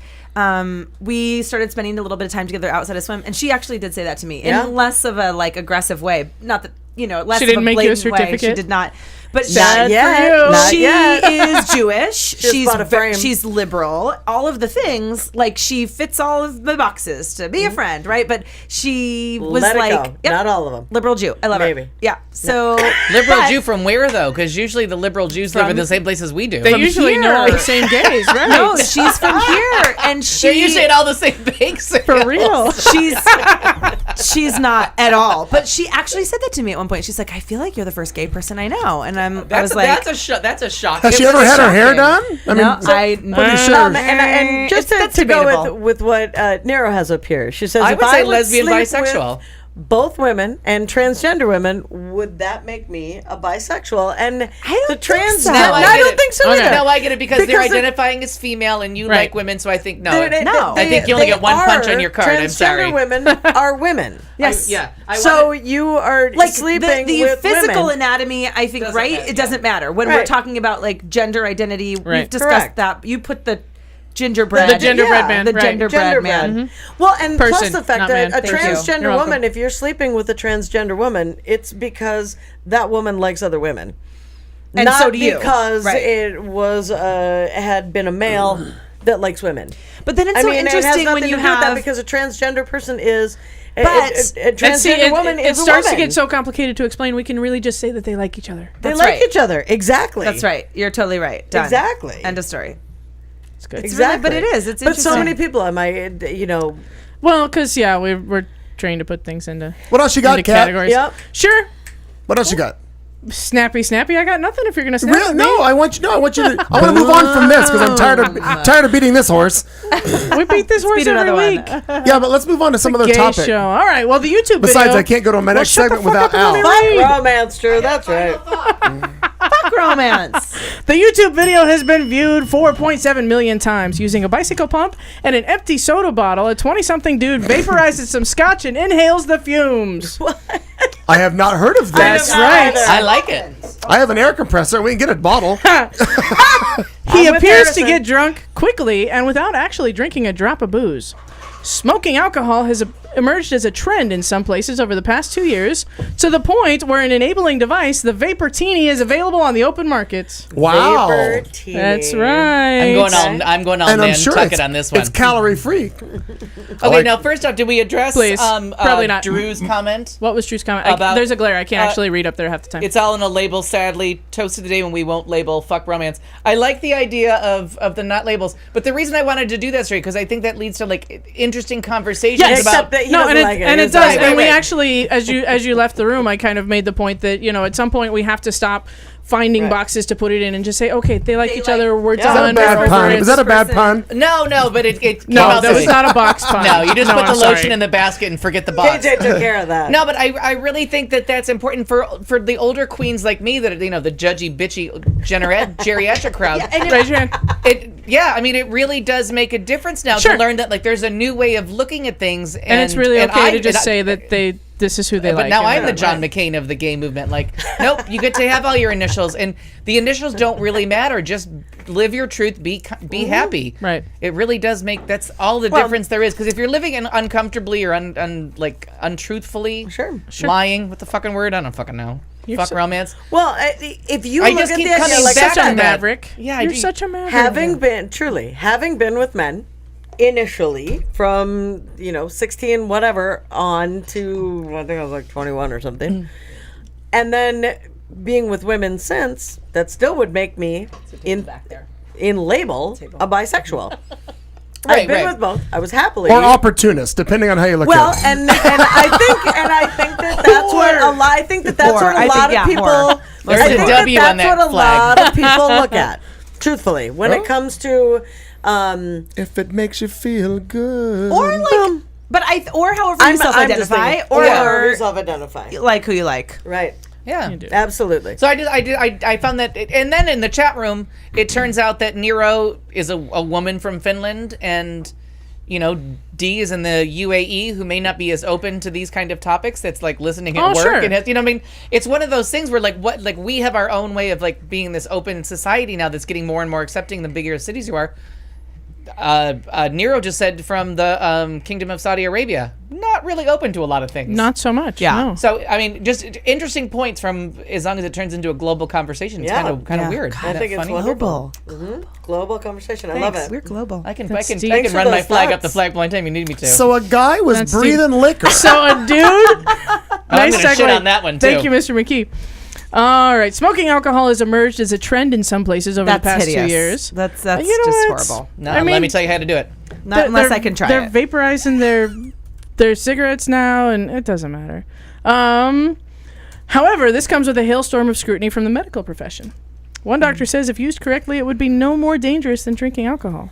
we started spending a little bit of time together outside of swim, and she actually did say that to me in less of a like aggressive way. Not that less she of didn't a make you a blatant way. certificate. She did not. But Not yet. she is Jewish. She's bought a frame. she's liberal. All of the things, like she fits all of the boxes to be a friend, right? But she was Let it like, go. Not all of them. liberal Jew. I love her. Maybe. Yeah. So Liberal Jew from where though? Because usually the liberal Jews live in the same places we do. They usually know all the same gays, right? No, she's from here, and They're usually at all the same bakes. For real. She's not at all. But she actually said that to me at one point. She's like, I feel like you're the first gay person I know, and I was like, that's a shock. Has she ever had her hair done? I mean, pretty sure. And just to go debatable. with what Nero has up here, she says, I if would say I would lesbian, sleep bisexual. with both women and transgender women, would that make me a bisexual? And the trans, so. no, I don't think so either. No, I get it because they're Because the- identifying as female and you like women, so I think no. No. I think you only get one punch on your card. I'm sorry. Transgender women are women. yes, So you are like sleeping the with physical women. anatomy, I think, Doesn't right? matter, It doesn't matter when we're talking about like gender identity. We've discussed Correct. that. You put the gingerbread, The gingerbread man, the right. gingerbread man. Well, and plus Person, the fact not that man. a Thank you. transgender You're welcome. woman, if you're sleeping with a transgender woman, it's because that woman likes other women. And not so do you. because Right. it was had been a male that likes women. But then it's so it has interesting nothing when to you do with that have because a transgender person is a And transgender see, woman it is a starts to woman. get so complicated to explain. We can really just say that they like each other. They That's like right. each other. Exactly. That's right. You're totally right. Done. Exactly. End of story. It's good. It's really, but it is. It's But so interesting. many people, Well, because we're trained to put things into What else you got, into Kat? categories. Yep. Sure. What else you got? Snappy. I got nothing. If you're gonna snap Really? at me. No, I want you to. I want to move on from this because I'm tired of beating this horse. We beat this horse beat every another week. Yeah, but let's move on to some other Gay topic. show. All right. Well, the YouTube Besides, video. I can't go to my next shut the segment fuck without up and Al. let me read. romance, Drew. That's right. Fuck romance. The YouTube video has been viewed 4.7 million times using a bicycle pump and an empty soda bottle. A 20-something dude vaporizes some scotch and inhales the fumes. I have not heard of this. That's right. I like it. I have an air compressor. We can get a bottle. He appears to get drunk quickly and without actually drinking a drop of booze. Smoking alcohol has emerged as a trend in some places over the past 2 years, to the point where an enabling device, the Vaportini, is available on the open market. Wow. Vaportini. That's right. I'm going all And I'm Nantucket sure it's, on this one. it's calorie free. Okay, now first off, did we address Please. Probably not. Drew's comment? What was Drew's comment? About- There's a glare. I can't actually read up there half the time. It's all in a label, sadly. Toast of the day when we won't label fuck romance. I like the idea of the not labels, but the reason I wanted to do that straight because I think that leads to like interesting conversations Yes. about. Except that he No, doesn't and like it. and it He's does. like, And we right. actually, as you left the room, I kind of made the point that at some point we have to stop finding boxes to put it in and just say, okay, they like each other. We're Is that a done. bad we're pun? over Is it. that a bad pun? No, but it came No, out that the was way- not a box pun. No, you just put the I'm lotion sorry. in the basket and forget the box. KJ took care of that. No, but I really think that that's important for the older queens like me that are, the judgy, bitchy, geriatric crowd. Raise your hand. I mean, it really does make a difference now Sure. to learn that like there's a new way of looking at things, And it's really okay to just and say that this is who they like. But now and I'm the that- John McCain of the gay movement. Like, nope, you get to have all your initials, and the initials don't really matter. Just live your truth, be happy. Right. It really does make that's all the difference there is. Because if you're living uncomfortably or untruthfully, Sure. lying, what the fucking word? I don't fucking know. Fuck romance. Well, if you I look just at keep the idea, coming like back I Such said, a maverick. Yeah, You're such a maverick. having been with men initially from 16 whatever on to I think I was like 21 or something, and then being with women since, that still would make me in label a bisexual. I've been with both. I was happily or opportunist, depending on how you look well, at it. and I think that's what a lot. I think that's what a lot of people. There's I a think W that's on that what a flag. lot of people look at. Truthfully, when it comes to, if it makes you feel good, Or like, but or however you self-identify, or or you self-identify, like who you like. right? Yeah. Absolutely. So I found that, and then in the chat room, it turns out that Nero is a woman from Finland, and D is in the UAE, who may not be as open to these kind of topics. That's like listening at work, sure. and I mean, it's one of those things where like we have our own way of like being this open society now that's getting more and more accepting the bigger cities you are. Nero just said from the Kingdom of Saudi Arabia, not really open to a lot of things. Not so much. Yeah. No. So I mean, just interesting points from as long as it turns into a global conversation. It's kind of weird. I think it's Global. global conversation. I love it. We're global. I can That's I deep. can Thanks run for my those flag up thoughts. the flagpole anytime you need me to. So a guy was That's breathing liquor. So a dude. I'm Nice gonna shit segue. on that one, Thank too. you, Mr. McKee. All right, smoking alcohol has emerged as a trend in some places over the past 2 years. That's You know just what? horrible. no, I let mean- me tell you how to do it. Not unless I can try They're it. vaporizing their cigarettes now, and it doesn't matter. However, this comes with a hailstorm of scrutiny from the medical profession. One doctor says if used correctly, it would be no more dangerous than drinking alcohol.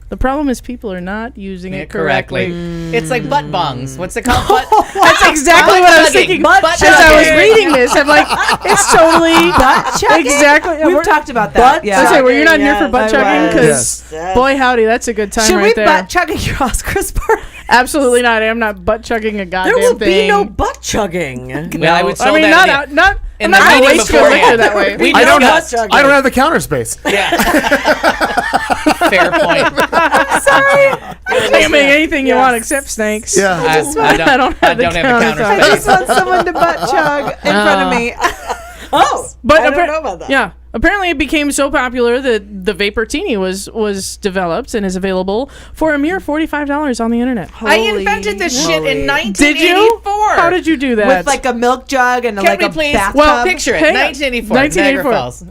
The problem is people are not using it correctly. It's like butt bongs. What's it called? Butt. That's exactly what I was thinking. Butt As I was chugging. reading this, I'm like, it's totally Butt chugging? exactly. We've talked about that. Butt Yeah. I say, well, you're not here for Yes, butt I chugging was. because, Yes. boy, howdy, that's a good time Should right we there. butt chug at your Oscars party? Absolutely not. I am not butt chugging a goddamn There will thing. be no butt chugging. Well, I would I mean, that not in I'm the not gonna meeting waste your beforehand. liquor that way. We I don't discussed. have. I don't have the counter space. Yeah. Fair point. You can make anything you want except snakes. Yeah. I don't have the counter I space. just want someone to butt chug in front of me. Oh, But I don't know about that. Yeah, apparently it became so popular that the Vaportini was developed and is available for a mere $45 on the internet. I invented this shit in 1984. Did you? How did you do that? With like a milk jug and Can like we a please bathtub. picture it? hang on. 1984. 1984. Niagara Falls.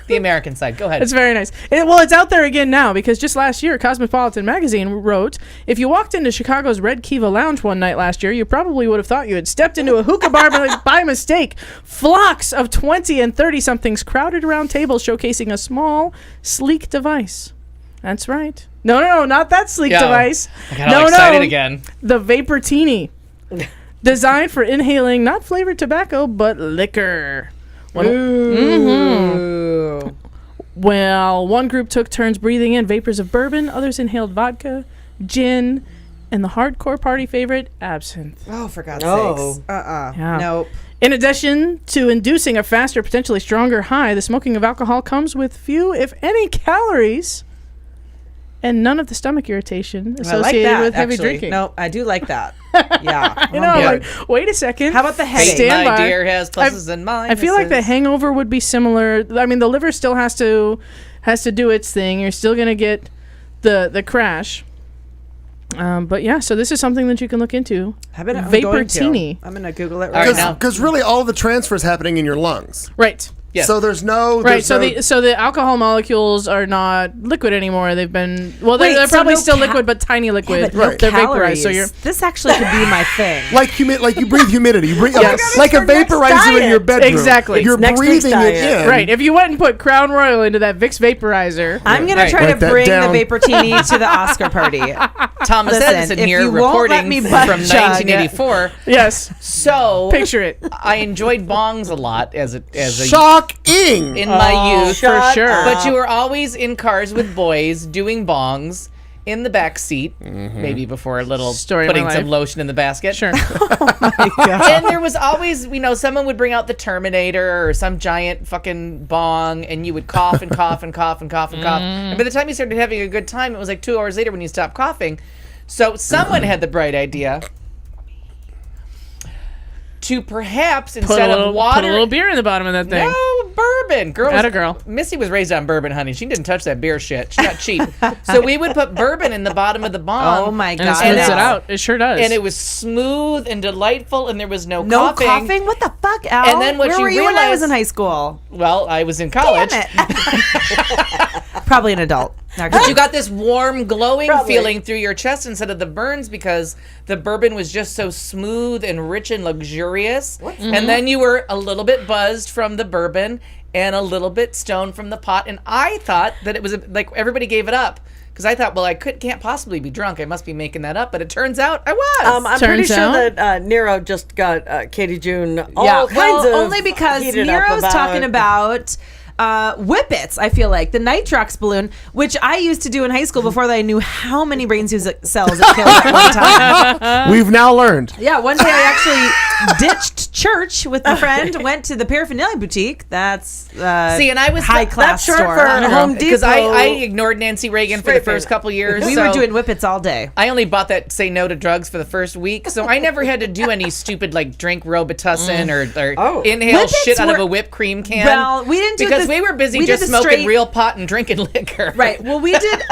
The American side. Go ahead. It's very nice. Well, it's out there again now because just last year, Cosmopolitan magazine wrote, if you walked into Chicago's Red Kiva Lounge one night last year, you probably would have thought you had stepped into a hookah bar by mistake. Flocks of 20 and 30-somethings crowded around tables showcasing a small, sleek device. That's right. No, not that sleek Yo, device. I got all excited again. The Vaportini. Designed for inhaling not flavored tobacco, but liquor. Well, one group took turns breathing in vapors of bourbon, others inhaled vodka, gin, and the hardcore party favorite, absinthe. Oh, for God's Oh. sakes. Yeah. Nope. In addition to inducing a faster, potentially stronger high, the smoking of alcohol comes with few, if any, calories and none of the stomach irritation I like associated that, with heavy actually. drinking. No, I do like that. Yeah. You know, like, wait a second. How about the headache? Stand My by. dear has pluses and minuses. I feel like the hangover would be similar. I mean, the liver still has to do its thing. You're still gonna get the crash. But yeah, so this is something that you can look into. I'm going to. Vaportini. I'm going to Google it All right, right now. now. Because really, all the transfer is happening in your lungs. Right. Yes. So there's no. Right. There's So no, the alcohol molecules are not liquid anymore. They've been Wait, they're so probably no still ca- liquid, but tiny liquid. Yeah, but no Right. They're calories. vaporized. So you're This actually could be my thing. like you breathe humidity. You breathe Yes. like a It's your next vaporizer in your diet. bedroom. Exactly. You're Next week's breathing it diet. in. right. If you went and put Crown Royal into that Vicks vaporizer, I'm going Right. to try Write to that bring down. the Vaportini to the Oscar party. Thomas Listen, Edison if here you won't let reporting me from butt chug- 1984. yes, So picture it. I enjoyed bongs a lot as a Shocking. in my youth. For sure. But you were always in cars with boys doing bongs in the back seat, maybe before a little Story of my putting some life. lotion in the basket. Sure. And there was always, someone would bring out the Terminator or some giant fucking bong, and you would cough and cough and cough and cough and cough. And by the time you started having a good time, it was like 2 hours later when you stopped coughing. So someone had the bright idea to perhaps instead of water, put a little beer in the bottom of that thing. no, bourbon. Atta girl. Missy was raised on bourbon, honey. She didn't touch that beer shit. She's not cheap. So we would put bourbon in the bottom of the bong. Oh my And it God. smooths And it out. It sure does. And it was smooth and delightful, and there was no No coughing. coughing? What the fuck, Al? And then what Where you were you when I was realize- in high school? Well, I was in college. Damn it. Probably an adult. But you got this warm, glowing Probably. feeling through your chest instead of the burns because the bourbon was just so smooth and rich and luxurious. And then you were a little bit buzzed from the bourbon and a little bit stoned from the pot. And I thought that it was like everybody gave it up. Because I thought, well, I can't possibly be drunk. I must be making that up. But it turns out I was. I'm pretty sure that Nero just got Katie June all kinds of only because heated up Nero's talking about whippets. I feel like the nitrox balloon, which I used to do in high school before I knew how many brain cells it killed at one time. We've now learned. Yeah, one day I actually ditched church with my friend, went to the paraphernalia boutique. That's See, and I was high class short store. for Home Depot. Because I ignored Nancy Reagan for the first couple years. We so were doing whippets all day. I only bought that say no to drugs for the first week, so I never had to do any stupid like drink Robitussin or inhale Whippets shit out of were- a whipped cream can. Well, we didn't do because the- we were busy we just did the smoking straight- real pot and drinking liquor. Right. Well, we did.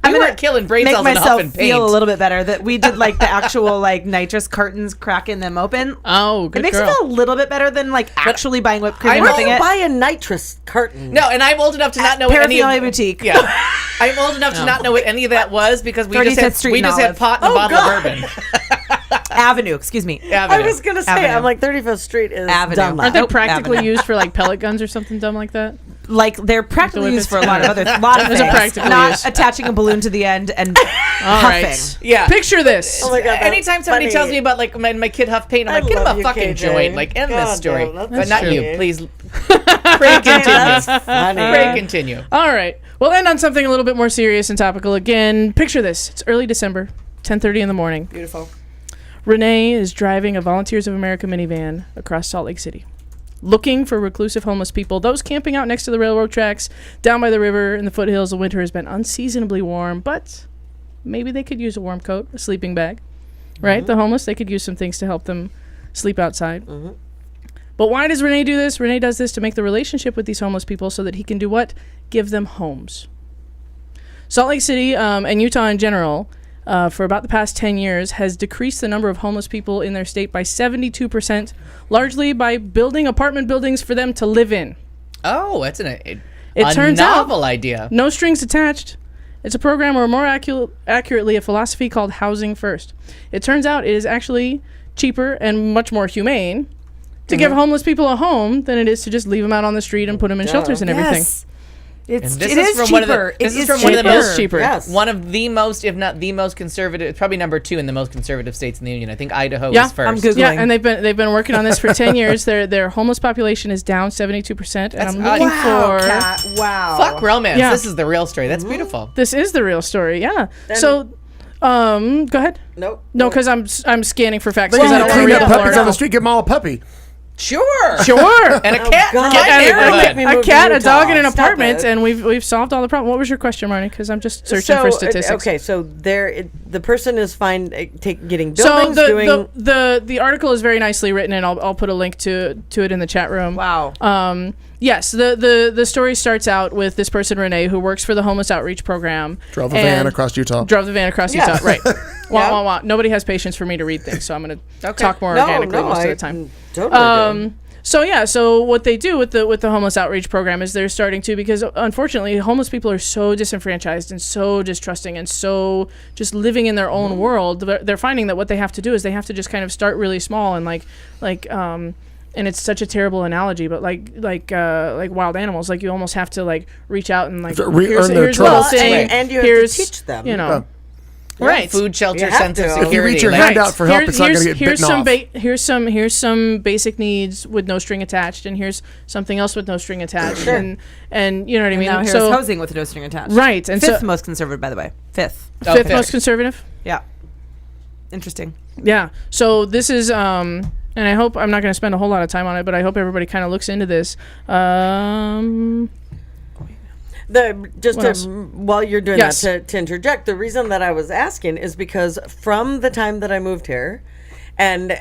We weren't killing brain make cells and myself huffing feel paint. a little bit better that we did like the actual like nitrous cartons, cracking them open. Oh, good It makes girl. it feel a little bit better than like actually buying whipped cream I and know. whipping Why it. buy a nitrous carton? No, and I'm old enough to not know what any Paraphernalia of boutique. Yeah, I'm old enough to not know what any of that was because we just 35th had Street we in just had Olive. pot and a bottle of bourbon. Avenue, excuse me. Avenue. I was gonna say, Avenue. I'm like 35th Street is Avenue. dumb. Aren't they Nope, practically Avenue. used for like pellet guns or something dumb like that? Like they're practically used for a lot of other There's a things. practical Not use. attaching a balloon to the end and All huffing. right. Yeah. Picture this. Oh my God, that's Anytime somebody funny. tells me about like my kid huff paint, I'm I like, get him love a you, fucking KJ. joint. Like, end God this story. damn, that's But not true. you. Please. Pray continue. Funny. Pray continue. All right. We'll end on something a little bit more serious and topical again. Picture this. It's early December, 10:30 in the morning. Beautiful. Renee is driving a Volunteers of America minivan across Salt Lake City, looking for reclusive homeless people, those camping out next to the railroad tracks, down by the river in the foothills. The winter has been unseasonably warm, but maybe they could use a warm coat, a sleeping bag, right? The homeless, they could use some things to help them sleep outside. But why does Renee do this? Renee does this to make the relationship with these homeless people so that he can do what? Give them homes. Salt Lake City and Utah in general, for about the past 10 years, has decreased the number of homeless people in their state by 72%, largely by building apartment buildings for them to live in. Oh, that's a turns out- novel idea. No strings attached. It's a program, or more accurately, a philosophy called Housing First. It turns out it is actually cheaper and much more humane to give homeless people a home than it is to just leave them out on the street and put them in shelters and everything. Yes. It This is is from one of the- cheaper. this It is from one of the It most is cheaper. Yes. One of the most, if not the most conservative, it's probably number 2 in the most conservative states in the union. I think Idaho Yeah, is first. I'm Googling. Yeah, and they've been working on this for 10 years. Their homeless population is down 72%, and That's I'm looking Wow, for. Kat, wow. Fuck romance. Yeah. This is the real story. That's beautiful. This is the real story. Yeah. So, go ahead. Nope. No, because I'm scanning for facts But because I you don't want to clean read up the whole puppies on the article. street, give them all a puppy. Sure. Sure. And a cat God. for my And- neighborhood. Me A move cat, to a dog, and an Utah. Stop apartment, it. and we've solved all the problems. What was your question, Marnie? Because I'm just searching for statistics. Okay, so the person is fine getting So buildings, doing. the article is very nicely written, and I'll put a link to it in the chat room. Wow. Yes, the story starts out with this person, Renee, who works for the homeless outreach program. Drove a van across Utah. Drove the van across Yeah. Utah, right. Wah, Yeah. wah, wah. Nobody has patience for me to read things, so I'm going to talk more organically most of the time. Totally do. So what they do with the homeless outreach program is they're starting to, because unfortunately homeless people are so disenfranchised and so distrusting and so just living in their own world. They're finding that what they have to do is they have to just kind of start really small and and it's such a terrible analogy, but like wild animals, like you almost have to like reach out and like Re-earn their here's a trust. little Well, thing, and you have here's, to teach them. you know. Yeah. Right. Food, shelter, You have sense of to. security. If you reach your like- hand out for help, it's not going to get bitten off. Here's some basic needs with no string attached, and here's something else with no string attached, and you know what I mean. Now here's So housing with no string attached. right, and Fifth so most conservative, by the way. Fifth. Oh, fifth fifth. most conservative. Yeah. Interesting. Yeah. So this is and I hope I'm not going to spend a whole lot of time on it, but I hope everybody kind of looks into this. While you're doing Yes. that, to interject, the reason that I was asking is because from the time that I moved here, and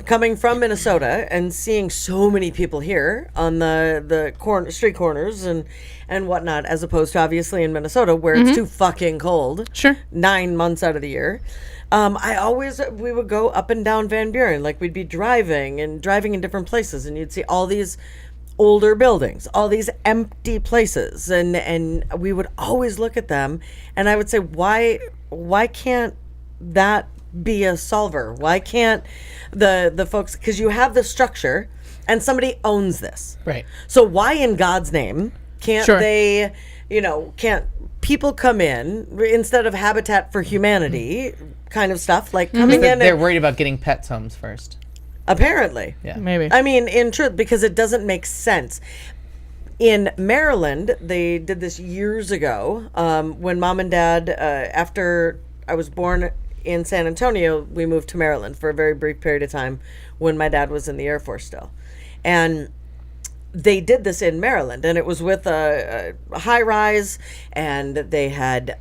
coming from Minnesota and seeing so many people here on the street corners and whatnot, as opposed to obviously in Minnesota where it's too fucking cold. Sure. 9 months out of the year. We would go up and down Van Buren, like we'd be driving in different places, and you'd see all these older buildings, all these empty places, and we would always look at them, and I would say, why can't that be a solver? Why can't the folks, because you have the structure and somebody owns this, Right. So why in God's name can't Sure. they, can't people come in instead of Habitat for Humanity kind of stuff, like coming in They're and, worried about getting pets homes first. apparently. Yeah. Maybe. I mean, in truth, because it doesn't make sense. In Maryland, they did this years ago when Mom and Dad, after I was born in San Antonio, we moved to Maryland for a very brief period of time when my dad was in the Air Force still. And they did this in Maryland, and it was with a high rise, and they had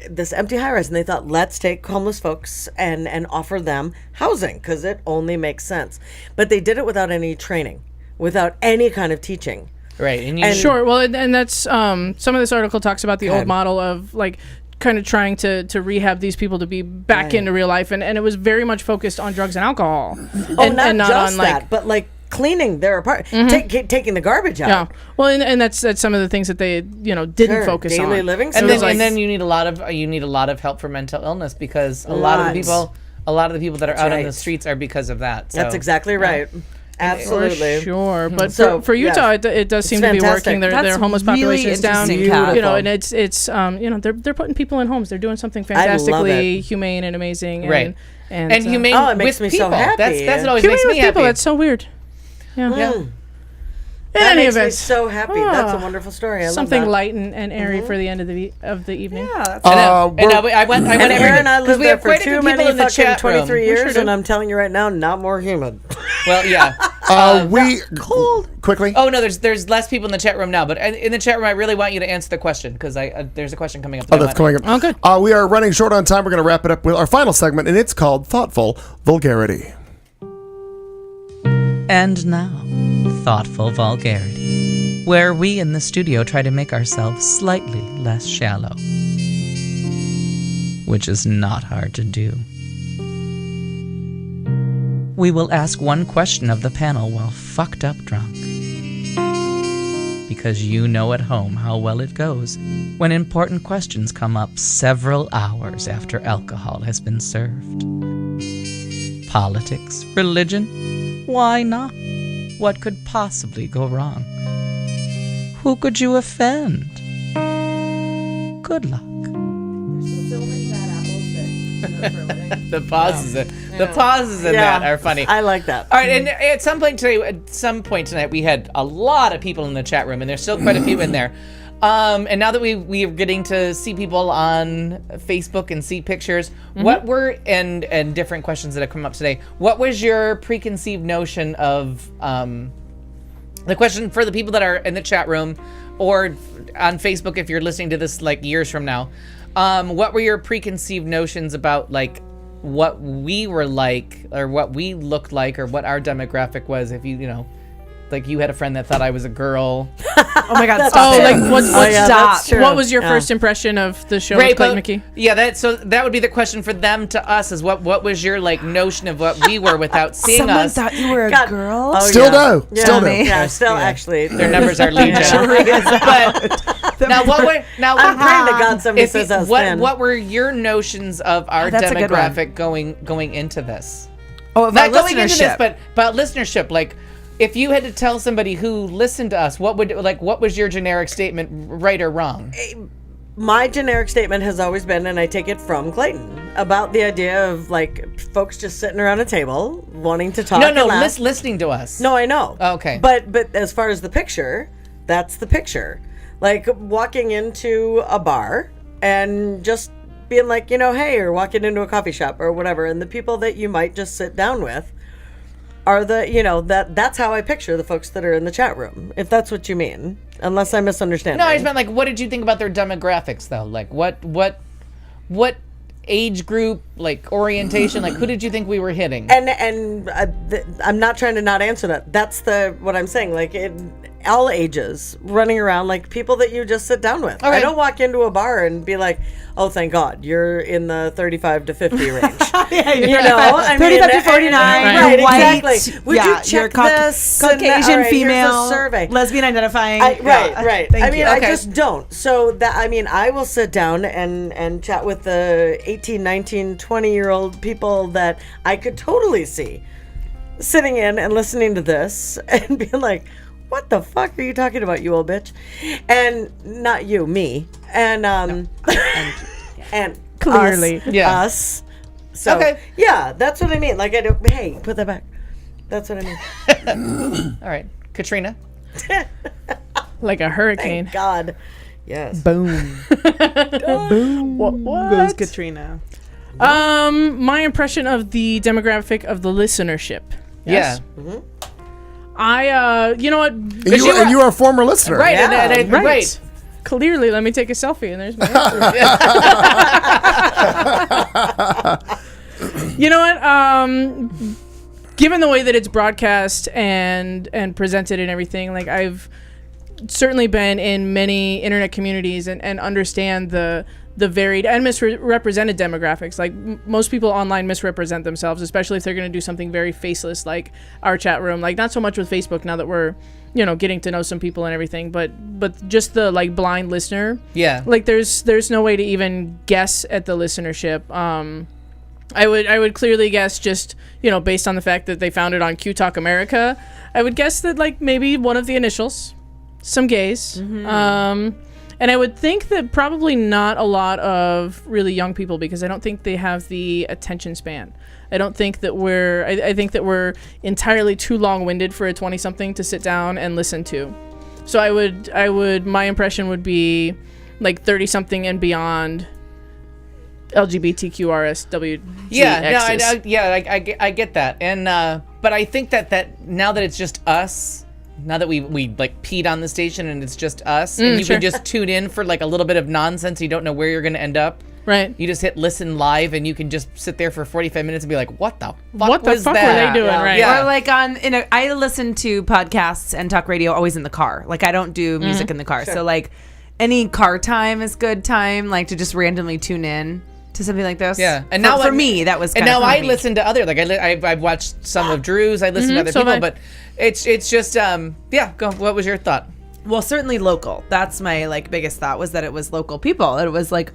this empty high rise, and they thought, let's take homeless folks and offer them housing because it only makes sense. But they did it without any training, without any kind of teaching. Right. And Sure. Well, and that's some of this article talks about the old model of like kind of trying to rehab these people to be back into real life, and it was very much focused on drugs and alcohol. Not just that, but like cleaning their apartment, taking the garbage out. Yeah. Well, and that's some of the things that they didn't Sure, focus on. daily living. and So then, and then you need a lot of help for mental illness because a lot of the people that are out on the right. streets are because of that. So. That's exactly right. Absolutely. For sure. But So, for Utah, yeah. it does It's seem to be fantastic. working. Their That's homeless really population is down. interesting, Kat. And it's they're putting people in homes. They're doing something I love fantastically it. humane and amazing. Right. And humane Oh, it makes with me so people. happy. That's what always humane makes with me people. happy. That's so weird. Yeah. Yeah. In That any makes me event, so happy. That's a wonderful story. I something love that. light and airy for the end of the evening. Yeah, that's I went And every Aaron and I because lived we there have for quite a few too people many in the fucking chat room. 23 years, do. and I'm telling you right now, not more humid. Well, yeah. Cold. Quickly. Oh no, there's less people in the chat room now, but in the chat room, I really want you to answer the question because there's a question coming up. Oh, that's coming up. Oh, good. We are running short on time. We're going to wrap it up with our final segment, and it's called Thoughtful Vulgarity. And now, Thoughtful Vulgarity, where we in the studio try to make ourselves slightly less shallow, which is not hard to do. We will ask one question of the panel while fucked up drunk. Because you know at home how well it goes when important questions come up several hours after alcohol has been served. Politics, religion, why not? What could possibly go wrong? Who could you offend? Good luck. The pauses, the pauses in Yeah. that are funny. I like that. All right, and at some point tonight, we had a lot of people in the chat room, and there's still quite a few in there. And now that we are getting to see people on Facebook and see pictures, what were and different questions that have come up today. What was your preconceived notion of the question for the people that are in the chat room or on Facebook if you're listening to this like years from now? What were your preconceived notions about like what we were like or what we looked like or what our demographic was if you know like you had a friend that thought I was a girl. Oh my God! Oh, like what? yeah, that's true. What was your Yeah. first impression of the show Right, with Clayton but- McKee? Yeah, that would be the question for them to us is what was your like notion of what we were without seeing Someone us? thought you were a God. girl. Oh, Still yeah. do. Still do. Yeah, still actually. Their numbers are legion. But now what were now I'm praying to God somebody if you- says I was what thin. what were your notions of our that's a good one. demographic going into this? Oh, of Not our going into this, listenership. but about listenership. Like, if you had to tell somebody who listened to us, what was your generic statement, right or wrong? My generic statement has always been, and I take it from Clayton, about the idea of like folks just sitting around a table wanting to talk. No, and laugh. listening to us. No, I know. Okay. But as far as the picture, that's the picture. Like walking into a bar and just being like, hey, or walking into a coffee shop or whatever, and the people that you might just sit down with are that's how I picture the folks that are in the chat room, if that's what you mean, unless I misunderstand. No, I just meant like, what did you think about their demographics though? Like, what age group, like orientation, like who did you think we were hitting? And I'm not trying to not answer that. That's what I'm saying. Like all ages running around, like people that you just sit down with. I don't walk into a bar and be like, oh, thank God, you're in the 35 to 50 range. I 35 to 49, right, white, exactly. Would you check this? Caucasian female, survey. lesbian identifying. Right. Thank you. I just don't. So that, I will sit down and chat with the 18, 19, 20-year-old people that I could totally see sitting in and listening to this and being like, what the fuck are you talking about, you old bitch? And not you, me. And and clearly, us. So yeah, that's what I mean. Like, hey, put that back. That's what I mean. All right, Katrina. like a hurricane. Thank God. Yes. Boom. Boom. What? Goes Katrina. My impression of the demographic of the listenership. Yes? Yeah. Mm-hmm. You know what? And you are a former listener. Right, right. Right. Clearly, let me take a selfie, and there's my answer. You know what? Given the way that it's broadcast and presented and everything, like, I've certainly been in many internet communities and understand the varied and misrepresented demographics. Like, most people online misrepresent themselves, especially if they're going to do something very faceless like our chat room. Like, not so much with Facebook now that we're, getting to know some people and everything, but just the, like, blind listener. Yeah. Like, there's no way to even guess at the listenership. I would clearly guess, just, based on the fact that they found it on Q Talk America, I would guess that, like, maybe one of the initials, some gays. Mm-hmm. And I would think that probably not a lot of really young people, because I don't think they have the attention span. I don't think that I think that we're entirely too long-winded for a 20-something to sit down and listen to. So my impression would be like 30-something and beyond LGBTQRSWG. I get that. And, but I think that now that it's just us, now that we like peed on the station and it's just us, and you can just tune in for like a little bit of nonsense, you don't know where you're going to end up. Right. You just hit listen live and you can just sit there for 45 minutes and be like, what the fuck what the was fuck that? were they doing? Right. Or like I listen to podcasts and talk radio always in the car. Like, I don't do music in the car. Sure. So like any car time is good time, like to just randomly tune in to something like this. Yeah. And now for me, that was kind and of now I me. listen to other, like I've watched some of Drew's, I listen to other people, but it's just, go. What was your thought? Well, certainly local. That's my like biggest thought, was that it was local people. It was like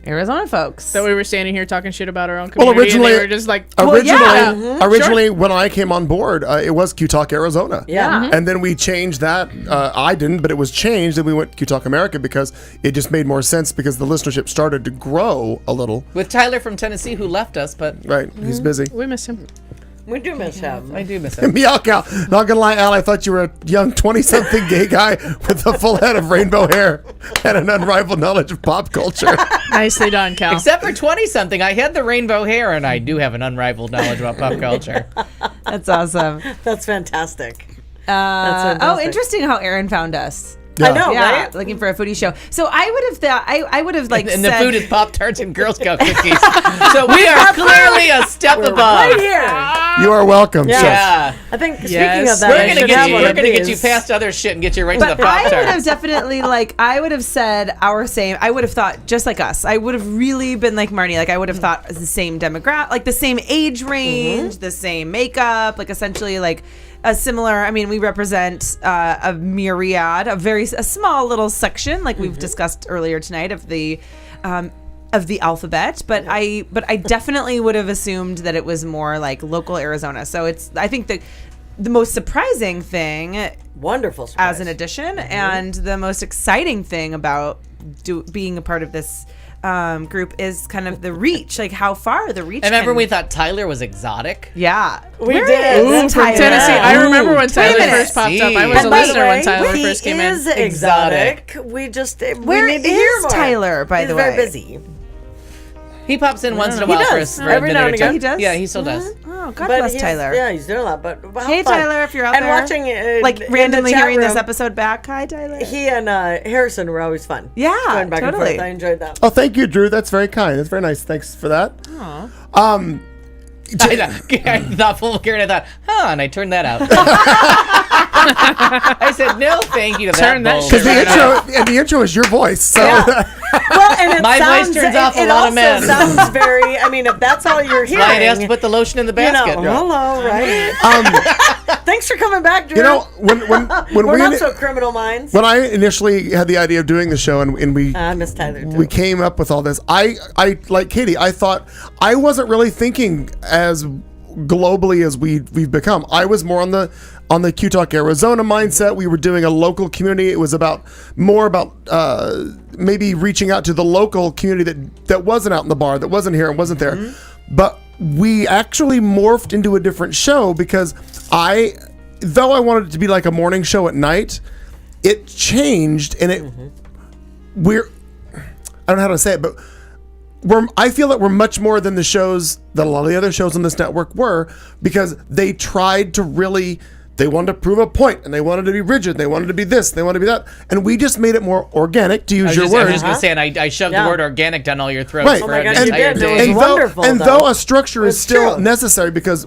Arizona folks. That we were standing here talking shit about our own community. And they were just like, originally when I came on board, it was Q Talk Arizona. Yeah. And then we changed that. I didn't, but it was changed, and we went Q Talk America because it just made more sense, because the listenership started to grow a little. With Tyler from Tennessee, who left us, but right, he's busy. We miss him. We do miss him. I do miss him. Meow cow. Not gonna lie, Al, I thought you were a young 20-something gay guy with a full head of rainbow hair and an unrivaled knowledge of pop culture. Nicely done, Cal. Except for 20-something, I had the rainbow hair, and I do have an unrivaled knowledge about pop culture. That's awesome. That's fantastic. Oh, interesting how Aaron found us. Yeah. I know, Yeah, right? looking for a foodie show. So I would have thought, I would have like And said, the food is Pop-Tarts and Girl Scout cookies. So we are clearly a step above. Right here. You are welcome. Yeah. Chef. Yeah. I think speaking Yes. of that, We're I gonna should get have you. one We're of gonna get you these. past other shit and get you right to but the I would have Pop-Tart. definitely I would have said our same. I would have thought just like us. I would have really been like Marnie. Like, I would have thought the same demographic, like the same age range, the same makeup, like essentially like a similar. I mean, we represent a myriad, a small little section, like we've discussed earlier tonight, of the alphabet. But I definitely would have assumed that it was more like local Arizona. So I think the most surprising thing, Wonderful surprise. as an addition, and the most exciting thing about being a part of this group is kind of the reach, like how far the reach. And remember, can- we thought Tyler was exotic. Yeah, We Where did. is Ooh, from Tyler? Tennessee. I remember when Tyler minutes. first popped up. I was And a by the listener when way, Tyler he first came is in. exotic. We just Where we need to hear is more. Tyler, by He's the very way? busy. He pops in once in a He while for does. us for Every a now minute and or again. two. He does? Yeah, he still does. Oh, God But bless he's- Tyler. Yeah, he's doing a lot. But how Hey, fun. Tyler, if you're out and there. watching Like in randomly the chat hearing this room, episode back. Hi, Tyler. He and Harrison were always fun. Yeah, going back totally. and forth. I enjoyed that. Oh, thank you, Drew. That's very kind. That's very nice. Thanks for that. I thought full of Karen. I thought, and I turned that out. I said, no, thank you to Turn that bullshit. Because the intro is your voice. So Well, and it My sounds, voice turns off a it lot of also men. sounds very. I mean, if that's all you're hearing, Why I asked to put the lotion in the basket. hello, right? Thanks for coming back, Drew. you know when We're we not so criminal minds. when I initially had the idea of doing the show and we I miss Tyler too. we came up with all this, I like Katie, I thought I wasn't really thinking as globally as we've become. I was more on the Q Talk Arizona mindset. We were doing a local community. It was more about maybe reaching out to the local community that wasn't out in the bar, that wasn't here and wasn't there. Mm-hmm. But we actually morphed into a different show because though I wanted it to be like a morning show at night, it changed and I don't know how to say it, but I feel that we're much more than the shows that a lot of the other shows on this network were, because they tried to really, they wanted to prove a point and they wanted to be rigid. They wanted to be this, they wanted to be that. And we just made it more organic, to use your I words. was just going to say, and I shoved the word organic down all your throats Right. for Oh my an God, you entire did. It day. was wonderful, and though. though a structure is It's still true. necessary, because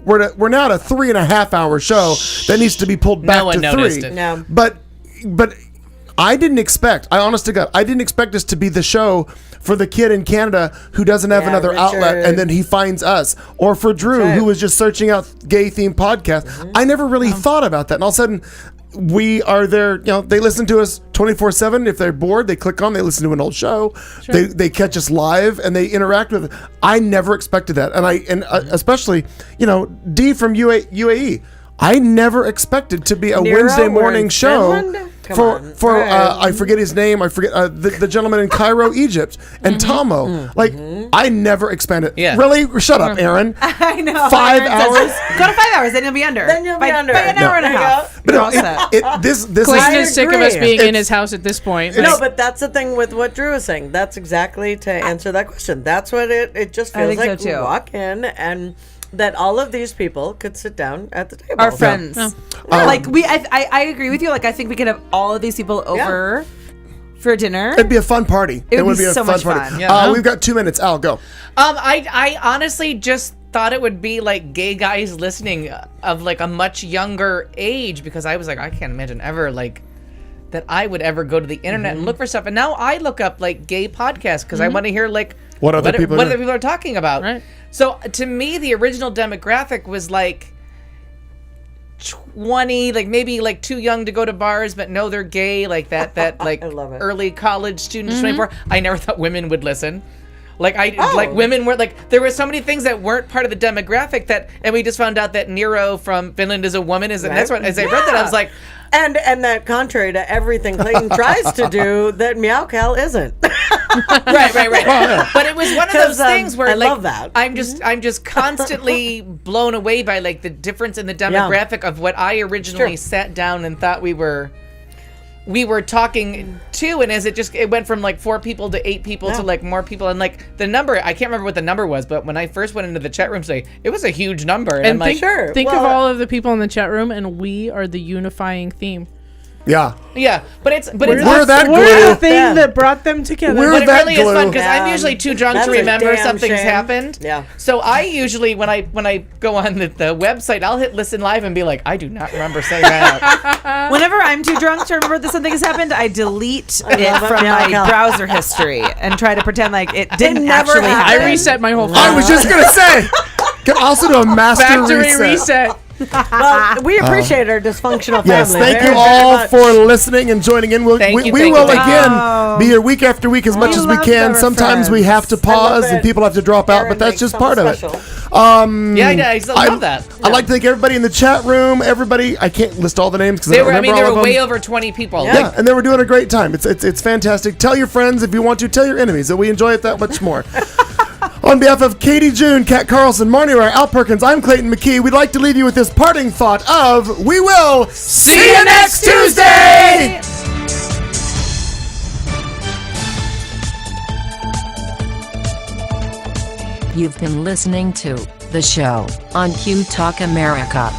we're now at a 3.5 hour show that needs to be pulled back No one to noticed 3. it. No. But I didn't expect, honest to God, I didn't expect this to be the show for the kid in Canada who doesn't have another Richard. outlet and then he finds us, or for Drew right. who was just searching out gay themed podcasts. I never really thought about that, and all of a sudden we are there. They listen to us 24/7. If they're bored, they click on, they listen to an old show. They catch us live and they interact with it. I never expected that, and especially D from UAE. I never expected to be a Nero, Wednesday we're morning in show Finland? Come for on. Right. I forget his name. I forget the gentleman in Cairo, Egypt, and Tomo. Like I never expanded. Yeah. Really? Shut up, Aaron. I know. 5 Aaron says, hours? Go to 5 hours, then you'll be under. Then you'll be under. By an hour and a There you half. But You're no, all set. this Clayton is is sick of us agree. being in his house at this point. No, but that's the thing with what Drew is saying. That's exactly to answer that question. That's what it just I feels think like. so, too. We walk in and that all of these people could sit down at the table. Our friends. Yeah. Like I agree with you. Like I think we could have all of these people over for dinner. It'd be a fun party. It would be a so fun much party. fun. Yeah. We've got 2 minutes. Al, go. I honestly just thought it would be like gay guys listening of like a much younger age, because I was like, I can't imagine ever like that I would ever go to the internet and look for stuff. And now I look up like gay podcasts because I want to hear like What other people are talking about. Right. So to me, the original demographic was like 20, like maybe like too young to go to bars, but no, they're gay, like that like I love it. early college student, 24. I never thought women would listen. Like like women were like, there were so many things that weren't part of the demographic and we just found out that Nero from Finland is a woman. And that's what, as I read that, I was like, And that contrary to everything Clayton tries to do, that Meow Cal isn't. right. But it was one of those things where I like, love that. I'm just constantly blown away by like the difference in the demographic of what I originally sat down and thought we were talking to, and as it went from like 4 people to 8 people to like more people, and like the number, I can't remember what the number was, but when I first went into the chat room today, it was a huge number, and I'm like, think of all of the people in the chat room, and we are the unifying theme. Yeah. yeah, but it's We're We're glue. the thing that brought them together. We're But it that really is fun glue. because I'm usually too drunk That's to a remember damn something's shame. happened. Yeah. So I usually, when I go on the website, I'll hit listen live and be like, I do not remember saying that. Whenever I'm too drunk to remember that something has happened, I delete it love it, from Meow my Cal. browser history and try to pretend like it didn't never actually happened. happen. I reset my whole I was just gonna say, can also do a master factory reset. reset. Well, we appreciate our dysfunctional family. Yes, thank very, you very all much. for listening and joining in. Thank you, We thank will you, thank you. again be here week after week as much as we love can. our Sometimes we have to I love pause and it. people have to drop out, Aaron but that's makes just something part of it. special. Yeah, I still love that. I'd like to thank everybody in the chat room. Everybody, I can't list all the names because I They don't were, I remember mean, there all were of them. way over 20 people. Yeah, and they were doing a great time. It's fantastic. Tell your friends if you want to. Tell your enemies that we enjoy it that much more. On behalf of Katie June, Kat Carlson, Marnie Rare, Al Perkins, I'm Clayton McKee. We'd like to leave you with this parting thought of, we will see you next Tuesday! You've been listening to The Show on Q Talk America.